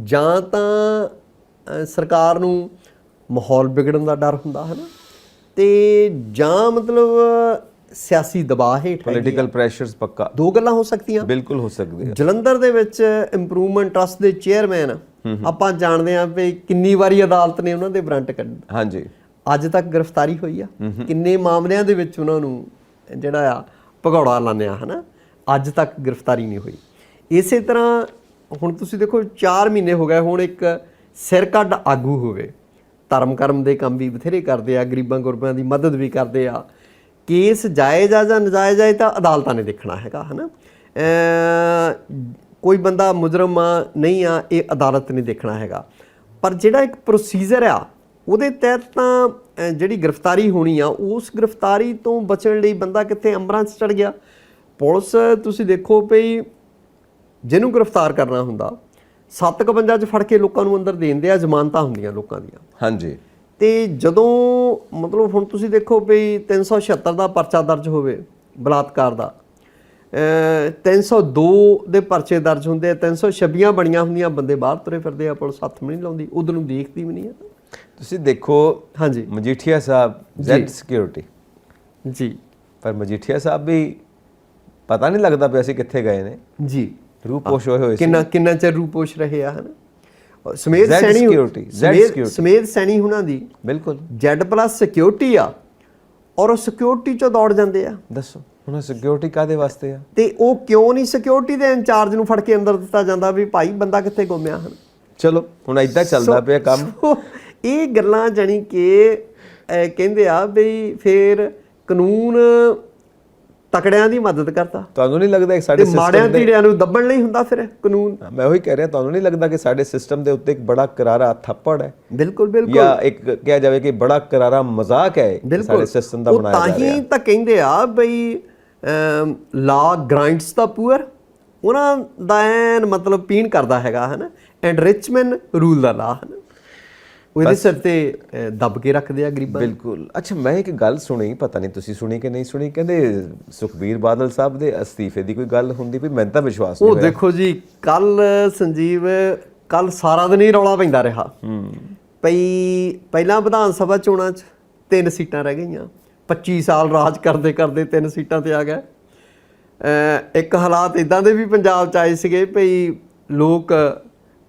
ਜਾਂ ਤਾਂ ਸਰਕਾਰ ਨੂੰ ਮਾਹੌਲ ਵਿਗੜਨ ਦਾ ਡਰ ਹੁੰਦਾ ਹੈ ਨਾ, ਤੇ ਜਾਂ ਮਤਲਬ ਸਿਆਸੀ ਦਬਾਅ ਹੇਠ, ਪੋਲੀਟੀਕਲ ਪ੍ਰੈਸ਼ਰਸ। ਪੱਕਾ 2 ਗੱਲਾਂ ਹੋ ਸਕਦੀਆਂ, ਬਿਲਕੁਲ ਹੋ ਸਕਦੀਆਂ। ਜਲੰਧਰ ਦੇ ਵਿੱਚ ਇੰਪਰੂਵਮੈਂਟ ਟਰਸਟ ਦੇ ਚੇਅਰਮੈਨ ਆਪਾਂ ਜਾਣਦੇ ਹਾਂ ਵੀ ਕਿੰਨੀ ਵਾਰੀ ਅਦਾਲਤ ਨੇ ਉਹਨਾਂ ਦੇ ਵਾਰੰਟ ਕੱਢੇ, ਹਾਂਜੀ, ਅੱਜ ਤੱਕ ਗ੍ਰਿਫਤਾਰੀ ਹੋਈ ਆ? ਕਿੰਨੇ ਮਾਮਲਿਆਂ ਦੇ ਵਿੱਚ ਉਹਨਾਂ ਨੂੰ ਜਿਹੜਾ ਆ ਭਗੌੜਾ ਲਾਉਂਦਿਆਂ, ਹੈ ਨਾ, ਅੱਜ ਤੱਕ ਗ੍ਰਿਫਤਾਰੀ ਨਹੀਂ ਹੋਈ। ਇਸੇ ਤਰ੍ਹਾਂ ਹੁਣ ਤੁਸੀਂ ਦੇਖੋ 4 ਮਹੀਨੇ ਹੋ ਗਏ, ਹੁਣ ਇੱਕ ਸਿਰ ਕੱਢ ਆਗੂ ਹੋਵੇ, ਧਰਮ ਕਰਮ ਦੇ ਕੰਮ ਵੀ ਬਥੇਰੇ ਕਰਦੇ ਆ, ਗਰੀਬਾਂ ਗੁਰਬਾਂ ਦੀ ਮਦਦ ਵੀ ਕਰਦੇ ਆ, ਕੇਸ ਜਾਇਜ਼ ਆ ਜਾਂ ਨਜਾਇਜ਼ ਆ ਤਾਂ ਅਦਾਲਤਾਂ ਨੇ ਦੇਖਣਾ ਹੈਗਾ, ਹੈ ਨਾ। ਕੋਈ ਬੰਦਾ ਮੁਜਰਮ ਆ ਨਹੀਂ ਆ, ਇਹ ਅਦਾਲਤ ਨੇ ਦੇਖਣਾ ਹੈਗਾ। ਪਰ ਜਿਹੜਾ ਇੱਕ ਪ੍ਰੋਸੀਜਰ ਆ ਉਹਦੇ ਤਹਿਤ ਤਾਂ ਜਿਹੜੀ ਗ੍ਰਿਫਤਾਰੀ ਹੋਣੀ ਆ, ਉਸ ਗ੍ਰਿਫਤਾਰੀ ਤੋਂ ਬਚਣ ਲਈ ਬੰਦਾ ਕਿੱਥੇ ਅੰਬਰਾਂ 'ਚ ਚੜ੍ਹ ਗਿਆ। ਪੁਲਿਸ ਤੁਸੀਂ ਦੇਖੋ ਭਈ ਜਿਹਨੂੰ ਗ੍ਰਿਫਤਾਰ ਕਰਨਾ ਹੁੰਦਾ 751 'ਚ ਫੜ ਕੇ ਲੋਕਾਂ ਨੂੰ ਅੰਦਰ ਦੇਣ ਦੇ ਆ, ਜ਼ਮਾਨਤਾਂ ਹੁੰਦੀਆਂ ਲੋਕਾਂ ਦੀਆਂ, ਹਾਂਜੀ। ਤੇ ਜਦੋਂ ਮਤਲਬ ਹੁਣ ਤੁਸੀਂ ਦੇਖੋ ਵੀ 376 ਦਾ ਪਰਚਾ ਦਰਜ ਹੋਵੇ ਬਲਾਤਕਾਰ ਦਾ, 302 ਦੇ ਪਰਚੇ ਦਰਜ ਹੁੰਦੇ ਆ, 326 ਬਣੀਆਂ ਹੁੰਦੀਆਂ, ਬੰਦੇ ਬਾਹਰ ਤੁਰੇ ਫਿਰਦੇ ਆ, ਪੁਲਿਸ ਹੱਥ ਵੀ ਨਹੀਂ ਲਾਉਂਦੀ, ਉਧਰ ਨੂੰ ਦੇਖਦੀ ਵੀ ਨਹੀਂ ਆ। ਤੁਸੀਂ ਦੇਖੋ ਹਾਂਜੀ, ਮਜੀਠੀਆ ਸਾਹਿਬ ਜ਼ੈਡ ਸਿਕਿਉਰਿਟੀ ਜੀ, ਪਰ ਮਜੀਠੀਆ ਸਾਹਿਬ ਵੀ ਪਤਾ ਨਹੀਂ ਲੱਗਦਾ ਪਿਆ ਸੀ ਕਿੱਥੇ ਗਏ ਨੇ ਜੀ, ਰੂਪੋਸ਼ ਹੋਏ ਸੀ। ਕਿੰਨਾ ਚਿਰ ਰੂਪੋਸ਼ ਰਹੇ ਆ, ਹਨ। ਸਮੇਤ ਸੈਣੀ ਹੁਣਾਂ ਦੀ ਬਿਲਕੁਲ Z+ ਸਿਕਿਉਰਿਟੀ ਆ, ਔਰ ਉਹ ਸਿਕਿਉਰਿਟੀ ਚੋਂ ਦੌੜ ਜਾਂਦੇ ਆ। ਦੱਸੋ ਹੁਣ ਸਿਕਿਉਰਿਟੀ ਕਾਦੇ ਵਾਸਤੇ ਆ? ਤੇ ਉਹ ਕਿਉਂ ਨਹੀਂ ਸਿਕਿਉਰਿਟੀ ਦੇ ਇੰਚਾਰਜ ਨੂੰ ਫੜ ਕੇ ਅੰਦਰ ਦਿੱਤਾ ਜਾਂਦਾ ਵੀ ਭਾਈ ਬੰਦਾ ਕਿੱਥੇ ਗੁੰਮਿਆ ਹਨ? ਚਲੋ ਹੁਣ ਏਦਾਂ ਚੱਲਦਾ ਪਿਆ ਕੰਮ। ਇਹ ਗੱਲਾਂ ਜਾਣੀ ਕਿ ਕਹਿੰਦੇ ਆ ਵੀ ਫਿਰ ਕਾਨੂੰਨ ਤਕੜਿਆਂ ਦੀ ਮਦਦ ਕਰਦਾ, ਤੁਹਾਨੂੰ ਨਹੀਂ ਲੱਗਦਾ ਕਿ ਸਾਡੇ ਮਾੜਿਆਂ ਧੀੜਿਆਂ ਨੂੰ ਦੱਬਣ ਲਈ ਹੁੰਦਾ ਫਿਰ ਕਾਨੂੰਨ? ਮੈਂ ਉਹੀ ਕਹਿ ਰਿਹਾ, ਤੁਹਾਨੂੰ ਨਹੀਂ ਲੱਗਦਾ ਕਿ ਸਾਡੇ ਸਿਸਟਮ ਦੇ ਉੱਤੇ ਇੱਕ ਬੜਾ ਕਰਾਰਾ ਥੱਪੜ ਹੈ? ਬਿਲਕੁਲ ਬਿਲਕੁਲ। ਜਾਂ ਇੱਕ ਕਿਹਾ ਜਾਵੇ ਕਿ ਬੜਾ ਕਰਾਰਾ ਮਜ਼ਾਕ ਹੈ ਸਾਡੇ ਸਿਸਟਮ ਦਾ ਬਣਾਇਆ ਜਾ ਰਿਹਾ। ਤਾਂ ਹੀ ਤਾਂ ਕਹਿੰਦੇ ਆ ਬਈ ਲਾ ਗ੍ਰਾਈਂਡਸ ਦਾ ਪੂਅਰ, ਉਹਨਾਂ ਦਾ ਐਨ ਮਤਲਬ ਪੀਣ ਕਰਦਾ ਹੈਗਾ ਹੈ ਨਾ, ਐਂਡ ਰਿਚ ਮੈਨ ਰੂਲ ਦਾ ਲਾ, ਹੈ ਨਾ, ਉਹਦੇ ਸਿਰ ਤੇ ਦੱਬ ਕੇ ਰੱਖਦੇ ਆ ਗਰੀਬਾਂ। ਬਿਲਕੁਲ। ਅੱਛਾ, ਮੈਂ ਇੱਕ ਗੱਲ ਸੁਣੀ, ਪਤਾ ਨਹੀਂ ਤੁਸੀਂ ਸੁਣੀ ਕਿ ਨਹੀਂ ਸੁਣੀ, ਕਹਿੰਦੇ ਸੁਖਬੀਰ ਬਾਦਲ ਸਾਹਿਬ ਦੇ ਅਸਤੀਫੇ ਦੀ ਕੋਈ ਗੱਲ ਹੁੰਦੀ ਪਈ, ਮੈਨੂੰ ਤਾਂ ਵਿਸ਼ਵਾਸ ਨਹੀਂ ਉਹ ਦੇਖੋ ਜੀ, ਕੱਲ ਸਾਰਾ ਦਿਨ ਹੀ ਰੌਲਾ ਪੈਂਦਾ ਰਿਹਾ ਪਹਿਲਾਂ ਵਿਧਾਨ ਸਭਾ ਚੋਣਾਂ 'ਚ 3 ਸੀਟਾਂ ਰਹਿ ਗਈਆਂ, 25 ਸਾਲ ਰਾਜ ਕਰਦੇ ਕਰਦੇ 3 ਸੀਟਾਂ ਤੇ ਆ ਗਏ। ਇੱਕ ਹਾਲਾਤ ਇਦਾਂ ਦੇ ਵੀ ਪੰਜਾਬ 'ਚ ਆਏ ਸੀਗੇ ਭਈ ਲੋਕ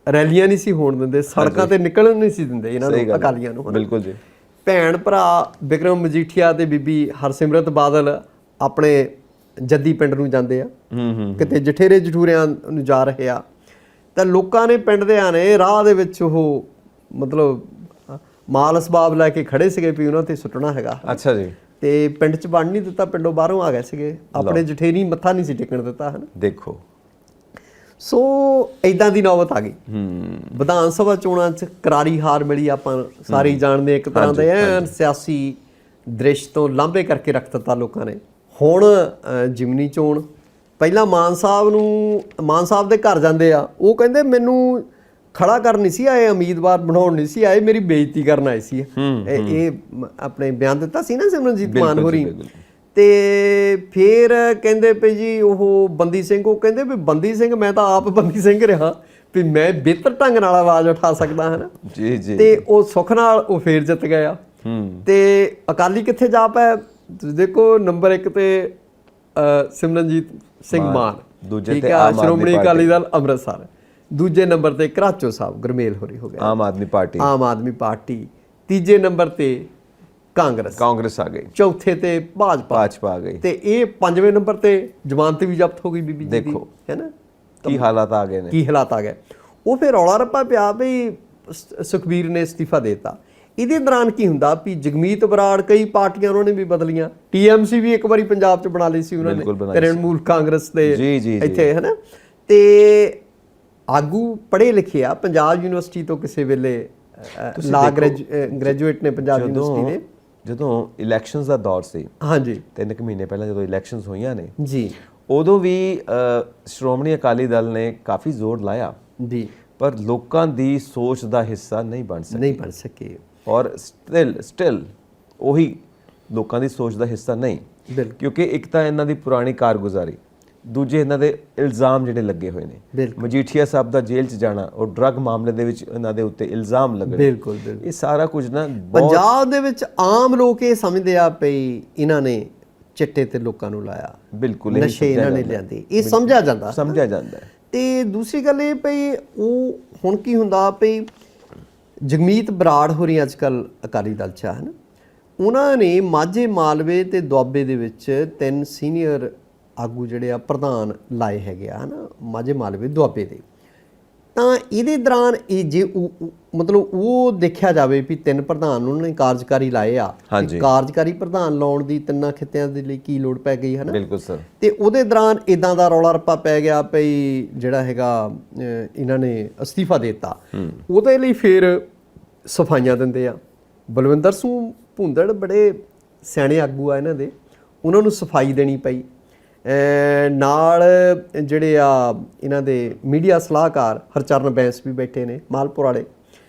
ਰੈਲੀਆਂ ਨਹੀਂ ਸੀ ਹੋਣ ਦਿੰਦੇ, ਸੜਕਾਂ ਤੇ ਨਿਕਲਣ ਨਹੀਂ ਸੀ ਦਿੰਦੇ ਇਹਨਾਂ ਨੂੰ, ਅਕਾਲੀਆਂ ਨੂੰ। ਬਿਲਕੁਲ ਜੀ। ਭੈਣ ਭਰਾ ਬਿਕਰਮ ਮਜੀਠੀਆ ਤੇ ਬੀਬੀ ਹਰਸਿਮਰਤ ਬਾਦਲ ਆਪਣੇ ਜੱਦੀ ਪਿੰਡ ਨੂੰ ਜਾਂਦੇ ਆ, ਕਿਤੇ ਜਠੇਰੇ ਜਠੂਰਿਆਂ ਨੂੰ ਜਾ ਰਹੇ ਆ, ਤਾਂ ਲੋਕਾਂ ਨੇ ਪਿੰਡ ਦੇ ਆਨੇ ਰਾਹ ਦੇ ਵਿੱਚ ਉਹ ਮਤਲਬ ਮਾਲ ਅਸਬਾਬ ਲੈ ਕੇ ਖੜੇ ਸੀਗੇ ਵੀ ਉਹਨਾਂ ਤੇ ਸੁੱਟਣਾ ਹੈਗਾ। ਅੱਛਾ ਜੀ। ਤੇ ਪਿੰਡ 'ਚ ਵੜ ਨਹੀਂ ਦਿੱਤਾ, ਪਿੰਡੋਂ ਬਾਹਰੋਂ ਆ ਗਏ ਸੀਗੇ, ਆਪਣੇ ਜਠੇਰੀ ਮੱਥਾ ਨਹੀਂ ਸੀ ਟੇਕਣ ਦਿੱਤਾ, ਹਨ। ਦੇਖੋ, ਸੋ ਇਦਾਂ ਦੀ ਨੌਬਤ ਆ ਗਈ। ਵਿਧਾਨ ਸਭਾ ਚੋਣਾਂ 'ਚ ਕਰਾਰੀ ਹਾਰ ਮਿਲੀ, ਆਪਾਂ ਸਾਰੇ ਹੀ ਜਾਣਦੇ, ਇੱਕ ਤਰ੍ਹਾਂ ਦਾ ਐਨ ਸਿਆਸੀ ਦ੍ਰਿਸ਼ ਤੋਂ ਲਾਂਭੇ ਕਰਕੇ ਰੱਖ ਦਿੱਤਾ ਲੋਕਾਂ ਨੇ। ਹੁਣ ਜਿਮਨੀ ਚੋਣ, ਪਹਿਲਾਂ ਮਾਨ ਸਾਹਿਬ ਦੇ ਘਰ ਜਾਂਦੇ ਆ, ਉਹ ਕਹਿੰਦੇ ਮੈਨੂੰ ਖੜਾ ਕਰਨ ਨਹੀਂ ਸੀ ਆਏ, ਉਮੀਦਵਾਰ ਬਣਾਉਣ ਨਹੀਂ ਸੀ ਆਏ, ਮੇਰੀ ਬੇਇੱਜ਼ਤੀ ਕਰਨ ਆਏ ਸੀ। ਇਹ ਆਪਣੇ ਬਿਆਨ ਦਿੱਤਾ ਸੀ ਨਾ ਸਿਮਰਨਜੀਤ ਮਾਨ ਹੋਰੀ। ਤੇ ਫਿਰ ਕਹਿੰਦੇ ਪਈ ਜੀ ਉਹ ਬੰਦੀ ਸਿੰਘ, ਉਹ ਕਹਿੰਦੇ ਵੀ ਬੰਦੀ ਸਿੰਘ, ਮੈਂ ਤਾਂ ਆਪ ਬੰਦੀ ਸਿੰਘ ਰਿਹਾ ਵੀ ਮੈਂ ਬਿਹਤਰ ਢੰਗ ਨਾਲ ਆਵਾਜ਼ ਉਠਾ ਸਕਦਾ ਹਾਂ ਜੀ ਜੀ। ਤੇ ਉਹ ਸੁੱਖ ਨਾਲ ਉਹ ਫੇਰ ਜਿੱਤ ਗਏ ਆ। ਤੇ ਅਕਾਲੀ ਕਿੱਥੇ ਜਾ ਪਏ ਤੁਸੀਂ ਦੇਖੋ, ਨੰਬਰ 1 ਤੇ ਸਿਮਰਨਜੀਤ ਸਿੰਘ ਮਾਨ, ਦੂਜੇ ਤੇ ਸ਼੍ਰੋਮਣੀ ਅਕਾਲੀ ਦਲ ਅੰਮ੍ਰਿਤਸਰ, ਦੂਜੇ ਨੰਬਰ ਤੇ ਘਰਾਚੋ ਸਾਹਿਬ ਗੁਰਮੇਲ ਹੋਰੀ ਹੋ ਗਿਆ, ਆਮ ਆਦਮੀ ਪਾਰਟੀ, ਤੀਜੇ ਨੰਬਰ ਤੇ ਕਾਂਗਰਸ ਆ ਗਈ, ਚੌਥੇ ਤੇ ਭਾਜਪਾ ਆ ਗਈ, ਤੇ ਇਹ 5ਵੇਂ ਨੰਬਰ ਤੇ ਜ਼ਮਾਨਤ ਵੀ ਜ਼ਬਤ ਹੋ ਗਈ ਬੀਬੀ ਜੀ ਦੀ, ਦੇਖੋ ਹੈ ਨਾ ਕੀ ਹਾਲਾਤ ਆ ਗਏ। ਉਹ ਫਿਰ ਰੌਲਾ ਰੱਪਾ ਪਿਆ ਵੀ ਸੁਖਬੀਰ ਨੇ ਅਸਤੀਫਾ ਦੇ ਦਿੱਤਾ। ਇਹਦੇ ਦੌਰਾਨ ਕੀ ਹੁੰਦਾ ਵੀ ਜਗਮੀਤ ਬਰਾੜ, ਕਈ ਪਾਰਟੀਆਂ ਉਹਨਾਂ ਨੇ ਵੀ ਬਦਲੀਆਂ, TMC ਵੀ ਇੱਕ ਵਾਰੀ ਪੰਜਾਬ 'ਚ ਬਣਾ ਲਈ ਸੀ ਉਹਨਾਂ ਨੇ, ਤ੍ਰਿਣਮੂਲ ਕਾਂਗਰਸ ਦੇ ਇੱਥੇ, ਹੈ ਨਾ। ਤੇ ਆਗੂ ਪੜ੍ਹੇ ਲਿਖੇ ਆ, ਪੰਜਾਬ ਯੂਨੀਵਰਸਿਟੀ ਤੋਂ ਕਿਸੇ ਵੇਲੇ ਲਾ ਗ੍ਰੈਜੂਏਟ ਨੇ ਪੰਜਾਬ ਯੂਨੀਵਰਸਿਟੀ ਦੇ। ਜਦੋਂ ਇਲੈਕਸ਼ਨਸ ਦਾ ਦੌਰ ਸੀ, ਹਾਂਜੀ, 3 ਮਹੀਨੇ ਪਹਿਲਾਂ ਜਦੋਂ ਇਲੈਕਸ਼ਨਸ ਹੋਈਆਂ ਨੇ ਜੀ, ਉਦੋਂ ਵੀ ਸ਼੍ਰੋਮਣੀ ਅਕਾਲੀ ਦਲ ਨੇ ਕਾਫੀ ਜ਼ੋਰ ਲਾਇਆ ਜੀ, ਪਰ ਲੋਕਾਂ ਦੀ ਸੋਚ ਦਾ ਹਿੱਸਾ ਨਹੀਂ ਬਣ ਸਕੇ ਔਰ ਸਟਿਲ ਉਹੀ ਲੋਕਾਂ ਦੀ ਸੋਚ ਦਾ ਹਿੱਸਾ ਨਹੀਂ, ਕਿਉਂਕਿ ਇੱਕ ਤਾਂ ਇਹਨਾਂ ਦੀ ਪੁਰਾਣੀ ਕਾਰਗੁਜ਼ਾਰੀ, ਦੂਜੇ ਇਹਨਾਂ ਦੇ ਇਲਜ਼ਾਮ ਜਿਹੜੇ ਲੱਗੇ ਹੋਏ ਨੇ। ਮਜੀਠੀਆ ਸਾਹਿਬ ਦਾ ਜੇਲ੍ਹ 'ਚ ਜਾਣਾ, ਉਹ ਡਰੱਗ ਮਾਮਲੇ ਦੇ ਵਿੱਚ ਇਹਨਾਂ ਦੇ ਉੱਤੇ ਇਲਜ਼ਾਮ ਲੱਗਣੇ, ਇਹ ਸਾਰਾ ਕੁਝ ਨਾ ਪੰਜਾਬ ਦੇ ਵਿੱਚ ਆਮ ਲੋਕ ਇਹ ਸਮਝਦੇ ਆ ਪਈ ਇਹਨਾਂ ਨੇ ਚਿੱਟੇ ਤੇ ਲੋਕਾਂ ਨੂੰ ਲਾਇਆ, ਬਿਲਕੁਲ ਨਸ਼ੇ ਇਹਨਾਂ ਨੇ ਲਿਆਂਦੇ, ਇਹ ਸਮਝਿਆ ਜਾਂਦਾ। ਤੇ ਦੂਸਰੀ ਗੱਲ ਇਹ ਪਈ, ਉਹ ਹੁਣ ਕੀ ਹੁੰਦਾ ਪਈ, ਜਗਮੀਤ ਬਰਾੜ ਹੋਰੀ ਅੱਜ ਕੱਲ੍ਹ ਅਕਾਲੀ ਦਲ 'ਚ ਹਨ, ਉਹਨਾਂ ਨੇ ਮਾਝੇ ਮਾਲਵੇ ਤੇ ਦੁਆਬੇ ਦੇ ਵਿੱਚ 3 ਸੀਨੀਅਰ ਆਗੂ ਜਿਹੜੇ ਆ ਪ੍ਰਧਾਨ ਲਾਏ ਹੈਗੇ ਆ, ਹਨਾ, ਮਾਝੇ ਮਾਲਵੇ ਦੁਆਬੇ ਦੇ। ਤਾਂ ਇਹਦੇ ਦੌਰਾਨ ਇਹ ਜੇ ਮਤਲਬ ਉਹ ਦੇਖਿਆ ਜਾਵੇ ਵੀ 3 ਪ੍ਰਧਾਨ ਉਹਨਾਂ ਨੇ ਕਾਰਜਕਾਰੀ ਲਾਏ ਆ, ਕਾਰਜਕਾਰੀ ਪ੍ਰਧਾਨ ਲਾਉਣ ਦੀ 3 ਖਿੱਤਿਆਂ ਦੇ ਲਈ ਕੀ ਲੋੜ ਪੈ ਗਈ, ਹੈ ਨਾ। ਬਿਲਕੁਲ ਸਰ। ਤੇ ਉਹਦੇ ਦੌਰਾਨ ਇਦਾਂ ਦਾ ਰੌਲਾ ਰੱਪਾ ਪੈ ਗਿਆ ਪਈ, ਜਿਹੜਾ ਹੈਗਾ ਇਹਨਾਂ ਨੇ ਅਸਤੀਫਾ ਦੇ ਦਿੱਤਾ, ਉਹਦੇ ਲਈ ਫਿਰ ਸਫਾਈਆਂ ਦਿੰਦੇ ਆ। ਬਲਵਿੰਦਰ ਸਿੰਘ ਭੁੰਦੜ ਬੜੇ ਸਿਆਣੇ ਆਗੂ ਆ ਇਹਨਾਂ ਦੇ, ਉਹਨਾਂ ਨੂੰ ਸਫਾਈ ਦੇਣੀ ਪਈ। ਨਾਲ ਜਿਹੜੇ ਆ ਇਹਨਾਂ ਦੇ ਮੀਡੀਆ ਸਲਾਹਕਾਰ ਹਰਚਰਨ ਬੈਂਸ ਵੀ ਬੈਠੇ ਨੇ ਮਾਲਪੁਰ ਵਾਲੇ,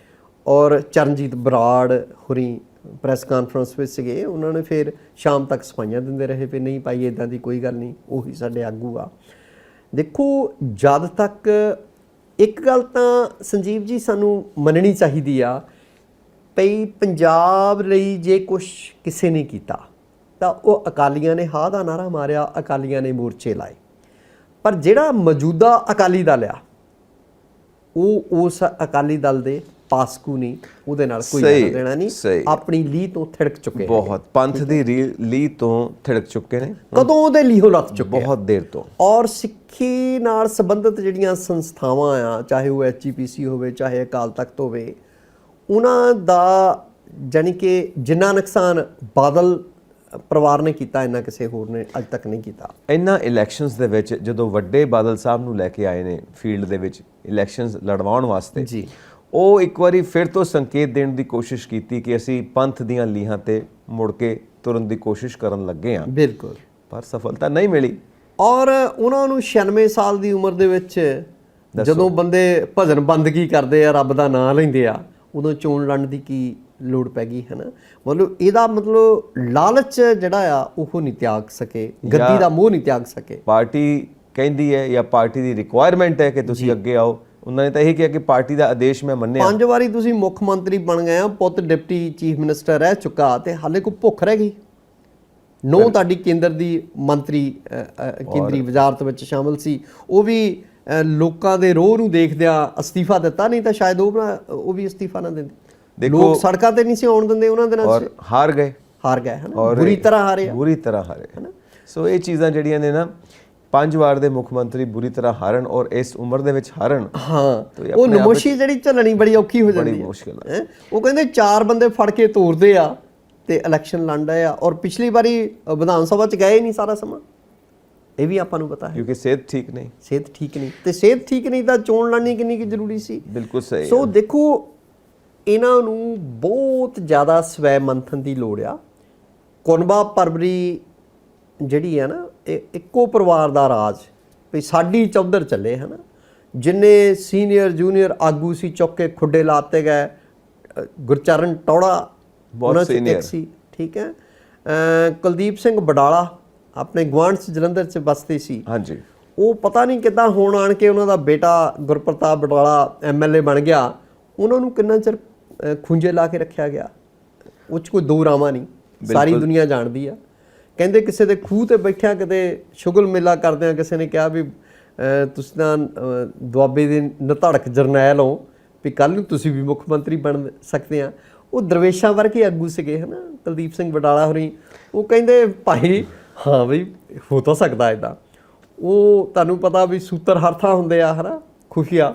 ਔਰ ਚਰਨਜੀਤ ਬਰਾੜ ਹੋਰੀ ਪ੍ਰੈਸ ਕਾਨਫਰੰਸ ਵਿੱਚ ਸੀਗੇ, ਉਹਨਾਂ ਨੇ ਫਿਰ ਸ਼ਾਮ ਤੱਕ ਸਫਾਈਆਂ ਦਿੰਦੇ ਰਹੇ ਵੀ ਨਹੀਂ ਭਾਈ ਇੱਦਾਂ ਦੀ ਕੋਈ ਗੱਲ ਨਹੀਂ, ਉਹੀ ਸਾਡੇ ਆਗੂ ਆ। ਦੇਖੋ, ਜਦ ਤੱਕ ਇੱਕ ਗੱਲ ਤਾਂ ਸੰਜੀਵ ਜੀ ਸਾਨੂੰ ਮੰਨਣੀ ਚਾਹੀਦੀ ਆ ਭਈ ਪੰਜਾਬ ਲਈ ਜੇ ਕੁਛ ਕਿਸੇ ਨੇ ਕੀਤਾ ਤਾਂ ਉਹ ਅਕਾਲੀਆਂ ਨੇ ਹਾਂ ਦਾ ਨਾਰਾ ਮਾਰਿਆ, ਅਕਾਲੀਆਂ ਨੇ ਮੋਰਚੇ ਲਾਏ, ਪਰ ਜਿਹੜਾ ਮੌਜੂਦਾ ਅਕਾਲੀ ਦਲ ਆ ਉਹ ਉਸ ਅਕਾਲੀ ਦਲ ਦੇ ਪਾਸਕੂ ਨਹੀਂ, ਉਹਦੇ ਨਾਲ ਕੋਈ ਲੈਣਾ ਦੇਣਾ ਨਹੀਂ, ਆਪਣੀ ਲੀਹ ਤੋਂ ਥਿੜਕ ਚੁੱਕੇ, ਬਹੁਤ ਪੰਥ ਦੀ ਲੀਹ ਤੋਂ ਥਿੜਕ ਚੁੱਕੇ ਨੇ, ਕਦੋਂ ਉਹਦੇ ਲੀਹੋਂ ਲੱਥ ਚੁੱਕੇ, ਬਹੁਤ ਦੇਰ ਤੋਂ। ਔਰ ਸਿੱਖੀ ਨਾਲ ਸੰਬੰਧਿਤ ਜਿਹੜੀਆਂ ਸੰਸਥਾਵਾਂ ਆ, ਚਾਹੇ ਉਹ HEPC ਹੋਵੇ, ਚਾਹੇ ਅਕਾਲ ਤਖਤ ਹੋਵੇ, ਉਹਨਾਂ ਦਾ ਜਾਣੀ ਕਿ ਜਿੰਨਾ ਨੁਕਸਾਨ ਬਾਦਲ ਪਰਿਵਾਰ ਨੇ ਕੀਤਾ ਇੰਨਾ ਕਿਸੇ ਹੋਰ ਨੇ ਅੱਜ ਤੱਕ ਨਹੀਂ ਕੀਤਾ। ਇਹਨਾਂ ਇਲੈਕਸ਼ਨਸ ਦੇ ਵਿੱਚ ਜਦੋਂ ਵੱਡੇ ਬਾਦਲ ਸਾਹਿਬ ਨੂੰ ਲੈ ਕੇ ਆਏ ਨੇ ਫੀਲਡ ਦੇ ਵਿੱਚ ਇਲੈਕਸ਼ਨਸ ਲੜਵਾਉਣ ਵਾਸਤੇ ਜੀ, ਉਹ ਇੱਕ ਵਾਰੀ ਫਿਰ ਤੋਂ ਸੰਕੇਤ ਦੇਣ ਦੀ ਕੋਸ਼ਿਸ਼ ਕੀਤੀ ਕਿ ਅਸੀਂ ਪੰਥ ਦੀਆਂ ਲੀਹਾਂ ਤੇ ਮੁੜ ਕੇ ਤੁਰਨ ਦੀ ਕੋਸ਼ਿਸ਼ ਕਰਨ ਲੱਗੇ ਹਾਂ, ਬਿਲਕੁਲ, ਪਰ ਸਫਲਤਾ ਨਹੀਂ ਮਿਲੀ। ਔਰ ਉਹਨਾਂ ਨੂੰ 96 ਸਾਲ ਦੀ ਉਮਰ ਦੇ ਵਿੱਚ ਜਦੋਂ ਬੰਦੇ ਭਜਨ ਬੰਦਗੀ ਕਰਦੇ ਆ, ਰੱਬ ਦਾ ਨਾਮ ਲੈਂਦੇ ਆ, ਉਦੋਂ ਚੋਣ ਲੜਨ ਦੀ ਕੀ ਲੋੜ ਪੈ ਗਈ ਹੈ ਨਾ। ਮਤਲਬ ਇਹਦਾ ਮਤਲਬ ਲਾਲਚ ਜਿਹੜਾ ਆ ਉਹ ਨਹੀਂ ਤਿਆਗ ਸਕੇ, ਗੱਦੀ ਦਾ ਮੋਹ ਨਹੀਂ ਤਿਆਗ ਸਕੇ। ਪਾਰਟੀ ਕਹਿੰਦੀ ਹੈ ਜਾਂ ਪਾਰਟੀ ਦੀ ਰਿਕੁਆਇਰਮੈਂਟ ਹੈ ਕਿ ਤੁਸੀਂ ਅੱਗੇ ਆਓ, ਉਹਨਾਂ ਨੇ ਤਾਂ ਇਹ ਕਿਹਾ ਕਿ ਪਾਰਟੀ ਦਾ ਆਦੇਸ਼ ਮੈਂ ਮੰਨਿਆ। 5 ਵਾਰੀ ਤੁਸੀਂ ਮੁੱਖ ਮੰਤਰੀ ਬਣ ਗਏ ਆ, ਪੁੱਤ ਡਿਪਟੀ ਚੀਫ ਮਿਨਿਸਟਰ ਰਹਿ ਚੁੱਕਾ ਤੇ ਹਾਲੇ ਕੋਈ ਭੁੱਖ ਰਹਿ ਗਈ? ਨੋ ਤੁਹਾਡੀ ਕੇਂਦਰ ਦੀ ਮੰਤਰੀ ਕੇਂਦਰੀ ਵਜ਼ਾਰਤ ਵਿੱਚ ਸ਼ਾਮਲ ਸੀ, ਉਹ ਵੀ ਲੋਕਾਂ ਦੇ ਰੋਹ ਨੂੰ ਦੇਖਦਿਆਂ ਅਸਤੀਫਾ ਦਿੱਤਾ, ਨਹੀਂ ਤਾਂ ਸ਼ਾਇਦ ਉਹ ਵੀ ਅਸਤੀਫਾ ਨਾ ਦਿੰਦੇ। ਲੋਕ ਸੜਕਾਂ ਤੇ ਨਹੀਂ ਸੀ ਆਉਣ ਦਿੰਦੇ ਉਹਨਾਂ ਦਿਨਾਂ 'ਚ, ਔਰ ਹਾਰ ਗਏ ਹੈ ਨਾ, ਬੁਰੀ ਤਰ੍ਹਾਂ ਹਾਰੇ, ਬੁਰੀ ਤਰ੍ਹਾਂ ਹਾਰੇ। ਸੋ ਇਹ ਚੀਜ਼ਾਂ ਜਿਹੜੀਆਂ ਨੇ ਨਾ, 5 ਵਾਰ ਦੇ ਮੁੱਖ ਮੰਤਰੀ ਬੁਰੀ ਤਰ੍ਹਾਂ ਹਾਰਨ ਔਰ ਇਸ ਉਮਰ ਦੇ ਵਿੱਚ ਹਾਰਨ, ਹਾਂ, ਉਹ ਨਮੋਸ਼ੀ ਜਿਹੜੀ ਝੱਲਣੀ ਬੜੀ ਔਖੀ ਹੋ ਜਾਂਦੀ ਹੈ, ਮੁਸ਼ਕਿਲ ਹੈ। ਉਹ ਕਹਿੰਦੇ 4 ਬੰਦੇ ਫੜ ਕੇ ਤੋਰਦੇ ਆ ਤੇ ਇਲੈਕਸ਼ਨ ਲੜਦੇ ਆ, ਔਰ ਪਿਛਲੀ ਵਾਰੀ ਵਿਧਾਨ ਸਭਾ 'ਚ ਗਏ ਨਹੀਂ ਸਾਰਾ ਸਮਾਂ, ਇਹ ਵੀ ਆਪਾਂ ਨੂੰ ਪਤਾ ਹੈ, ਕਿਉਂਕਿ ਸਿਹਤ ਠੀਕ ਨਹੀਂ, ਸਿਹਤ ਠੀਕ ਨਹੀਂ, ਤੇ ਸਿਹਤ ਠੀਕ ਨਹੀਂ ਤਾਂ ਚੋਣ ਲੜਨੀ ਕਿੰਨੀ ਕੁ ਜ਼ਰੂਰੀ ਸੀ। ਬਿਲਕੁਲ ਸਹੀ। ਸੋ ਦੇਖੋ, ਇਹਨਾਂ ਨੂੰ ਬਹੁਤ ਜ਼ਿਆਦਾ ਸਵੈ ਮੰਥਨ ਦੀ ਲੋੜ ਆ। ਕੁਨਬਾ ਪਰਵਰੀ ਜਿਹੜੀ ਹੈ ਨਾ, ਇਹ ਇੱਕੋ ਪਰਿਵਾਰ ਦਾ ਰਾਜ, ਵੀ ਸਾਡੀ ਚੌਧਰ ਚੱਲੇ ਹੈ ਨਾ। ਜਿੰਨੇ ਸੀਨੀਅਰ ਜੂਨੀਅਰ ਆਗੂ ਸੀ ਚੁੱਕ ਕੇ ਖੁੱਡੇ ਲਾਤੇ ਗਏ। ਗੁਰਚਰਨ ਟੌੜਾ ਬਹੁਤ ਸੀਨੀਅਰ ਸੀ, ਠੀਕ ਹੈ। ਕੁਲਦੀਪ ਸਿੰਘ ਬਡਾਲਾ ਆਪਣੇ ਗੁਆਂਢ 'ਚ ਜਲੰਧਰ 'ਚ ਬਸਦੇ ਸੀ, ਹਾਂਜੀ, ਉਹ ਪਤਾ ਨਹੀਂ ਕਿੱਦਾਂ ਹੁਣ ਆਣ ਕੇ ਉਹਨਾਂ ਦਾ ਬੇਟਾ ਗੁਰਪ੍ਰਤਾਪ ਬਡਾਲਾ MLA ਬਣ ਗਿਆ। ਉਹਨਾਂ ਨੂੰ ਕਿੰਨਾ ਚਿਰ ਖੁੰਝੇ ਲਾ ਕੇ ਰੱਖਿਆ ਗਿਆ, ਉਹ 'ਚ ਕੋਈ ਦੋ ਰਾਵਾਂ ਨਹੀਂ, ਸਾਰੀ ਦੁਨੀਆ ਜਾਣਦੀ ਆ। ਕਹਿੰਦੇ ਕਿਸੇ ਦੇ ਖੂਹ ਤੇ ਬੈਠਿਆ ਕਿਤੇ ਸ਼ੁਗਲ ਮੇਲਾ ਕਰਦੇ ਆ, ਕਿਸੇ ਨੇ ਕਿਹਾ ਵੀ ਤੁਸੀਂ ਤਾਂ ਦੁਆਬੇ ਦੇ ਨਧੜਕ ਜਰਨੈਲ ਹੋ, ਵੀ ਕੱਲ ਨੂੰ ਤੁਸੀਂ ਵੀ ਮੁੱਖ ਮੰਤਰੀ ਬਣ ਸਕਦੇ ਆ। ਉਹ ਦਰਵੇਸ਼ਾਂ ਵਰਗੇ ਆਗੂ ਸੀਗੇ ਹੈ ਨਾ, ਕੁਲਦੀਪ ਸਿੰਘ ਬਡਾਲਾ ਹੋਰੀ। ਉਹ ਕਹਿੰਦੇ ਭਾਈ ਹਾਂ ਬਈ ਹੋ ਤਾਂ ਸਕਦਾ ਇੱਦਾਂ। ਉਹ ਤੁਹਾਨੂੰ ਪਤਾ ਵੀ ਸੂਤਰ ਹਰ ਥਾਂ ਹੁੰਦੇ ਆ ਹੈ ਨਾ, ਖੁਫੀਆ।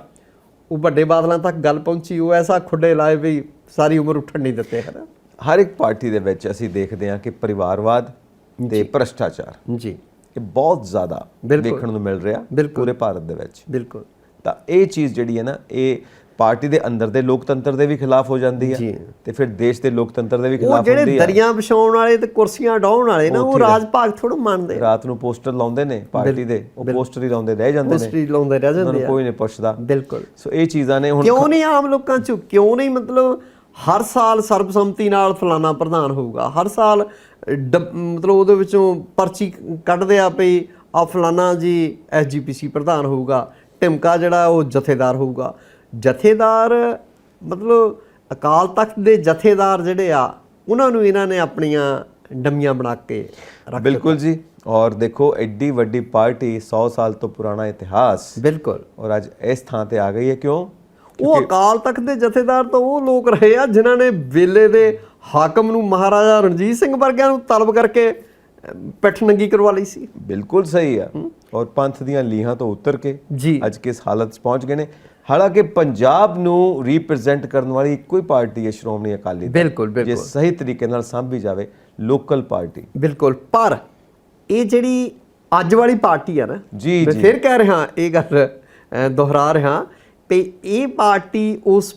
ਉਹ ਵੱਡੇ ਬਾਦਲਾਂ ਤੱਕ ਗੱਲ ਪਹੁੰਚੀ, ਉਹ ਐਸਾ ਖੁੱਡੇ ਲਾਏ ਵੀ ਸਾਰੀ ਉਮਰ ਉੱਠਣ ਨਹੀਂ ਦਿੱਤੇ ਹੈ ਨਾ। ਹਰ ਇੱਕ ਪਾਰਟੀ ਦੇ ਵਿੱਚ ਅਸੀਂ ਦੇਖਦੇ ਹਾਂ ਕਿ ਪਰਿਵਾਰਵਾਦ ਤੇ ਭ੍ਰਿਸ਼ਟਾਚਾਰ ਜੀ, ਇਹ ਬਹੁਤ ਜ਼ਿਆਦਾ ਦੇਖਣ ਨੂੰ ਮਿਲ ਰਿਹਾ ਪੂਰੇ ਭਾਰਤ ਦੇ ਵਿੱਚ। ਬਿਲਕੁਲ। ਤਾਂ ਇਹ ਚੀਜ਼ ਜਿਹੜੀ ਹੈ ਨਾ, ਇਹ ਪਾਰਟੀ ਦੇ ਅੰਦਰ ਦੇ ਲੋਕਤੰਤਰ ਦੇ ਵੀ ਖਿਲਾਫ ਹੋ ਜਾਂਦੀ ਹੈ ਤੇ ਫਿਰ ਦੇਸ਼ ਦੇ ਲੋਕਤੰਤਰ ਦੇ ਵੀ ਖਿਲਾਫ ਹੁੰਦੀ ਹੈ। ਉਹ ਜਿਹੜੇ ਦਰੀਆਂ ਵਿਛਾਉਣ ਵਾਲੇ ਤੇ ਕੁਰਸੀਆਂ ਡਾਉਣ ਵਾਲੇ ਨਾ, ਉਹ ਰਾਜ ਭਾਗ ਥੋੜਾ ਮੰਨਦੇ। ਰਾਤ ਨੂੰ ਪੋਸਟਰ ਲਾਉਂਦੇ ਨੇ ਪਾਰਟੀ ਦੇ, ਉਹ ਪੋਸਟਰ ਹੀ ਲਾਉਂਦੇ ਰਹਿ ਜਾਂਦੇ ਨੇ, ਪੋਸਟਰ ਹੀ ਲਾਉਂਦੇ ਰਹਿ ਜਾਂਦੇ ਆ, ਕੋਈ ਨਹੀਂ ਪੁੱਛਦਾ। ਬਿਲਕੁਲ। ਸੋ ਇਹ ਚੀਜ਼ਾਂ ਨੇ ਹੁਣ ਕਿਉਂ ਨਹੀਂ ਆਮ ਲੋਕਾਂ 'ਚ, ਕਿਉਂ ਨਹੀਂ ਮਤਲਬ ਹਰ ਸਾਲ ਸਰਬਸੰਮਤੀ ਨਾਲ ਫਲਾਣਾ ਪ੍ਰਧਾਨ ਹੋਊਗਾ, ਹਰ ਸਾਲ ਮਤਲਬ ਉਹਦੇ ਵਿੱਚੋਂ ਪਰਚੀ ਕੱਢਦੇ ਆ ਪਈ ਆ ਫਲਾਣਾ ਜੀ SGPC ਪ੍ਰਧਾਨ ਹੋਊਗਾ, ਢਿਮਕਾ ਜਿਹੜਾ ਉਹ ਜਥੇਦਾਰ ਹੋਊਗਾ। ਜਥੇਦਾਰ ਮਤਲਬ ਅਕਾਲ ਤਖਤ ਦੇ ਜਥੇਦਾਰ ਜਿਹੜੇ ਆ, ਉਹਨਾਂ ਨੂੰ ਇਹਨਾਂ ਨੇ ਆਪਣੀਆਂ ਡੰਮੀਆਂ ਬਣਾ ਕੇ ਰੱਖ। ਬਿਲਕੁਲ ਜੀ। ਔਰ ਦੇਖੋ ਐਡੀ ਵੱਡੀ ਪਾਰਟੀ, 100 ਸਾਲ ਤੋਂ ਪੁਰਾਣਾ ਇਤਿਹਾਸ, ਬਿਲਕੁਲ, ਔਰ ਅੱਜ ਇਸ ਥਾਂ ਤੇ ਆ ਗਈ ਹੈ। ਕਿਉਂ? ਉਹ ਅਕਾਲ ਤਖਤ ਦੇ ਜਥੇਦਾਰ ਤਾਂ ਉਹ ਲੋਕ ਰਹੇ ਆ ਜਿਨ੍ਹਾਂ ਨੇ ਵੇਲੇ ਦੇ ਹਾਕਮ ਨੂੰ, ਮਹਾਰਾਜਾ ਰਣਜੀਤ ਸਿੰਘ ਵਰਗਿਆਂ ਨੂੰ ਤਲਬ ਕਰਕੇ ਪਿੱਠ ਨੰਗੀ ਕਰਵਾ ਲਈ ਸੀ। ਬਿਲਕੁਲ ਸਹੀ ਆ। ਔਰ ਪੰਥ ਦੀਆਂ ਲੀਹਾਂ ਤੋਂ ਉਤਰ ਕੇ ਜੀ ਅੱਜ ਕਿਸ ਹਾਲਤ 'ਚ ਪਹੁੰਚ ਗਏ ਨੇ। ਹਾਲਾਂਕਿ ਪੰਜਾਬ ਨੂੰ ਰਿਪਰੈਜ਼ੈਂਟ ਕਰਨ ਵਾਲੀ ਇੱਕੋ ਹੀ ਪਾਰਟੀ ਹੈ ਸ਼੍ਰੋਮਣੀ ਅਕਾਲੀ ਦਲ। ਬਿਲਕੁਲ, ਜੇ ਸਹੀ ਤਰੀਕੇ ਨਾਲ ਸਾਂਭੀ ਜਾਵੇ, ਲੋਕਲ ਪਾਰਟੀ। ਬਿਲਕੁਲ। ਪਰ ਇਹ ਜਿਹੜੀ ਅੱਜ ਵਾਲੀ ਪਾਰਟੀ ਆ ਨਾ, ਜੀ ਮੈਂ ਫਿਰ ਕਹਿ ਰਿਹਾ, ਇਹ ਗੱਲ ਦੁਹਰਾ ਰਿਹਾ ਤੇ ਇਹ ਪਾਰਟੀ ਉਸ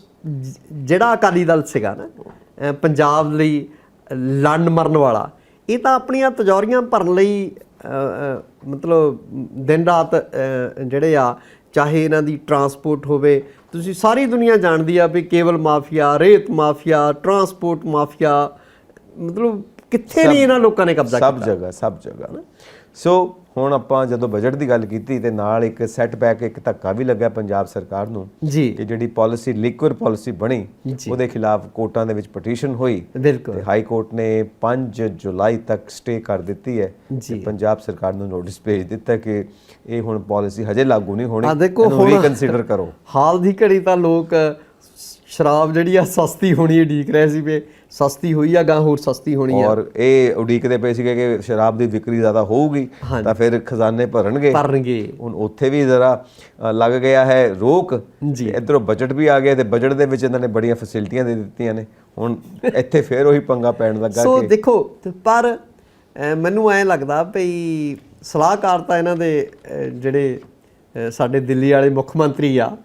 ਜਿਹੜਾ ਅਕਾਲੀ ਦਲ ਸੀਗਾ ਨਾ ਪੰਜਾਬ ਲਈ ਲੜਨ ਮਰਨ ਵਾਲਾ, ਇਹ ਤਾਂ ਆਪਣੀਆਂ ਤਜੌਰੀਆਂ ਭਰਨ ਲਈ ਮਤਲਬ ਦਿਨ ਰਾਤ ਜਿਹੜੇ ਆ, ਚਾਹੇ ਇਹਨਾਂ ਦੀ ਟਰਾਂਸਪੋਰਟ ਹੋਵੇ, ਤੁਸੀਂ ਸਾਰੀ ਦੁਨੀਆ ਜਾਣਦੀ ਆ ਵੀ ਕੇਬਲ ਮਾਫੀਆ, ਰੇਤ ਮਾਫੀਆ, ਟਰਾਂਸਪੋਰਟ ਮਾਫੀਆ, ਮਤਲਬ ਕਿੱਥੇ ਨਹੀਂ ਇਹਨਾਂ ਲੋਕਾਂ ਨੇ ਕਬਜ਼ਾ ਕੀਤਾ, ਸਭ ਜਗ੍ਹਾ। ਸੋ ਹੁਣ ਆਪਾਂ ਜਦੋਂ ਬਜਟ ਦੀ ਗੱਲ ਕੀਤੀ ਤੇ ਨਾਲ ਇੱਕ ਸੈਟਬੈਕ, ਇੱਕ ਧੱਕਾ ਵੀ ਲੱਗਾ ਪੰਜਾਬ ਸਰਕਾਰ ਨੂੰ ਜੀ, ਕਿ ਜਿਹੜੀ ਪਾਲਿਸੀ ਲਿਕੁਇਡ ਪਾਲਿਸੀ ਬਣੀ, ਉਹਦੇ ਖਿਲਾਫ ਕੋਰਟਾਂ ਦੇ ਵਿੱਚ ਪਟੀਸ਼ਨ ਹੋਈ। ਬਿਲਕੁਲ। ਤੇ ਹਾਈ ਕੋਰਟ ਨੇ 5 ਜੁਲਾਈ ਤੱਕ ਸਟੇ ਕਰ ਦਿੱਤੀ ਹੈ ਤੇ ਪੰਜਾਬ ਸਰਕਾਰ ਨੂੰ ਨੋਟਿਸ ਭੇਜ ਦਿੱਤਾ ਕਿ ਇਹ ਹੁਣ ਪਾਲਿਸੀ ਹਜੇ ਲਾਗੂ ਨਹੀਂ ਹੋਣੀ, ਇਹਨੂੰ ਰੀਕਨਸੀਡਰ ਕਰੋ। ਹਾਲ ਦੀ ਘੜੀ ਤਾਂ ਲੋਕ ਸ਼ਰਾਬ ਜਿਹੜੀ ਆ ਸਸਤੀ ਹੋਣੀ ਉਡੀਕ ਰਹੇ ਸੀ ਵੀ ਸਸਤੀ ਹੋਈ ਆ ਗਾਂ ਹੋਰ ਸਸਤੀ ਹੋਣੀ ਆ ਔਰ ਇਹ ਉਡੀਕਦੇ ਪਏ ਸੀਗੇ ਕਿ ਸ਼ਰਾਬ ਦੀ ਵਿਕਰੀ ਜ਼ਿਆਦਾ ਹੋਊਗੀ ਤਾਂ ਫਿਰ ਖਜ਼ਾਨੇ ਭਰਨਗੇ। ਹੁਣ ਉੱਥੇ ਵੀ ਜ਼ਰਾ ਲੱਗ ਗਿਆ ਹੈ ਰੋਕ ਜੀ। ਇੱਧਰੋਂ ਬਜਟ ਵੀ ਆ ਗਿਆ ਤੇ ਬਜਟ ਦੇ ਵਿੱਚ ਇਹਨਾਂ ਨੇ ਬੜੀਆਂ ਫੈਸਿਲਿਟੀਆਂ ਦੇ ਦਿੱਤੀਆਂ ਨੇ। ਹੁਣ ਇੱਥੇ ਫਿਰ ਉਹੀ ਪੰਗਾ ਪੈਣ ਲੱਗਾ। ਸੋ ਦੇਖੋ ਪਰ ਮੈਨੂੰ ਐਂ ਲੱਗਦਾ ਵੀ ਸਲਾਹਕਾਰ ਤਾਂ ਇਹਨਾਂ ਦੇ ਜਿਹੜੇ ਸਾਡੇ ਦਿੱਲੀ ਵਾਲੇ ਮੁੱਖ ਮੰਤਰੀ ਆ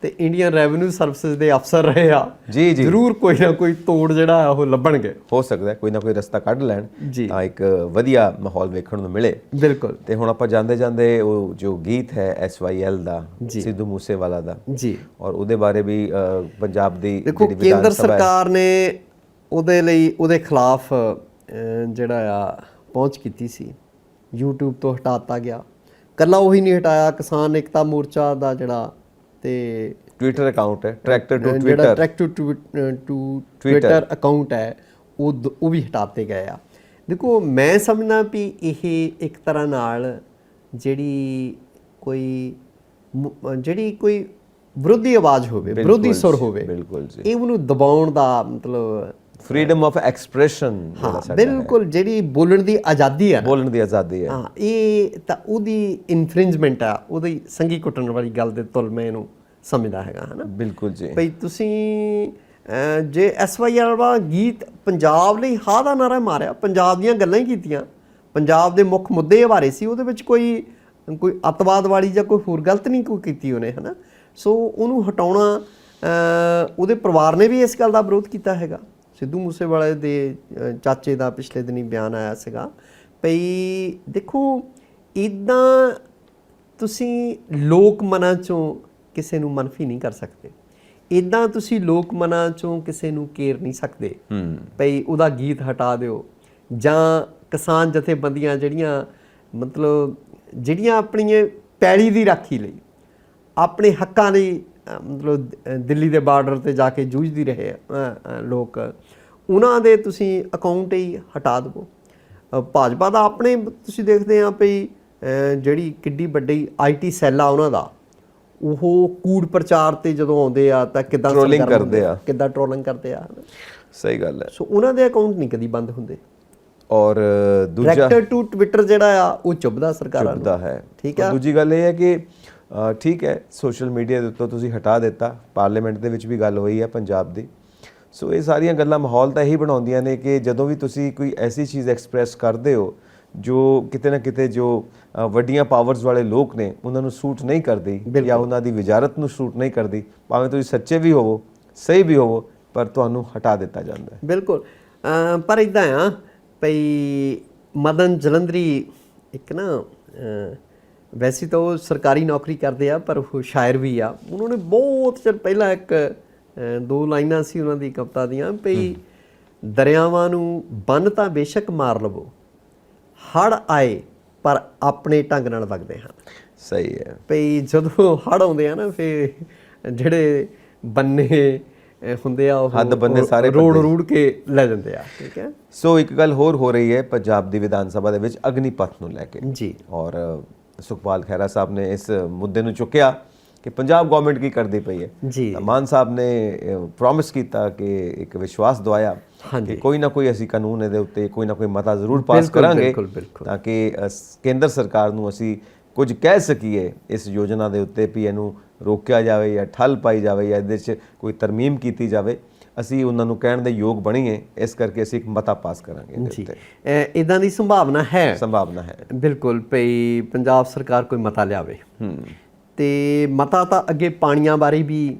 ਤੇ ਇੰਡੀਅਨ ਰੈਵਨਿਊ ਸਰਵਿਸਿਜ਼ ਦੇ ਅਫਸਰ ਰਹੇ ਆ ਜੀ ਜੀ, ਜ਼ਰੂਰ ਕੋਈ ਨਾ ਕੋਈ ਤੋੜ ਜਿਹੜਾ ਉਹ ਲੱਭਣਗੇ। ਹੋ ਸਕਦਾ ਕੋਈ ਨਾ ਕੋਈ ਰਸਤਾ ਕੱਢ ਲੈਣ ਤਾਂ ਇੱਕ ਵਧੀਆ ਮਾਹੌਲ ਵੇਖਣ ਨੂੰ ਮਿਲੇ। ਬਿਲਕੁਲ। ਤੇ ਹੁਣ ਆਪਾਂ ਜਾਂਦੇ ਜਾਂਦੇ ਉਹ ਜੋ ਗੀਤ ਹੈ SYL ਦਾ, ਸਿੱਧੂ ਮੂਸੇਵਾਲਾ ਦਾ ਜੀ, ਔਰ ਉਹਦੇ ਬਾਰੇ ਵੀ ਪੰਜਾਬ ਦੀ ਦੇਖੋ ਕੇਂਦਰ ਸਰਕਾਰ ਨੇ ਉਹਦੇ ਲਈ ਉਹਦੇ ਖਿਲਾਫ ਜਿਹੜਾ ਆ ਪਹੁੰਚ ਕੀਤੀ ਸੀ, YouTube ਤੋਂ ਹਟਾਤਾ ਗਿਆ। ਕੱਲਾ ਉਹੀ ਨਹੀਂ ਹਟਾਇਆ, ਕਿਸਾਨ ਏਕਤਾ ਮੋਰਚਾ ਦਾ ਜਿਹੜਾ ਤੇ ਟਵਿੱਟਰ ਅਕਾਊਂਟ ਹੈ ਟਰੈਕਟਰ ਟੂ ਟਵਿੱਟਰ ਅਕਾਊਂਟ ਹੈ ਉਹ ਵੀ ਹਟਾਤੇ ਗਏ ਆ। ਦੇਖੋ ਮੈਂ ਸਮਝਦਾ ਵੀ ਇਹ ਇੱਕ ਤਰ੍ਹਾਂ ਨਾਲ ਜਿਹੜੀ ਕੋਈ ਵਿਰੋਧੀ ਆਵਾਜ਼ ਹੋਵੇ, ਵਿਰੋਧੀ ਸੁਰ ਹੋਵੇ, ਬਿਲਕੁਲ ਜੀ, ਇਹ ਉਹਨੂੰ ਦਬਾਉਣ ਦਾ ਮਤਲਬ ਫਰੀडम ਆਫ ਐਕਸਪ੍ਰੈਸ਼ਨ ਜਿਹੜਾ ਸਾਡਾ ਬਿਲਕੁਲ ਜਿਹੜੀ ਬੋਲਣ ਦੀ ਆਜ਼ਾਦੀ ਹੈ, ਬੋਲਣ ਦੀ ਆਜ਼ਾਦੀ ਹੈ, ਹਾਂ ਇਹ ਤਾਂ ਉਹਦੀ ਇਨਫ੍ਰਿੰਜਮੈਂਟ ਆ, ਉਹਦੀ ਸੰਗੀ ਕੁੱਟਣ ਵਾਲੀ ਗੱਲ ਦੇ ਤੁਲ ਮੈਂ ਇਹਨੂੰ ਸਮਝਦਾ ਹੈਗਾ ਹਨਾ। ਬਿਲਕੁਲ ਜੀ। ਭਈ ਤੁਸੀਂ ਜੇ SYL ਵਾਲਾ ਗੀਤ ਪੰਜਾਬ ਲਈ ਹਾਂ ਦਾ ਨਾਰਾ ਮਾਰਿਆ, ਪੰਜਾਬ ਦੀਆਂ ਗੱਲਾਂ ਹੀ ਕੀਤੀਆਂ, ਪੰਜਾਬ ਦੇ ਮੁੱਖ ਮੁੱਦੇ ਬਾਰੇ ਸੀ, ਉਹਦੇ ਵਿੱਚ ਕੋਈ ਅੱਤਵਾਦ ਵਾਲੀ ਜਾਂ ਕੋਈ ਹੋਰ ਗਲਤ ਨਹੀਂ ਕੋਈ ਕੀਤੀ ਉਹਨੇ ਹਨਾ। ਸੋ ਉਹਨੂੰ ਹਟਾਉਣਾ, ਉਹਦੇ ਪਰਿਵਾਰ ਨੇ ਵੀ ਇਸ ਗੱਲ ਦਾ ਵਿਰੋਧ ਕੀਤਾ ਹੈਗਾ। ਸਿੱਧੂ ਮੂਸੇਵਾਲੇ ਦੇ ਚਾਚੇ ਦਾ ਪਿਛਲੇ ਦਿਨੀ ਬਿਆਨ ਆਇਆ ਸੀਗਾ ਭਈ ਦੇਖੋ ਇੱਦਾਂ ਤੁਸੀਂ ਲੋਕ ਮਨਾਂ 'ਚੋਂ ਕਿਸੇ ਨੂੰ ਮਨਫੀ ਨਹੀਂ ਕਰ ਸਕਦੇ, ਇੱਦਾਂ ਤੁਸੀਂ ਲੋਕ ਮਨਾਂ 'ਚੋਂ ਕਿਸੇ ਨੂੰ ਕੇਰ ਨਹੀਂ ਸਕਦੇ ਭਈ ਉਹਦਾ ਗੀਤ ਹਟਾ ਦਿਓ, ਜਾਂ ਕਿਸਾਨ ਜਥੇਬੰਦੀਆਂ ਜਿਹੜੀਆਂ ਮਤਲਬ ਜਿਹੜੀਆਂ ਆਪਣੀ ਪੈਲੀ ਦੀ ਰਾਖੀ ਲਈ, ਆਪਣੇ ਹੱਕਾਂ ਲਈ ਮਤਲਬ ਦਿੱਲੀ ਦੇ ਬਾਰਡਰ 'ਤੇ ਜਾ ਕੇ ਜੂਝਦੀ ਰਹੇ ਲੋਕ, ਉਹਨਾਂ ਦੇ ਤੁਸੀਂ ਅਕਾਊਂਟ ਹੀ ਹਟਾ ਦੇਵੋ। ਭਾਜਪਾ ਦਾ ਆਪਣੇ ਤੁਸੀਂ ਦੇਖਦੇ ਆ ਭਈ ਜਿਹੜੀ ਕਿੱਡੀ ਵੱਡੀ IT ਸੈੱਲ ਆ ਉਹਨਾਂ ਦਾ, ਉਹ ਕੂੜ ਪ੍ਰਚਾਰ 'ਤੇ ਜਦੋਂ ਆਉਂਦੇ ਆ ਤਾਂ ਕਿੱਦਾਂ ਟ੍ਰੋਲਿੰਗ ਕਰਦੇ ਆ, ਕਿੱਦਾਂ ਟ੍ਰੋਲਿੰਗ ਕਰਦੇ ਆ। ਸਹੀ ਗੱਲ ਹੈ। ਸੋ ਉਹਨਾਂ ਦੇ ਅਕਾਊਂਟ ਨਹੀਂ ਕਦੀ ਬੰਦ ਹੁੰਦੇ। ਔਰ ਦੂਜਾ ਟਰੈਕਟਰ ਟੂ ਟਵਿੱਟਰ ਜਿਹੜਾ ਆ ਉਹ ਚੁੱਭਦਾ ਸਰਕਾਰਾਂ ਨੂੰ, ਚੁੱਭਦਾ ਹੈ। ਠੀਕ ਹੈ। ਦੂਜੀ ਗੱਲ ਇਹ ਹੈ ਕਿ ਠੀਕ ਹੈ ਸੋਸ਼ਲ ਮੀਡੀਆ ਦੇ ਉੱਤੋਂ ਤੁਸੀਂ ਹਟਾ ਦਿੱਤਾ, ਪਾਰਲੀਮੈਂਟ ਦੇ ਵਿੱਚ ਵੀ ਗੱਲ ਹੋਈ ਹੈ ਪੰਜਾਬ ਦੀ। ਸੋ ਇਹ ਸਾਰੀਆਂ ਗੱਲਾਂ ਮਾਹੌਲ ਤਾਂ ਇਹੀ ਬਣਾਉਂਦੀਆਂ ਨੇ ਕਿ ਜਦੋਂ ਵੀ ਤੁਸੀਂ ਕੋਈ ਐਸੀ ਚੀਜ਼ ਐਕਸਪ੍ਰੈਸ ਕਰਦੇ ਹੋ ਜੋ ਕਿਤੇ ਨਾ ਕਿਤੇ ਜੋ ਵੱਡੀਆਂ ਪਾਵਰਸ ਵਾਲੇ ਲੋਕ ਨੇ ਉਹਨਾਂ ਨੂੰ ਸੂਟ ਨਹੀਂ ਕਰਦੀ ਜਾਂ ਉਹਨਾਂ ਦੀ ਵਿਚਾਰਤ ਨੂੰ ਸੂਟ ਨਹੀਂ ਕਰਦੀ, ਭਾਵੇਂ ਤੁਸੀਂ ਸੱਚੇ ਵੀ ਹੋਵੋ, ਸਹੀ ਵੀ ਹੋਵੋ, ਪਰ ਤੁਹਾਨੂੰ ਹਟਾ ਦਿੱਤਾ ਜਾਂਦਾ ਹੈ। ਬਿਲਕੁਲ। ਪਰ ਇੱਦਾਂ ਆ ਭਈ ਮਦਨ ਜਲੰਧਰੀ ਇੱਕ ਨਾ ਵੈਸੇ ਤਾਂ ਉਹ ਸਰਕਾਰੀ ਨੌਕਰੀ ਕਰਦੇ ਆ ਪਰ ਉਹ ਸ਼ਾਇਰ ਵੀ ਆ। ਉਹਨਾਂ ਨੇ ਬਹੁਤ ਚਿਰ ਪਹਿਲਾਂ ਇੱਕ 2 ਲਾਈਨਾਂ ਸੀ ਉਹਨਾਂ ਦੀ ਕਵਿਤਾ ਦੀਆਂ ਭਈ ਦਰਿਆਵਾਂ ਨੂੰ ਬੰਨ ਤਾਂ ਬੇਸ਼ੱਕ ਮਾਰ ਲਵੋ, ਹੜ੍ਹ ਆਏ ਪਰ ਆਪਣੇ ਢੰਗ ਨਾਲ ਵਗਦੇ ਹਨ। ਸਹੀ ਹੈ ਭਈ ਜਦੋਂ ਹੜ੍ਹ ਆਉਂਦੇ ਆ ਨਾ ਫਿਰ ਜਿਹੜੇ ਬੰਨੇ ਹੁੰਦੇ ਆ ਉਹ ਹੱਦ ਬੰਨੇ ਸਾਰੇ ਰੋੜ ਕੇ ਲੈ ਜਾਂਦੇ ਆ। ਠੀਕ ਹੈ। ਸੋ ਇੱਕ ਗੱਲ ਹੋਰ ਹੋ ਰਹੀ ਹੈ ਪੰਜਾਬ ਦੀ ਵਿਧਾਨ ਸਭਾ ਦੇ ਵਿੱਚ ਅਗਨੀਪਥ ਨੂੰ ਲੈ ਕੇ ਜੀ, ਔਰ ਸੁਖਪਾਲ ਖਹਿਰਾ ਸਾਹਿਬ ਨੇ ਇਸ ਮੁੱਦੇ ਨੂੰ ਚੁੱਕਿਆ ਕਿ ਪੰਜਾਬ ਗਵਰਨਮੈਂਟ ਕੀ ਕਰਦੀ ਪਈ ਹੈ ਜੀ। ਮਾਨ ਸਾਹਿਬ ਨੇ ਪ੍ਰੋਮਿਸ ਕੀਤਾ ਕਿ ਇੱਕ ਵਿਸ਼ਵਾਸ ਦਵਾਇਆ ਕਿ ਕੋਈ ਨਾ ਕੋਈ ਅਸੀਂ ਕਾਨੂੰਨ ਇਹਦੇ ਉੱਤੇ ਕੋਈ ਨਾ ਕੋਈ ਮਤਾ ਜ਼ਰੂਰ ਪਾਸ ਕਰਾਂਗੇ ਤਾਂ ਕਿ ਕੇਂਦਰ ਸਰਕਾਰ ਨੂੰ ਅਸੀਂ ਕੁਝ ਕਹਿ ਸਕੀਏ ਇਸ ਯੋਜਨਾ ਦੇ ਉੱਤੇ ਵੀ ਇਹਨੂੰ ਰੋਕਿਆ ਜਾਵੇ ਜਾਂ ਠੱਲ ਪਾਈ ਜਾਵੇ ਜਾਂ ਇਹਦੇ 'ਚ ਕੋਈ ਤਰਮੀਮ ਕੀਤੀ ਜਾਵੇ। ਅਸੀਂ ਉਹਨਾਂ ਨੂੰ ਕਹਿਣ ਦੇ ਯੋਗ ਬਣੀਏ, ਇਸ ਕਰਕੇ ਅਸੀਂ ਇੱਕ ਮਤਾ ਪਾਸ ਕਰਾਂਗੇ ਜੀ। ਇੱਦਾਂ ਦੀ ਸੰਭਾਵਨਾ ਹੈ ਬਿਲਕੁਲ ਭਈ ਪੰਜਾਬ ਸਰਕਾਰ ਕੋਈ ਮਤਾ ਲਿਆਵੇ। ਤੇ ਮਤਾ ਤਾਂ ਅੱਗੇ ਪਾਣੀਆਂ ਬਾਰੇ ਵੀ,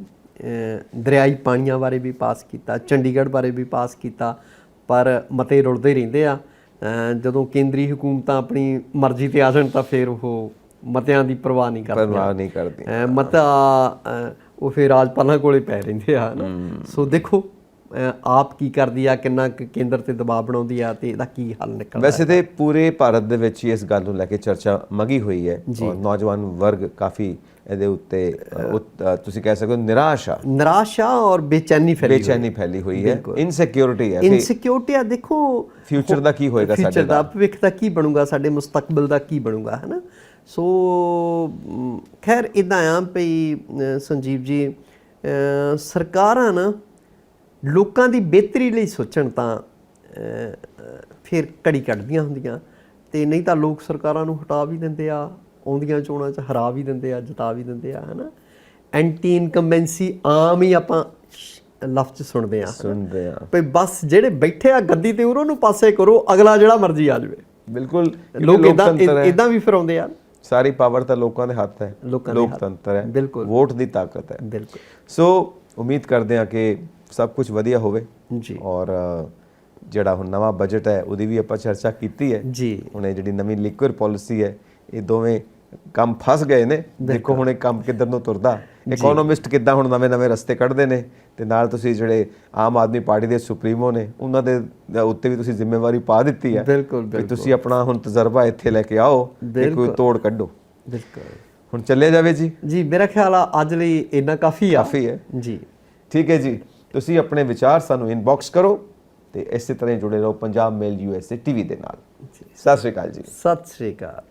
ਦਰਿਆਈ ਪਾਣੀਆਂ ਬਾਰੇ ਵੀ ਪਾਸ ਕੀਤਾ, ਚੰਡੀਗੜ੍ਹ ਬਾਰੇ ਵੀ ਪਾਸ ਕੀਤਾ, ਪਰ ਮਤੇ ਰੁਲਦੇ ਰਹਿੰਦੇ ਆ। ਜਦੋਂ ਕੇਂਦਰੀ ਹਕੂਮਤਾਂ ਆਪਣੀ ਮਰਜ਼ੀ ਤੇ ਆ ਜਾਣ ਤਾਂ ਫਿਰ ਉਹ ਮਤਿਆਂ ਦੀ ਪਰਵਾਹ ਨਹੀਂ ਕਰਦੀਆਂ। ਮਤਾ ਉਹ ਫਿਰ ਰਾਜਪਾਲਾਂ ਕੋਲੇ ਪੈ ਰਹਿੰਦੇ ਆ। ਸੋ ਦੇਖੋ ਆਪ ਕੀ ਕਰਦੀ ਆ, ਕਿੰਨਾ ਕੇਂਦਰ ਤੇ ਦਬਾਅ ਬਣਾਉਂਦੀ ਆ ਤੇ ਇਹਦਾ ਕੀ ਹੱਲ ਨਿਕਲਦਾ। ਵੈਸੇ ਤੇ ਪੂਰੇ ਭਾਰਤ ਦੇ ਵਿੱਚ ਹੀ ਇਸ ਗੱਲ ਨੂੰ ਲੈ ਕੇ ਚਰਚਾ ਮਗੀ ਹੋਈ ਹੈ ਔਰ ਨੌਜਵਾਨ ਵਰਗ ਕਾਫੀ ਇਹਦੇ ਉੱਤੇ ਤੁਸੀਂ ਕਹਿ ਸਕਦੇ ਹੋ ਨਿਰਾਸ਼ਾ ਔਰ ਬੇਚੈਨੀ ਫੈਲੀ ਹੋਈ ਹੈ। ਇਨਸਿਕਿਉਰਿਟੀ ਆ। ਦੇਖੋ ਫਿਊਚਰ ਦਾ ਕੀ ਹੋਏਗਾ, ਸਾਡੇ ਦਾ ਭਵਿੱਖ ਦਾ ਕੀ ਬਣੂਗਾ, ਸਾਡੇ ਮੁਸਤਕਬਲ ਦਾ ਕੀ ਬਣੂਗਾ, ਹੈ ਨਾ। ਸੋ ਖੈਰ ਇੱਦਾਂ ਆ ਭਈ ਸੰਜੀਵ ਜੀ ਸਰਕਾਰਾਂ ਨਾ ਲੋਕਾਂ ਦੀ ਬਿਹਤਰੀ ਲਈ ਸੋਚਣ ਤਾਂ ਫਿਰ ਘੜੀ ਕੱਢਦੀਆਂ ਹੁੰਦੀਆਂ, ਤੇ ਨਹੀਂ ਤਾਂ ਲੋਕ ਸਰਕਾਰਾਂ ਨੂੰ ਹਟਾ ਵੀ ਦਿੰਦੇ ਆ, ਆਉਂਦੀਆਂ ਚੋਣਾਂ 'ਚ ਹਰਾ ਵੀ ਦਿੰਦੇ ਆ, ਜਿਤਾ ਵੀ ਦਿੰਦੇ ਆ, ਹੈ ਨਾ। ਐਂਟੀ ਇਨਕੰਬੈਂਸੀ ਆਮ ਹੀ ਆਪਾਂ ਲਫ਼ਜ਼ ਸੁਣਦੇ ਆ ਭਈ ਬਸ ਜਿਹੜੇ ਬੈਠੇ ਆ ਗੱਦੀ ਤੇ ਉਹਨਾਂ ਨੂੰ ਪਾਸੇ ਕਰੋ, ਅਗਲਾ ਜਿਹੜਾ ਮਰਜ਼ੀ ਆ ਜਾਵੇ। ਬਿਲਕੁਲ, ਲੋਕ ਇਦਾਂ ਵੀ ਫਿਰ ਆਉਂਦੇ ਆ। ਸਾਰੀ ਪਾਵਰ ਤਾਂ ਲੋਕਾਂ ਦੇ ਹੱਥ ਹੈ, ਲੋਕਤੰਤਰ ਹੈ, ਬਿਲਕੁਲ, ਵੋਟ ਦੀ ਤਾਕਤ ਹੈ। ਬਿਲਕੁਲ। ਸੋ ਉਮੀਦ ਕਰਦੇ ਹਾਂ ਕਿ ਸਭ ਕੁਝ ਵਧੀਆ ਹੋਵੇ ਜੀ। ਔਰ ਜਿਹੜਾ ਹੁਣ ਨਵਾਂ ਬਜਟ ਹੈ ਉਹਦੀ ਵੀ ਆਪਾਂ ਚਰਚਾ ਕੀਤੀ ਹੈ ਜੀ। ਹੁਣ ਇਹ ਜਿਹੜੀ ਨਵੀਂ ਲਿਕੁਇਡ ਪਾਲਿਸੀ ਹੈ, ਇਹ ਦੋਵੇਂ ਕੰਮ ਫਸ ਗਏ ਨੇ। ਦੇਖੋ ਹੁਣ ਇਹ ਕੰਮ ਕਿੱਧਰ ਨੂੰ ਤੁਰਦਾ, ਇਕੋਨੋਮਿਸਟ ਕਿੱਦਾਂ ਹੁਣ ਨਵੇਂ ਰਸਤੇ ਕੱਢਦੇ ਨੇ, ਤੇ ਨਾਲ ਤੁਸੀਂ ਜਿਹੜੇ ਆਮ ਆਦਮੀ ਪਾਰਟੀ ਦੇ ਸੁਪਰੀਮੋ ਨੇ ਉਹਨਾਂ ਦੇ ਉੱਤੇ ਵੀ ਤੁਸੀਂ ਜ਼ਿੰਮੇਵਾਰੀ ਪਾ ਦਿੱਤੀ ਹੈ। ਬਿਲਕੁਲ, ਕਿ ਤੁਸੀਂ ਆਪਣਾ ਹੁਣ ਤਜਰਬਾ ਇੱਥੇ ਲੈ ਕੇ ਆਓ ਤੇ ਕੋਈ ਤੋੜ ਕੱਢੋ। ਬਿਲਕੁਲ। ਹੁਣ ਚੱਲਿਆ ਜਾਵੇ ਜੀ। ਜੀ, ਮੇਰਾ ਖਿਆਲ ਆ ਅੱਜ ਲਈ ਇੰਨਾ ਕਾਫੀ ਹੈ ਜੀ। ਠੀਕ ਹੈ ਜੀ, ਤੁਸੀਂ ਆਪਣੇ ਵਿਚਾਰ ਸਾਨੂੰ ਇਨਬਾਕਸ ਕਰੋ ਤੇ ਇਸੇ ਤਰ੍ਹਾਂ ਜੁੜੇ ਰਹੋ ਪੰਜਾਬ ਮੇਲ USA TV ਦੇ ਨਾਲ। ਸਤਿ ਸ਼੍ਰੀ ਅਕਾਲ ਜੀ। ਸਤਿ ਸ਼੍ਰੀ ਅਕਾਲ।